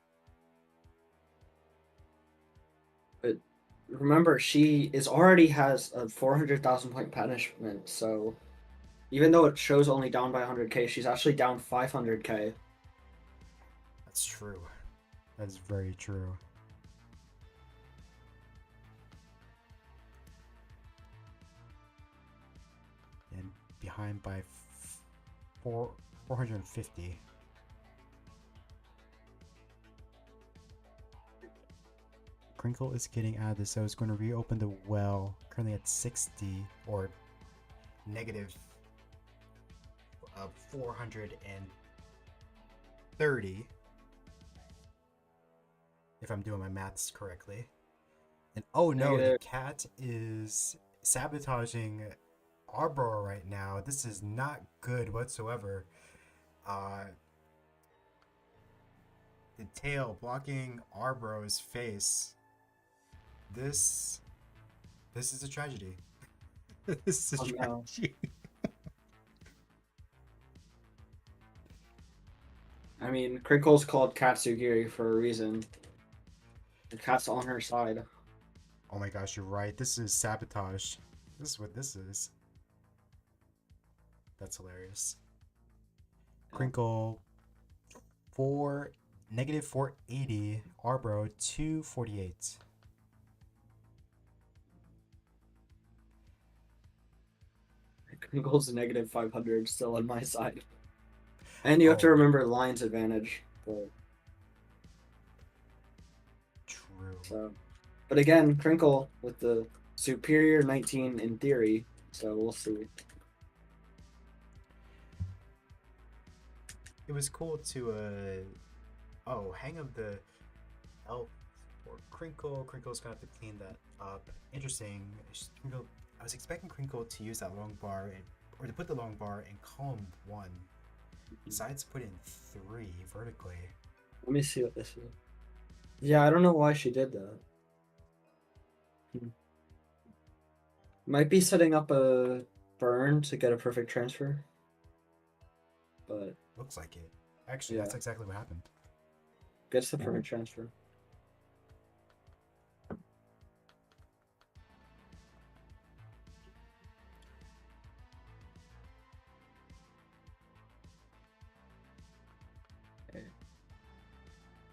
But remember, she is already has a 400,000 point punishment, so even though it shows only down by 100k, she's actually down 500k. That's true. That's very true. And behind by 450. Crinkle is getting out of this, so it's going to reopen the well. Currently at 60 or negative 430. If I'm doing my maths correctly. And oh no, the cat is sabotaging Arbor right now. This is not good whatsoever. The tail blocking Arboro's face. This is a tragedy. This is a tragedy. I mean, Crinkle's called Katsugiri for a reason. The cat's on her side. Oh my gosh, you're right. This is sabotage. This is what this is. That's hilarious. Crinkle negative 480. Arbro 248. Crinkle's negative 500 still on my side. And you have to remember Lion's advantage. But... True. So, but again, Crinkle with the superior 19 in theory, so we'll see. It was cool to hang up the elf or Crinkle. Crinkle's gonna have to clean that up. Interesting. Crinkle, I was expecting Crinkle to use that long bar or to put the long bar in column 1. Besides put in 3 vertically. Let me see what this is. Yeah, I don't know why she did that. Might be setting up a burn to get a perfect transfer. But looks like it. Actually, that's exactly what happened. Gets the perfect transfer.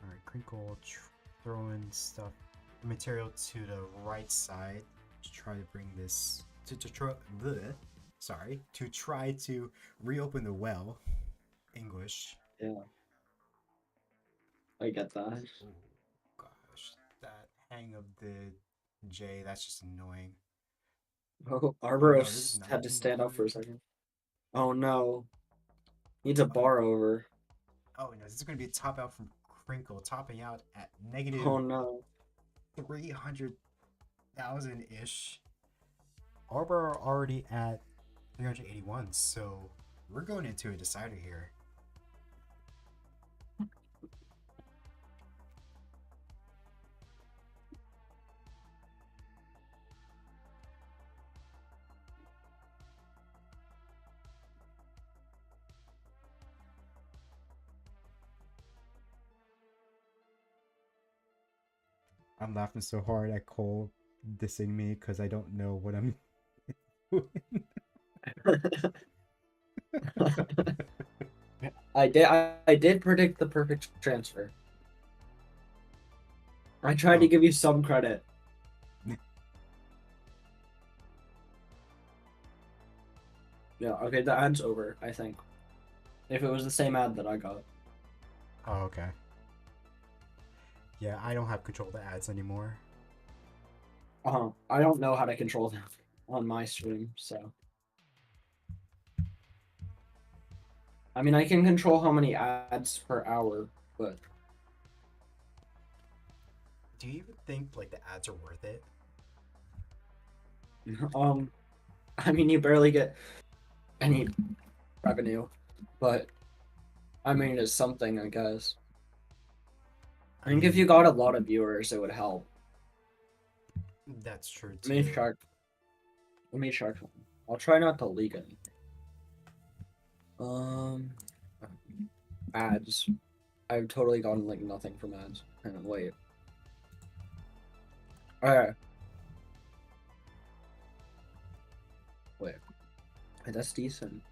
Alright, Crinkle throwing stuff, material to the right side to try to bring this to try to reopen the well. English. Yeah. I get that. Oh gosh, that hang of the J, that's just annoying. Oh, Arboros had to stand up for a second. Oh no. Needs a bar over. Oh no, this is going to be a top out from Crinkle, topping out at negative 300,000 ish. Arbor are already at 381, so we're going into a decider here. I'm laughing so hard at Cole dissing me because I don't know what I'm doing. I did predict the perfect transfer. I tried to give you some credit. Yeah, okay, the ad's over, I think. If it was the same ad that I got. Oh, okay. Yeah, I don't have control of the ads anymore. I don't know how to control them on my stream, so. I mean, I can control how many ads per hour, but. Do you even think, like, the ads are worth it? I mean, you barely get any revenue, but I mean, it's something, I guess. I think if you got a lot of viewers, it would help. That's true too. Let me check. I'll try not to leak anything. Ads. I've totally gotten like nothing from ads. Wait. Okay. Wait, that's decent.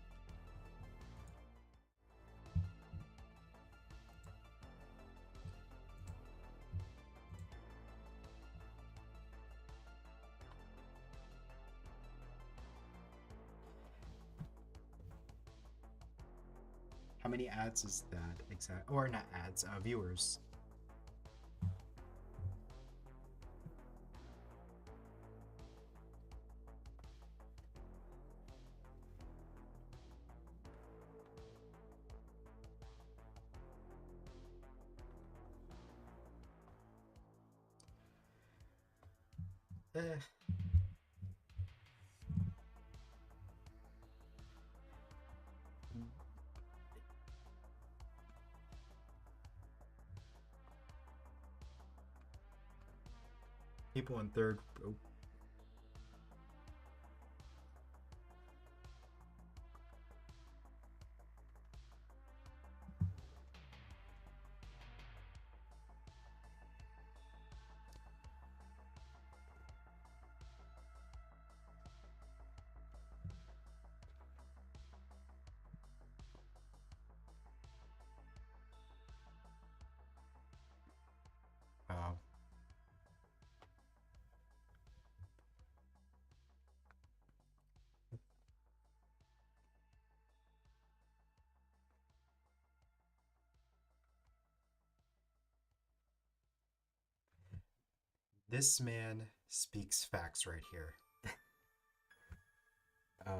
How many ads is that exact? Or not ads, viewers. Eh. People in third. Oh. Uh, this man speaks facts right here. uh,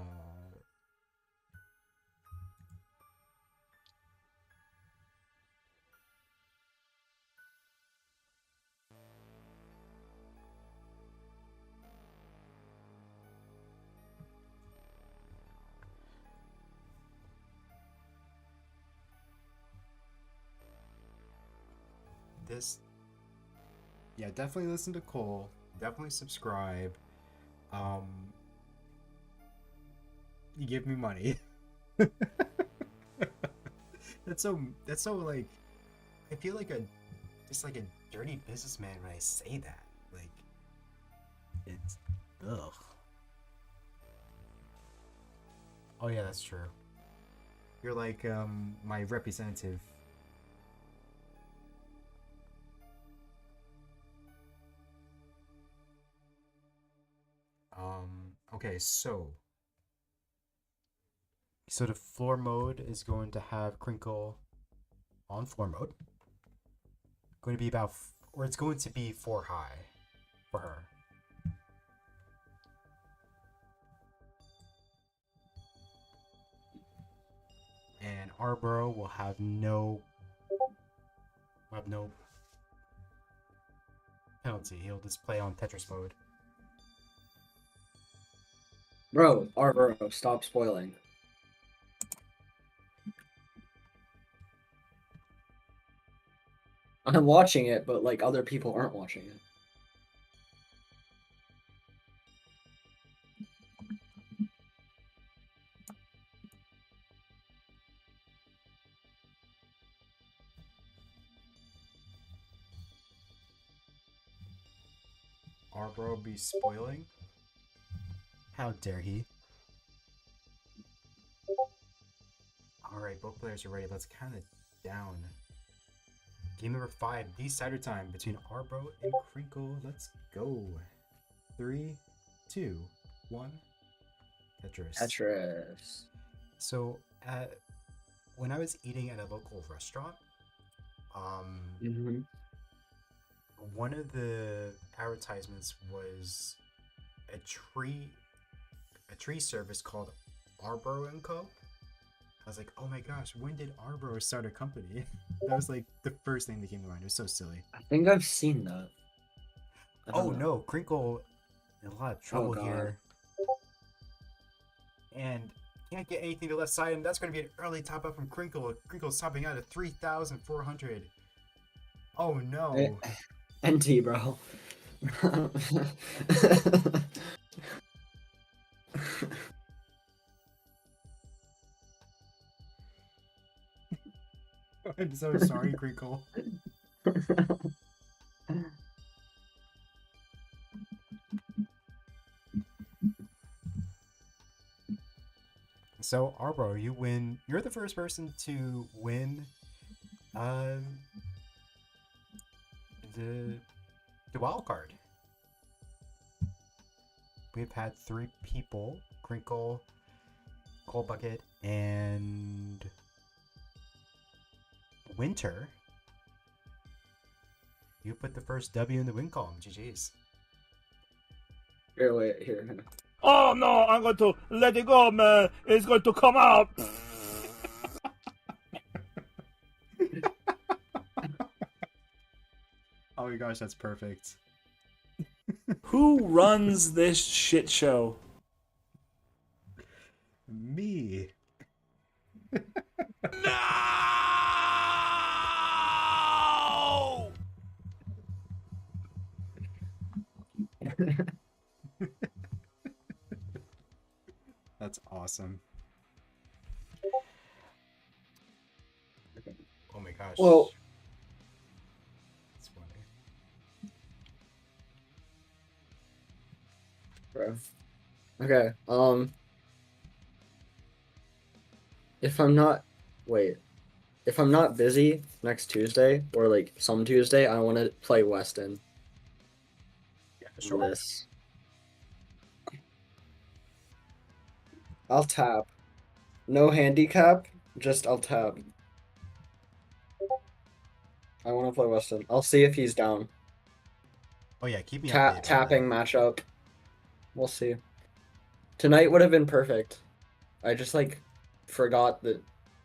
this. Yeah, definitely listen to Cole. Definitely subscribe. You give me money. That's so. That's so like. I feel like a, just like a dirty businessman when I say that. Like, it's, ugh. Oh yeah, that's true. You're like my representative. Okay, so the floor mode is going to have Crinkle on floor mode. Going to be about, or it's going to be 4 high for her. And Arboro will have no penalty. He'll just play on Tetris mode. Bro, Arboro, stop spoiling. I'm watching it, but like other people aren't watching it. Arboro be spoiling? How dare he? Alright, both players are ready. Let's count it down. Game number 5, the Decider time between Arboro and Crinkle. Let's go. 3, 2, 1. Tetris. Tetris. So, when I was eating at a local restaurant, one of the advertisements was a tree service called Arboro & Co. I was like, oh my gosh, when did Arboro start a company? That was like the first thing that came to mind. It was so silly. I think I've seen that. Oh no, Crinkle in a lot of trouble here. And can't get anything to left side, and that's going to be an early top up from Crinkle. Crinkle's topping out at 3,400. Oh no. NT, bro. I'm so sorry, Crinkle. So Arbor, you win. You're the first person to win the wild card. We've had 3 people: Crinkle, Cold Bucket, and Winter. You put the first W in the win column. GG's. Here, wait, here. Oh no, I'm going to let it go, man. It's going to come out. Oh my gosh, that's perfect. Who runs this shit show? Me. No! That's awesome. Oh my gosh. Well, That's funny. bro. Okay. If I'm not, if I'm not busy next Tuesday or like some Tuesday, I want to play Weston. Yeah, sure. This. I'll tap. No handicap, just I'll tap. I want to play Weston. I'll see if he's down. Oh yeah, keep me updated. Tapping matchup. We'll see. Tonight would have been perfect. I just like forgot that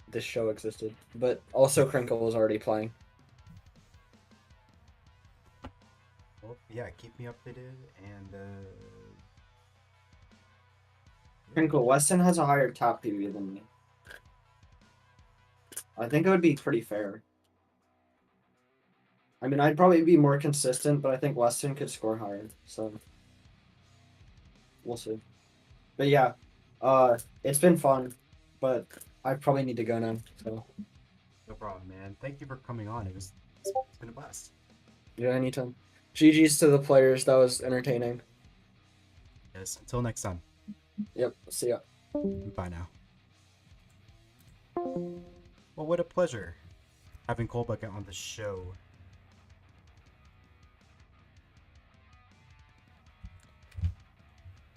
this show existed. But also Crinkle was already playing. Well, yeah, keep me updated and Crinkle, Weston has a higher tap PB than me. I think it would be pretty fair. I mean, I'd probably be more consistent, but I think Weston could score higher. So we'll see. But yeah, it's been fun, but I probably need to go now. So no problem, man. Thank you for coming on. It's been a blast. yeah, anytime. GG's to the players. That was entertaining. Yes, until next time. Yep. See ya. Bye now. Well, what a pleasure having Cold Bucket on the show.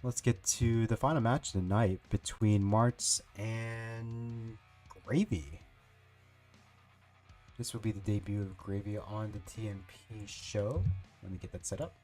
Let's get to the final match of the night between Martz and Gravy. This will be the debut of Gravy on the TNP show. Let me get that set up.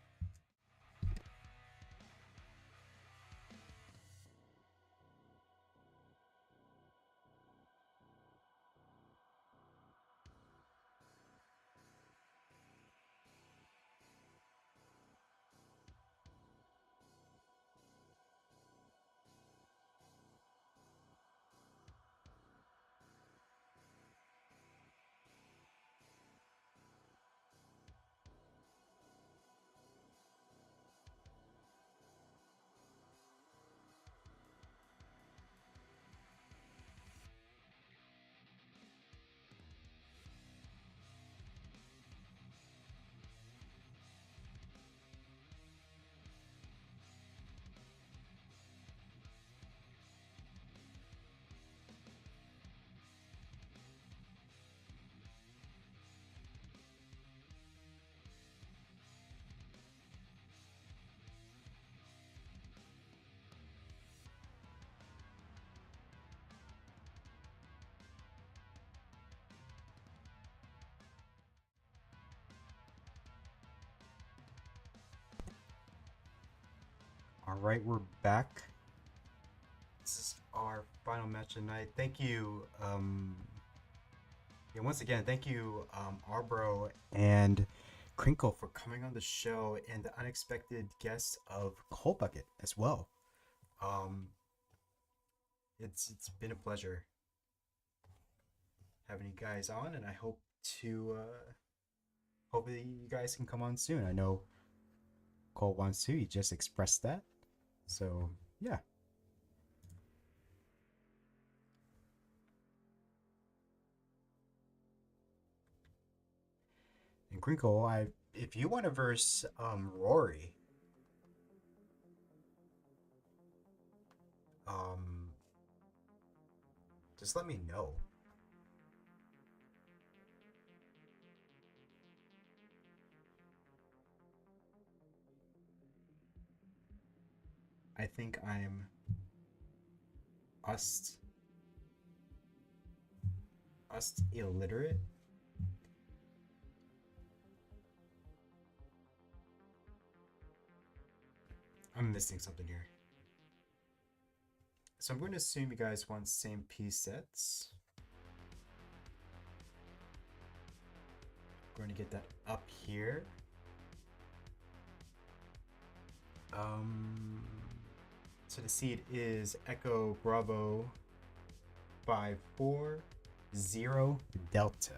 All right, we're back. This is our final match tonight. Thank you. Once again, thank you, Arbro and Crinkle for coming on the show, and the unexpected guest of Cold Bucket as well. It's been a pleasure having you guys on, and I hope to hopefully you guys can come on soon. I know Cole wants to. He just expressed that. So, yeah. And Crinkle, if you want to verse Rory, Just let me know. I think I'm ust illiterate. I'm missing something here. So I'm going to assume you guys want same piece sets. I'm going to get that up here. So the seed is Echo Bravo 540 Delta.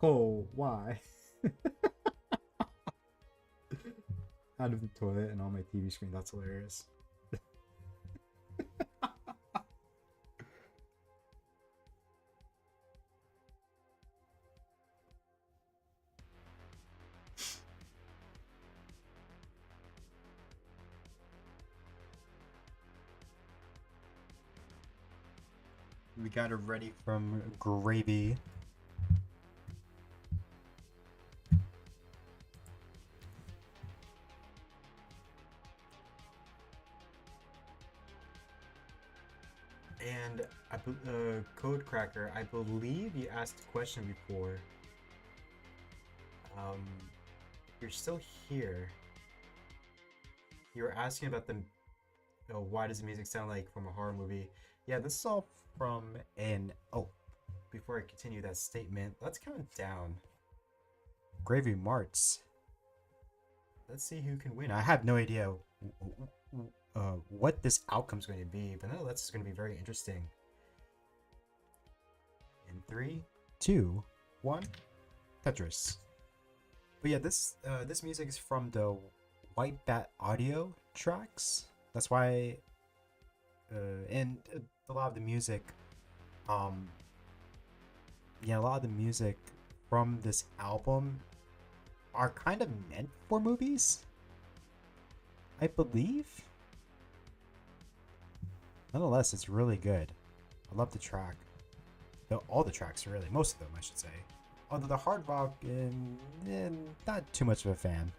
Oh, why? Out of the toilet and on my TV screen. That's hilarious. We got it ready from Gravy. And Code Cracker, I believe you asked a question before. If you're still here, you were asking about the why does the music sound like from a horror movie? Yeah, this is all from an before I continue that statement, let's count down. Gravy Marts. Let's see who can win. I have no idea what this outcome's going to be, but nonetheless, it's going to be very interesting. In 3, 2, 1, Tetris. But yeah, this music is from the White Bat audio tracks. That's why, and a lot of the music, a lot of the music from this album are kind of meant for movies, I believe. Nonetheless, it's really good. I love the track. All the tracks, really. Most of them, I should say. Although the hard rock, not too much of a fan.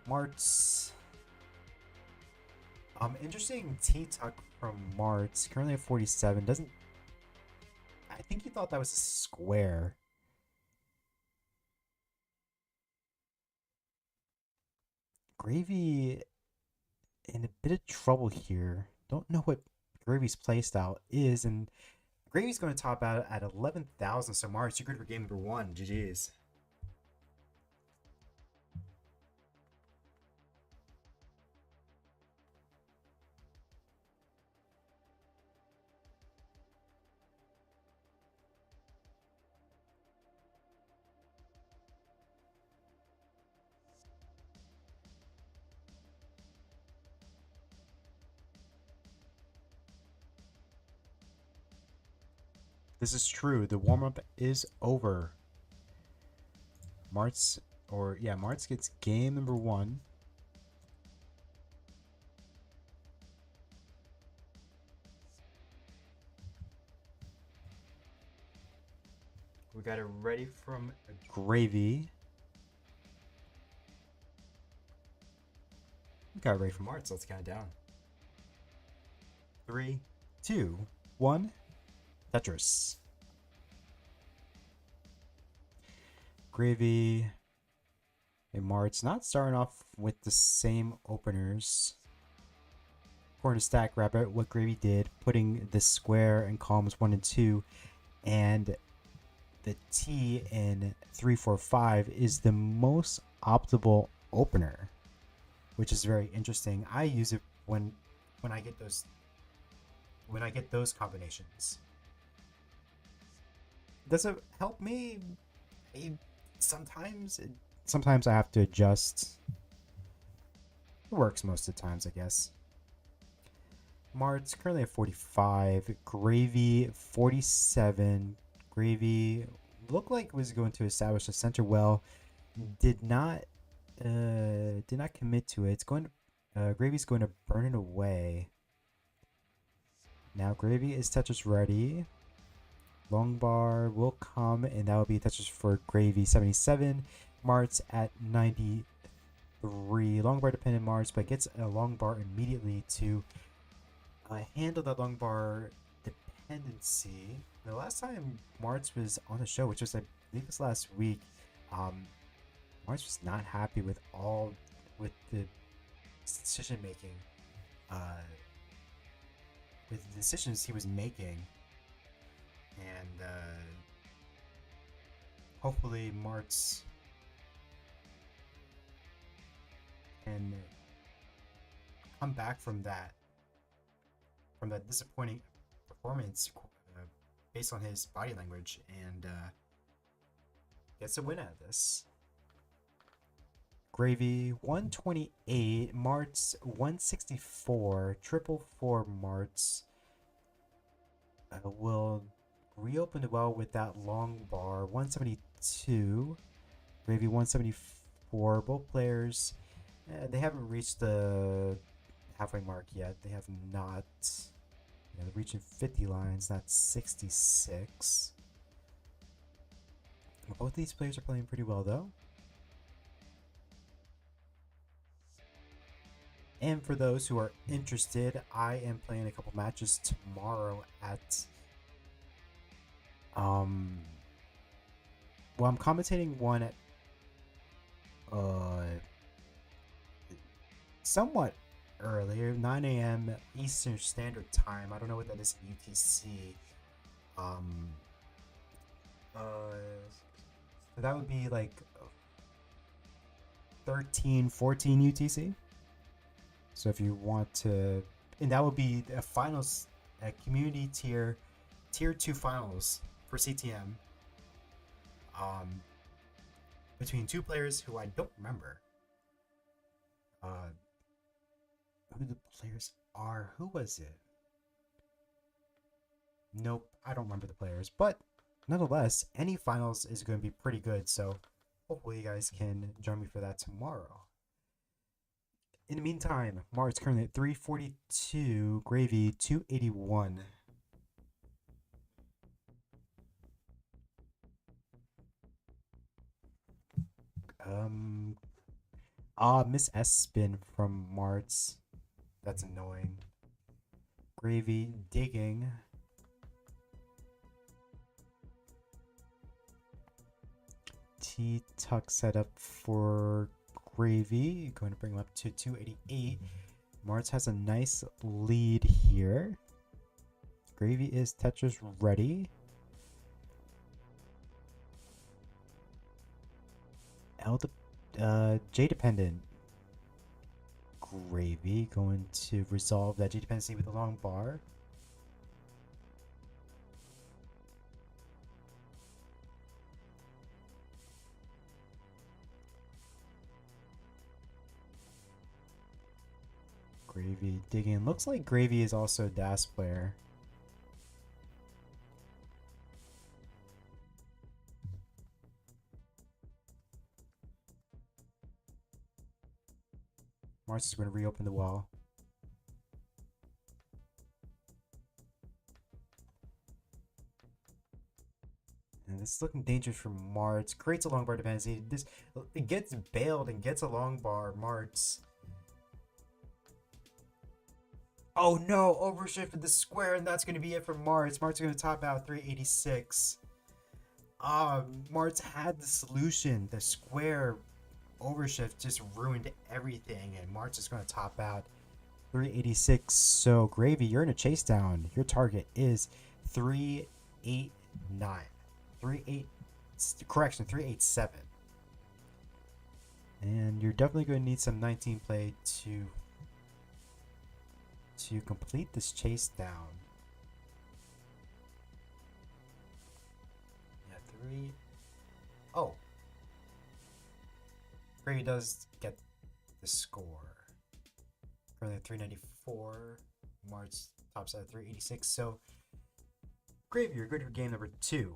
Marts. Interesting T-Tuck from Marts. Currently at 47. Doesn't... I think he thought that was a square. Gravy in a bit of trouble here. Don't know what Gravy's playstyle is, and Gravy's going to top out at 11,000. So Marts, you're good for game number 1. GG's. This is true. The warm-up is over. Marts gets game number 1. We got it ready from Gravy. We got it ready from Marts. Let's count it down. 3, 2, 1. Tetris. Gravy and Marts not starting off with the same openers. According to Stack Rabbit, what Gravy did, putting the square in columns 1 and 2 and the T in 3, 4, 5 is the most optimal opener. which is very interesting. I use it when I get those combinations. Does it help me? Sometimes I have to adjust. It works most of the times, I guess. Mart's currently at 45. Gravy 47. Gravy looked like it was going to establish a center well. Did not commit to it. It's going to Gravy's going to burn it away. Now Gravy is Tetris ready. Long bar will come, and that will be Tetris for Gravy 77. Mart's at 93. Long bar dependent Mart's, but gets a long bar immediately to handle that long bar dependency. The last time Mart's was on the show, which was I believe was last week, Mart's was not happy with the decision making, with the decisions he was making, and hopefully Mart's can come back from that disappointing performance based on his body language, and gets a win out of this. Gravy 128, Mart's 164, triple for Mart's. Will reopen the well with that long bar 172. Gravy 174. Both players they haven't reached the halfway mark yet. They have not. They're reaching 50 lines, not 66. Both these players are playing pretty well though. And for those who are interested, I am playing a couple matches tomorrow at I'm commentating one at somewhat earlier, 9 a.m. Eastern Standard Time. I don't know what that is UTC. So that would be like 13-14 UTC. So if you want to, and that would be a finals, a community tier 2 finals for CTM. Between two players who I don't remember. Who the players are? Who was it? Nope, I don't remember the players. But nonetheless, any finals is going to be pretty good. So hopefully you guys can join me for that tomorrow. In the meantime, Mart's currently at 342, Gravy 281. Miss S spin from Mart's. That's annoying. Gravy digging. T-tuck setup for Gravy. Going to bring him up to 288. Mart's has a nice lead here. Gravy is Tetris ready. J dependent. Gravy going to resolve that J dependency with a long bar. Gravy digging. Looks like Gravy is also a DAS player. Mars is going to reopen the well. And this is looking dangerous for Mart's. Creates a long bar dependency. It gets bailed and gets a long bar. Mart's. Oh no! Overshifted the square, and that's going to be it for Mart's. Mart's going to top out 386. Mart's had the solution. The square overshift just ruined everything, and Mart's is going to top out 386. So Gravy, you're in a chase down. Your target is 389. 387. And you're definitely going to need some 19 play to complete this chase down. Yeah, 3. Oh. Gravy does get the score. Currently at 394. March tops at 386. So, Gravy, you're good for game number 2.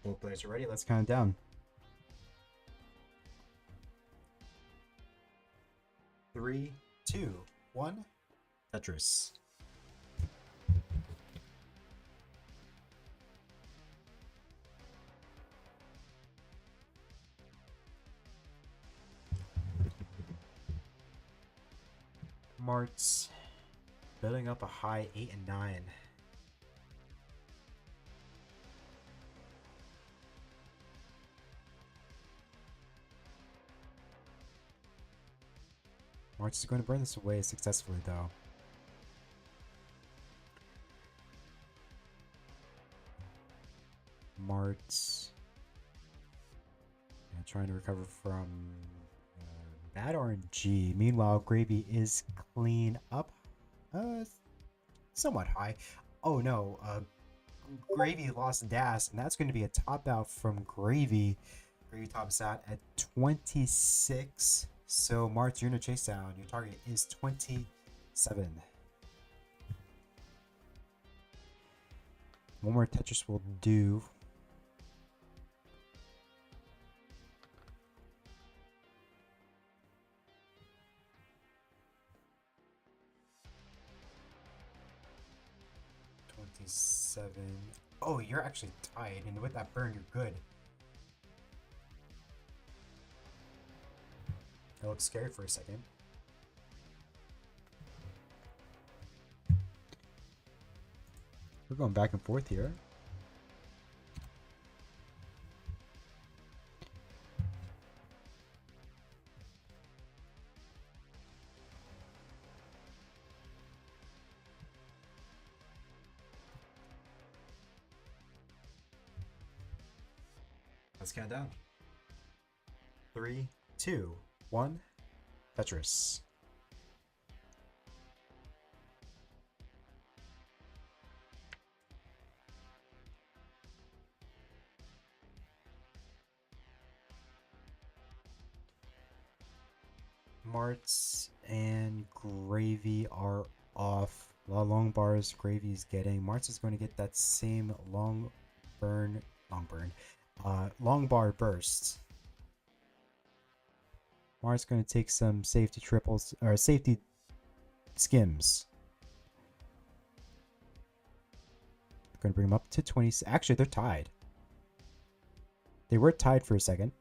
Both players are ready. Let's count it down. 3, 2, 1. Tetris. Marts building up a high 8 and 9. March is going to burn this away successfully, though. March trying to recover from bad RNG. Meanwhile, Gravy is clean up, somewhat high. Oh no, Gravy lost Das, and that's going to be a top out from Gravy. Gravy tops out at 26. So, March, you're in a chase down. Your target is 27. One more Tetris will do. Oh, you're actually tied, and with that burn, you're good. That looks scary for a second. We're going back and forth here. Let's count down. 3, 2, 1. Tetris. Marts and Gravy are off. A lot of long bars Gravy's getting. Marts is going to get that same long bar burst. Mart's going to take some safety triples or safety skims. Going to bring them up to 20. Actually, they're tied. They were tied for a second.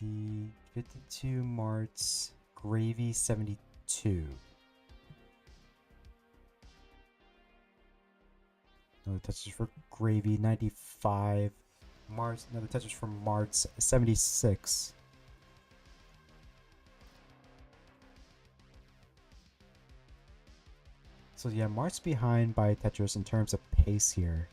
The 52 Marts, Gravy 72. Another touches for Gravy 95. Marts, another touches from Marts 76. So yeah, Marts behind by Tetris in terms of pace here.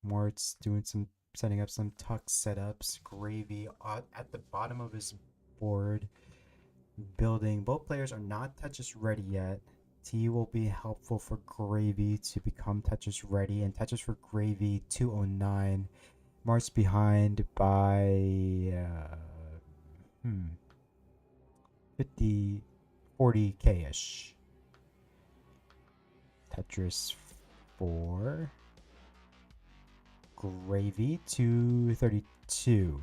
Mart's doing some setting up some tuck setups. Gravy at the bottom of his board, building. Both players are not Tetris ready yet. T will be helpful for Gravy to become Tetris ready, and Tetris for Gravy 209. March behind by 50, 40k ish. Tetris for Gravy 232.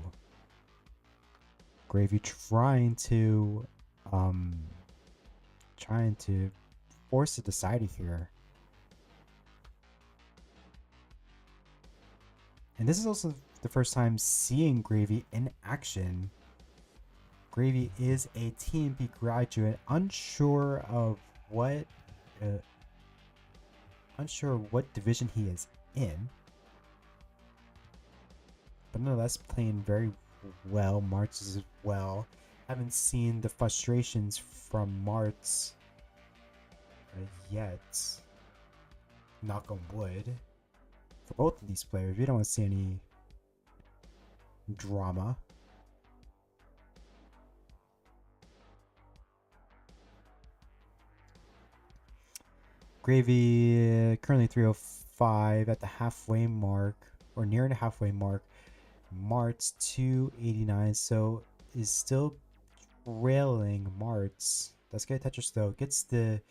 Gravy trying to force a decider here. And this is also the first time seeing Gravy in action. Gravy is a TNP graduate, unsure what division he is in, but nonetheless playing very well. Martz as well. Haven't seen the frustrations from Martz yet. Knock on wood. For both of these players, we don't want to see any drama. Gravy currently 305 at the halfway mark, or near the halfway mark. Martz 289, so is still trailing Martz. Let's get Tetris though. Gets the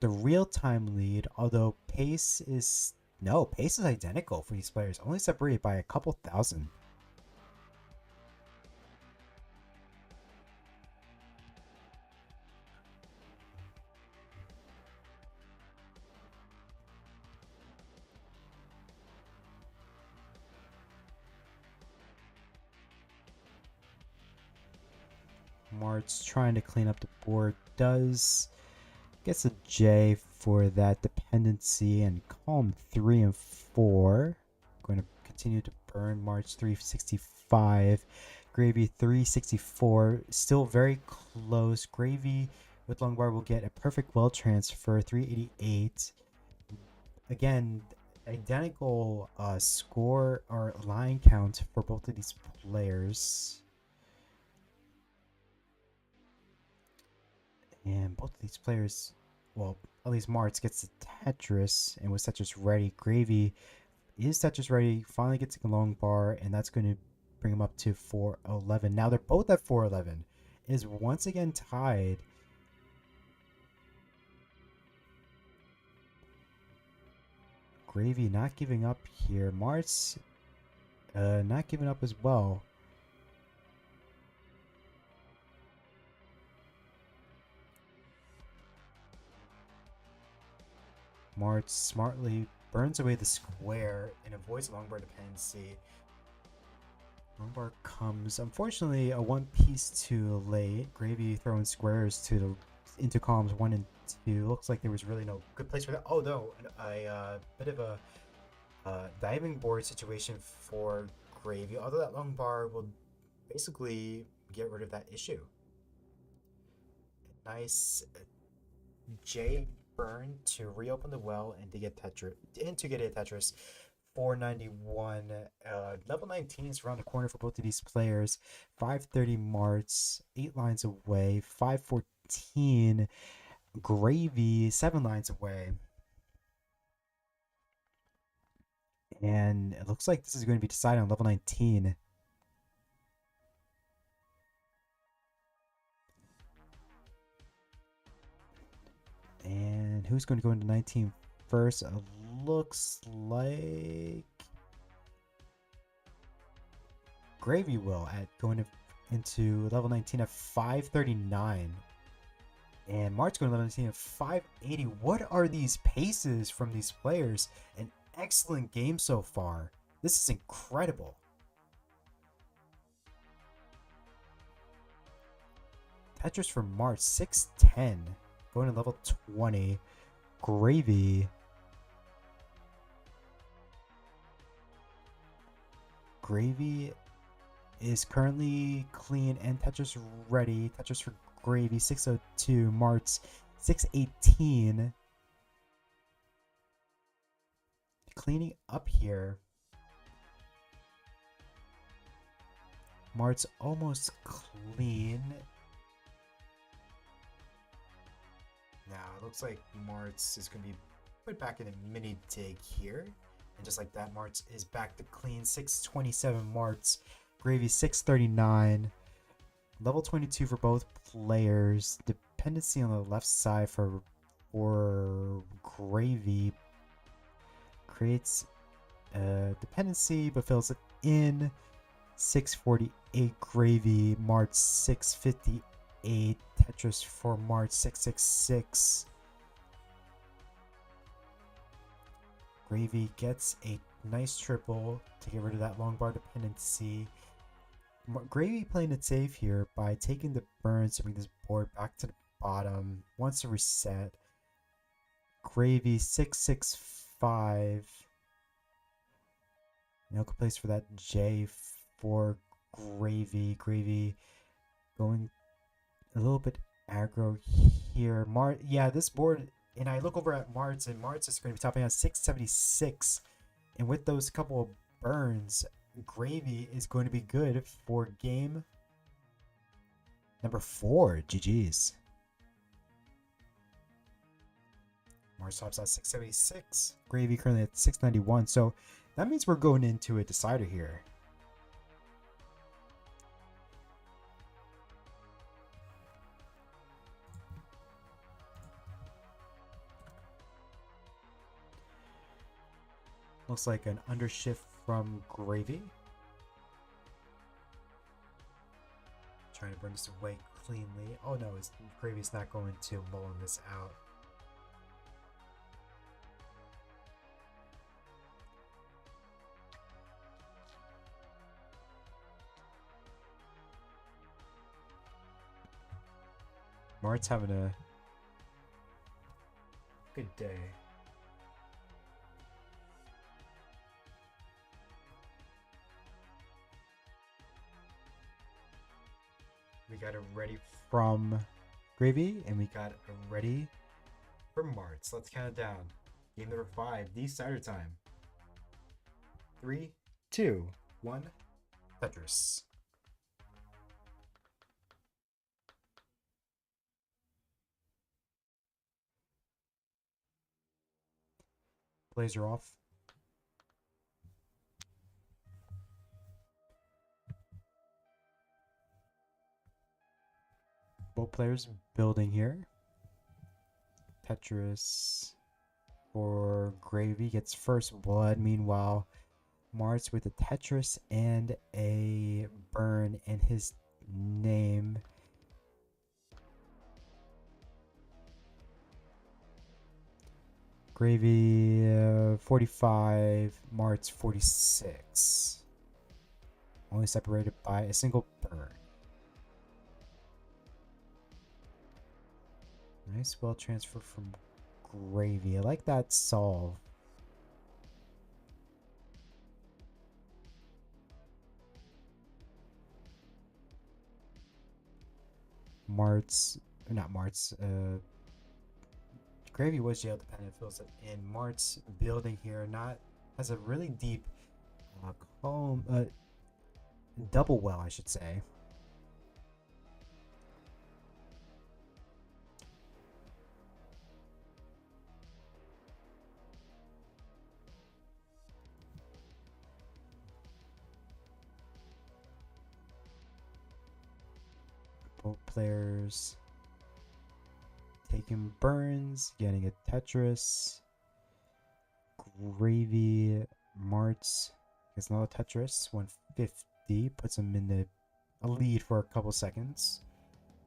real-time lead, although pace is identical for these players, only separated by a couple thousand. Martz trying to clean up the board, gets a J for that dependency, and column 3 and 4 going to continue to burn. Martz 365, Gravy 364, still very close. Gravy with long bar will get a perfect well transfer 388. Again, identical score or line count for both of these players. And both of these players, well, at least Martz gets the Tetris, and with Tetris ready, Gravy is Tetris ready, finally gets a long bar, and that's going to bring him up to 411. Now they're both at 411. It is once again tied. Gravy not giving up here. Martz not giving up as well. Martz smartly burns away the square and avoids longbar dependency. Longbar comes, unfortunately, a one piece too late. Gravy throwing squares into columns 1 and 2. Looks like there was really no good place for that. Oh no, a bit of a diving board situation for Gravy. Although that longbar will basically get rid of that issue. Nice J burn to reopen the well and to get Tetris 491. Level 19 is around the corner for both of these players. 530 Martz, 8 lines away. 514 Gravy, 7 lines away. And it looks like this is going to be decided on level 19. And who's going to go into 19 first? It looks like Gravy will into level 19 at 539. And Martz going to level 19 at 580. What are these paces from these players? An excellent game so far. This is incredible. Tetris for Martz 610. Going to level 20. Gravy. Gravy is currently clean and Tetris ready. Tetris for Gravy 602. Martz 618. Cleaning up here. Martz almost clean. Now, it looks like Martz is going to be put back in a mini dig here. And just like that, Martz is back to clean. 627 Martz. Gravy 639. Level 22 for both players. Dependency on the left side for Gravy creates a dependency but fills it in. 648 Gravy. Martz 658. Tetris for Martz 666. Gravy gets a nice triple to get rid of that long bar dependency. Gravy playing it safe here by taking the burns to bring this board back to the bottom. Wants to reset. Gravy 665. No place for that J for Gravy. Gravy going a little bit aggro here. Yeah, this board, and I look over at Martz, and Martz is going to be topping on 676. And with those couple of burns, Gravy is going to be good for game number 4. GG's. Martz tops at 676. Gravy currently at 691. So that means we're going into a decider here. Looks like an undershift from Gravy. Trying to burn this away cleanly. Oh no, Gravy's not going to mull this out. Mart's having a good day. We got it ready from Gravy, and we got it ready from Martz. Let's count it down. Game number 5, decider time. 3, 2, 1, Tetris. Blazer off. Both players building here. Tetris for Gravy gets first blood. Meanwhile, Martz with a Tetris and a burn in his name. Gravy 45, Martz 46. Only separated by a single burn. Nice well transfer from Gravy. I like that solve. Gravy was jail dependent, fills it in. Martz building here, has a really deep double well, I should say. Both players taking burns, getting a Tetris. Gravy, Martz gets another Tetris, 150, puts him in a lead for a couple seconds.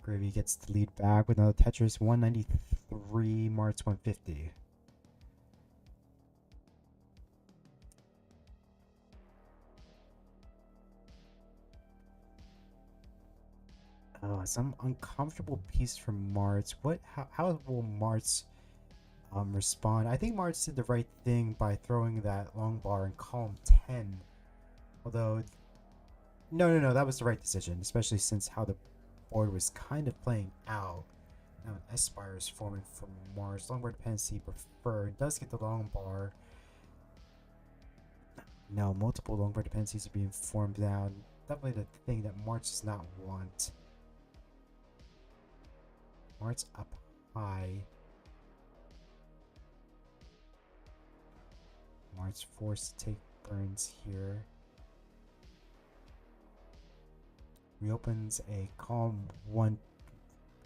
Gravy gets the lead back with another Tetris, 193, Martz 150. Oh, some uncomfortable piece from Martz. How will Martz respond? I think Martz did the right thing by throwing that long bar in column 10. Although, no, that was the right decision, especially since how the board was kind of playing out. Now an S-Spire is forming from Martz. Long bar dependency preferred. Does get the long bar. Now multiple long bar dependencies are being formed now. Definitely the thing that Martz does not want. Martz up high. Mart's forced to take burns here. Reopens a calm 1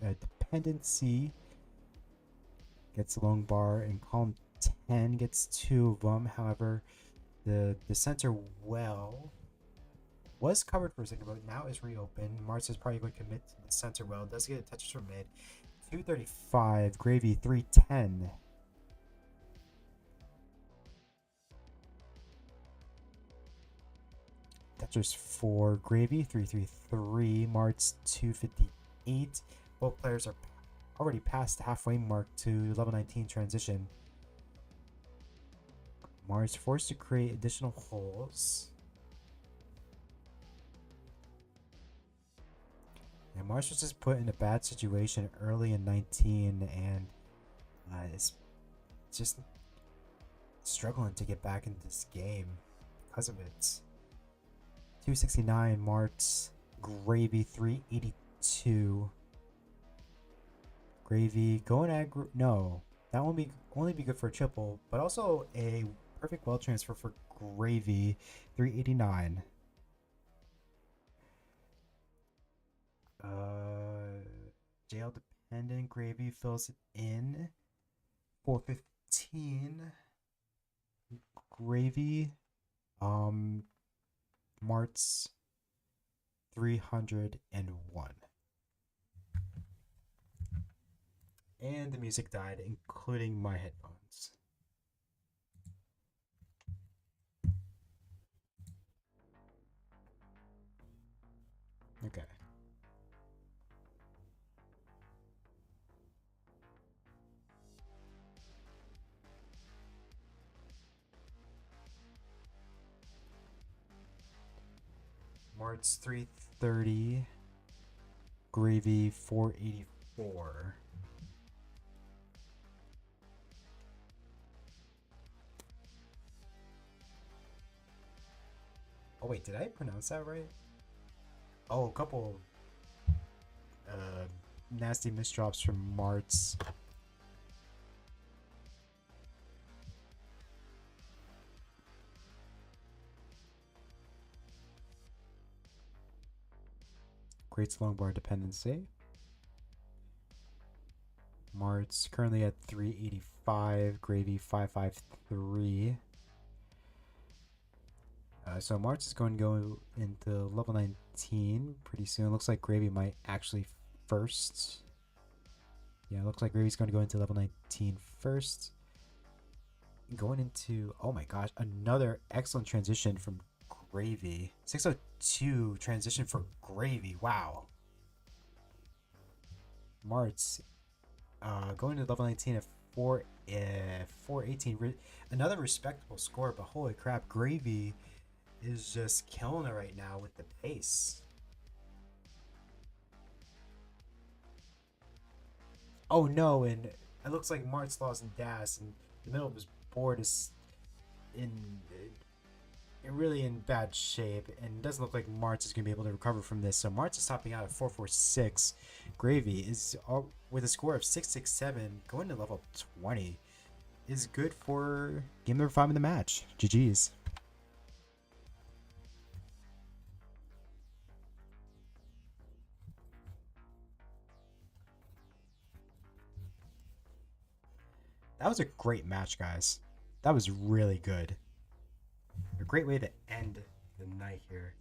dependency. Gets a long bar, and column 10 gets 2 of them. However, the center well was covered for a second, but now is reopened. Mars is probably going to commit to the center well. Does get a touch from mid. 235, Gravy 310. Tetris 4, Gravy 333, Mart's 258. Both players are already past the halfway mark to level 19 transition. Mars forced to create additional holes. And Mars was just put in a bad situation early in 19 and is just struggling to get back into this game because of it. 269 Mart's, Gravy 382. Gravy going at no, that won't be only be good for a triple, but also a perfect well transfer for Gravy 389. Jail dependent, Gravy fills it in 415. Gravy Mart's 301. And the music died, including my headphones. Okay. Mart's 330. Gravy 484. Oh wait, did I pronounce that right? Oh, a couple nasty misdrops from Mart's. Great long bar dependency. Mart's currently at 385, Gravy 553. So March is going to go into level 19 pretty soon. Looks like Gravy might actually first. Yeah, looks like Gravy's going to go into level 19 first. Going into, oh my gosh, another excellent transition from Gravy. 602 transition for Gravy. Wow. Mart's going to level 19 at 418. Another respectable score, but holy crap, Gravy is just killing it right now with the pace. Oh no, and it looks like Mart's lost in Das, and the middle of his board is really in bad shape, and it doesn't look like Mart's is going to be able to recover from this. So Mart's is topping out at 446. Gravy is with a score of 667, going to level 20. Is good for game number 5 in the match. GG's. That was a great match, guys. That was really good. A great way to end the night here.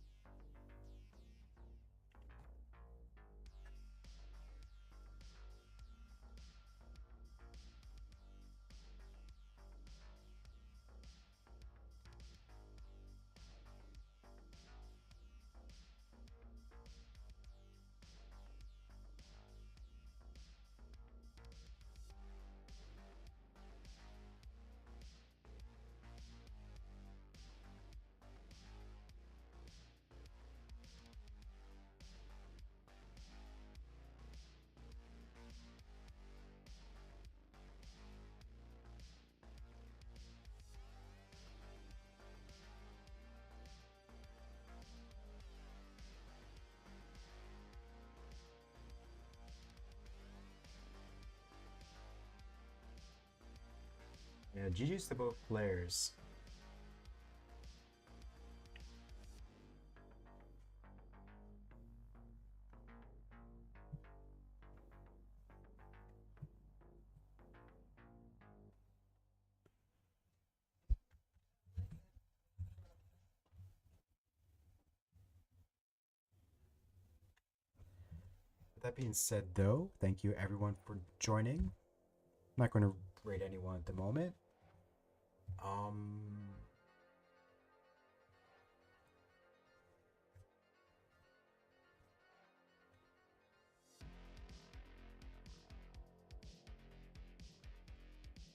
Yeah, GG's to both players. With that being said, though, thank you everyone for joining. I'm not going to rate anyone at the moment.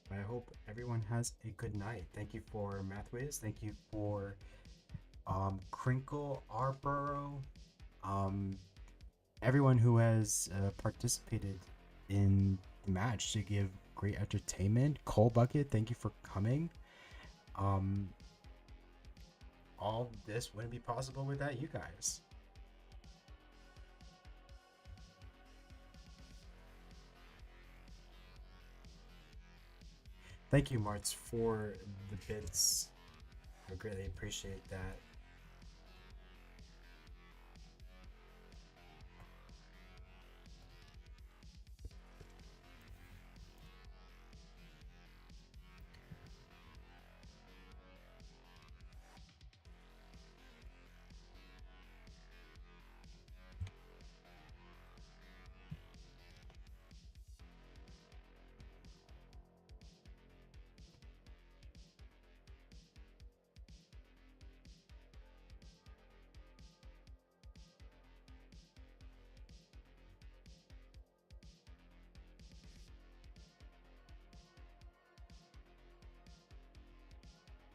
I hope everyone has a good night. Thank you for Mathwiz. Thank you for Crinkle, Arborough, everyone who has participated in the match to give great entertainment. Coal Bucket, thank you for coming. All this wouldn't be possible without you guys. Thank you, Martz, for the bits. I greatly appreciate that.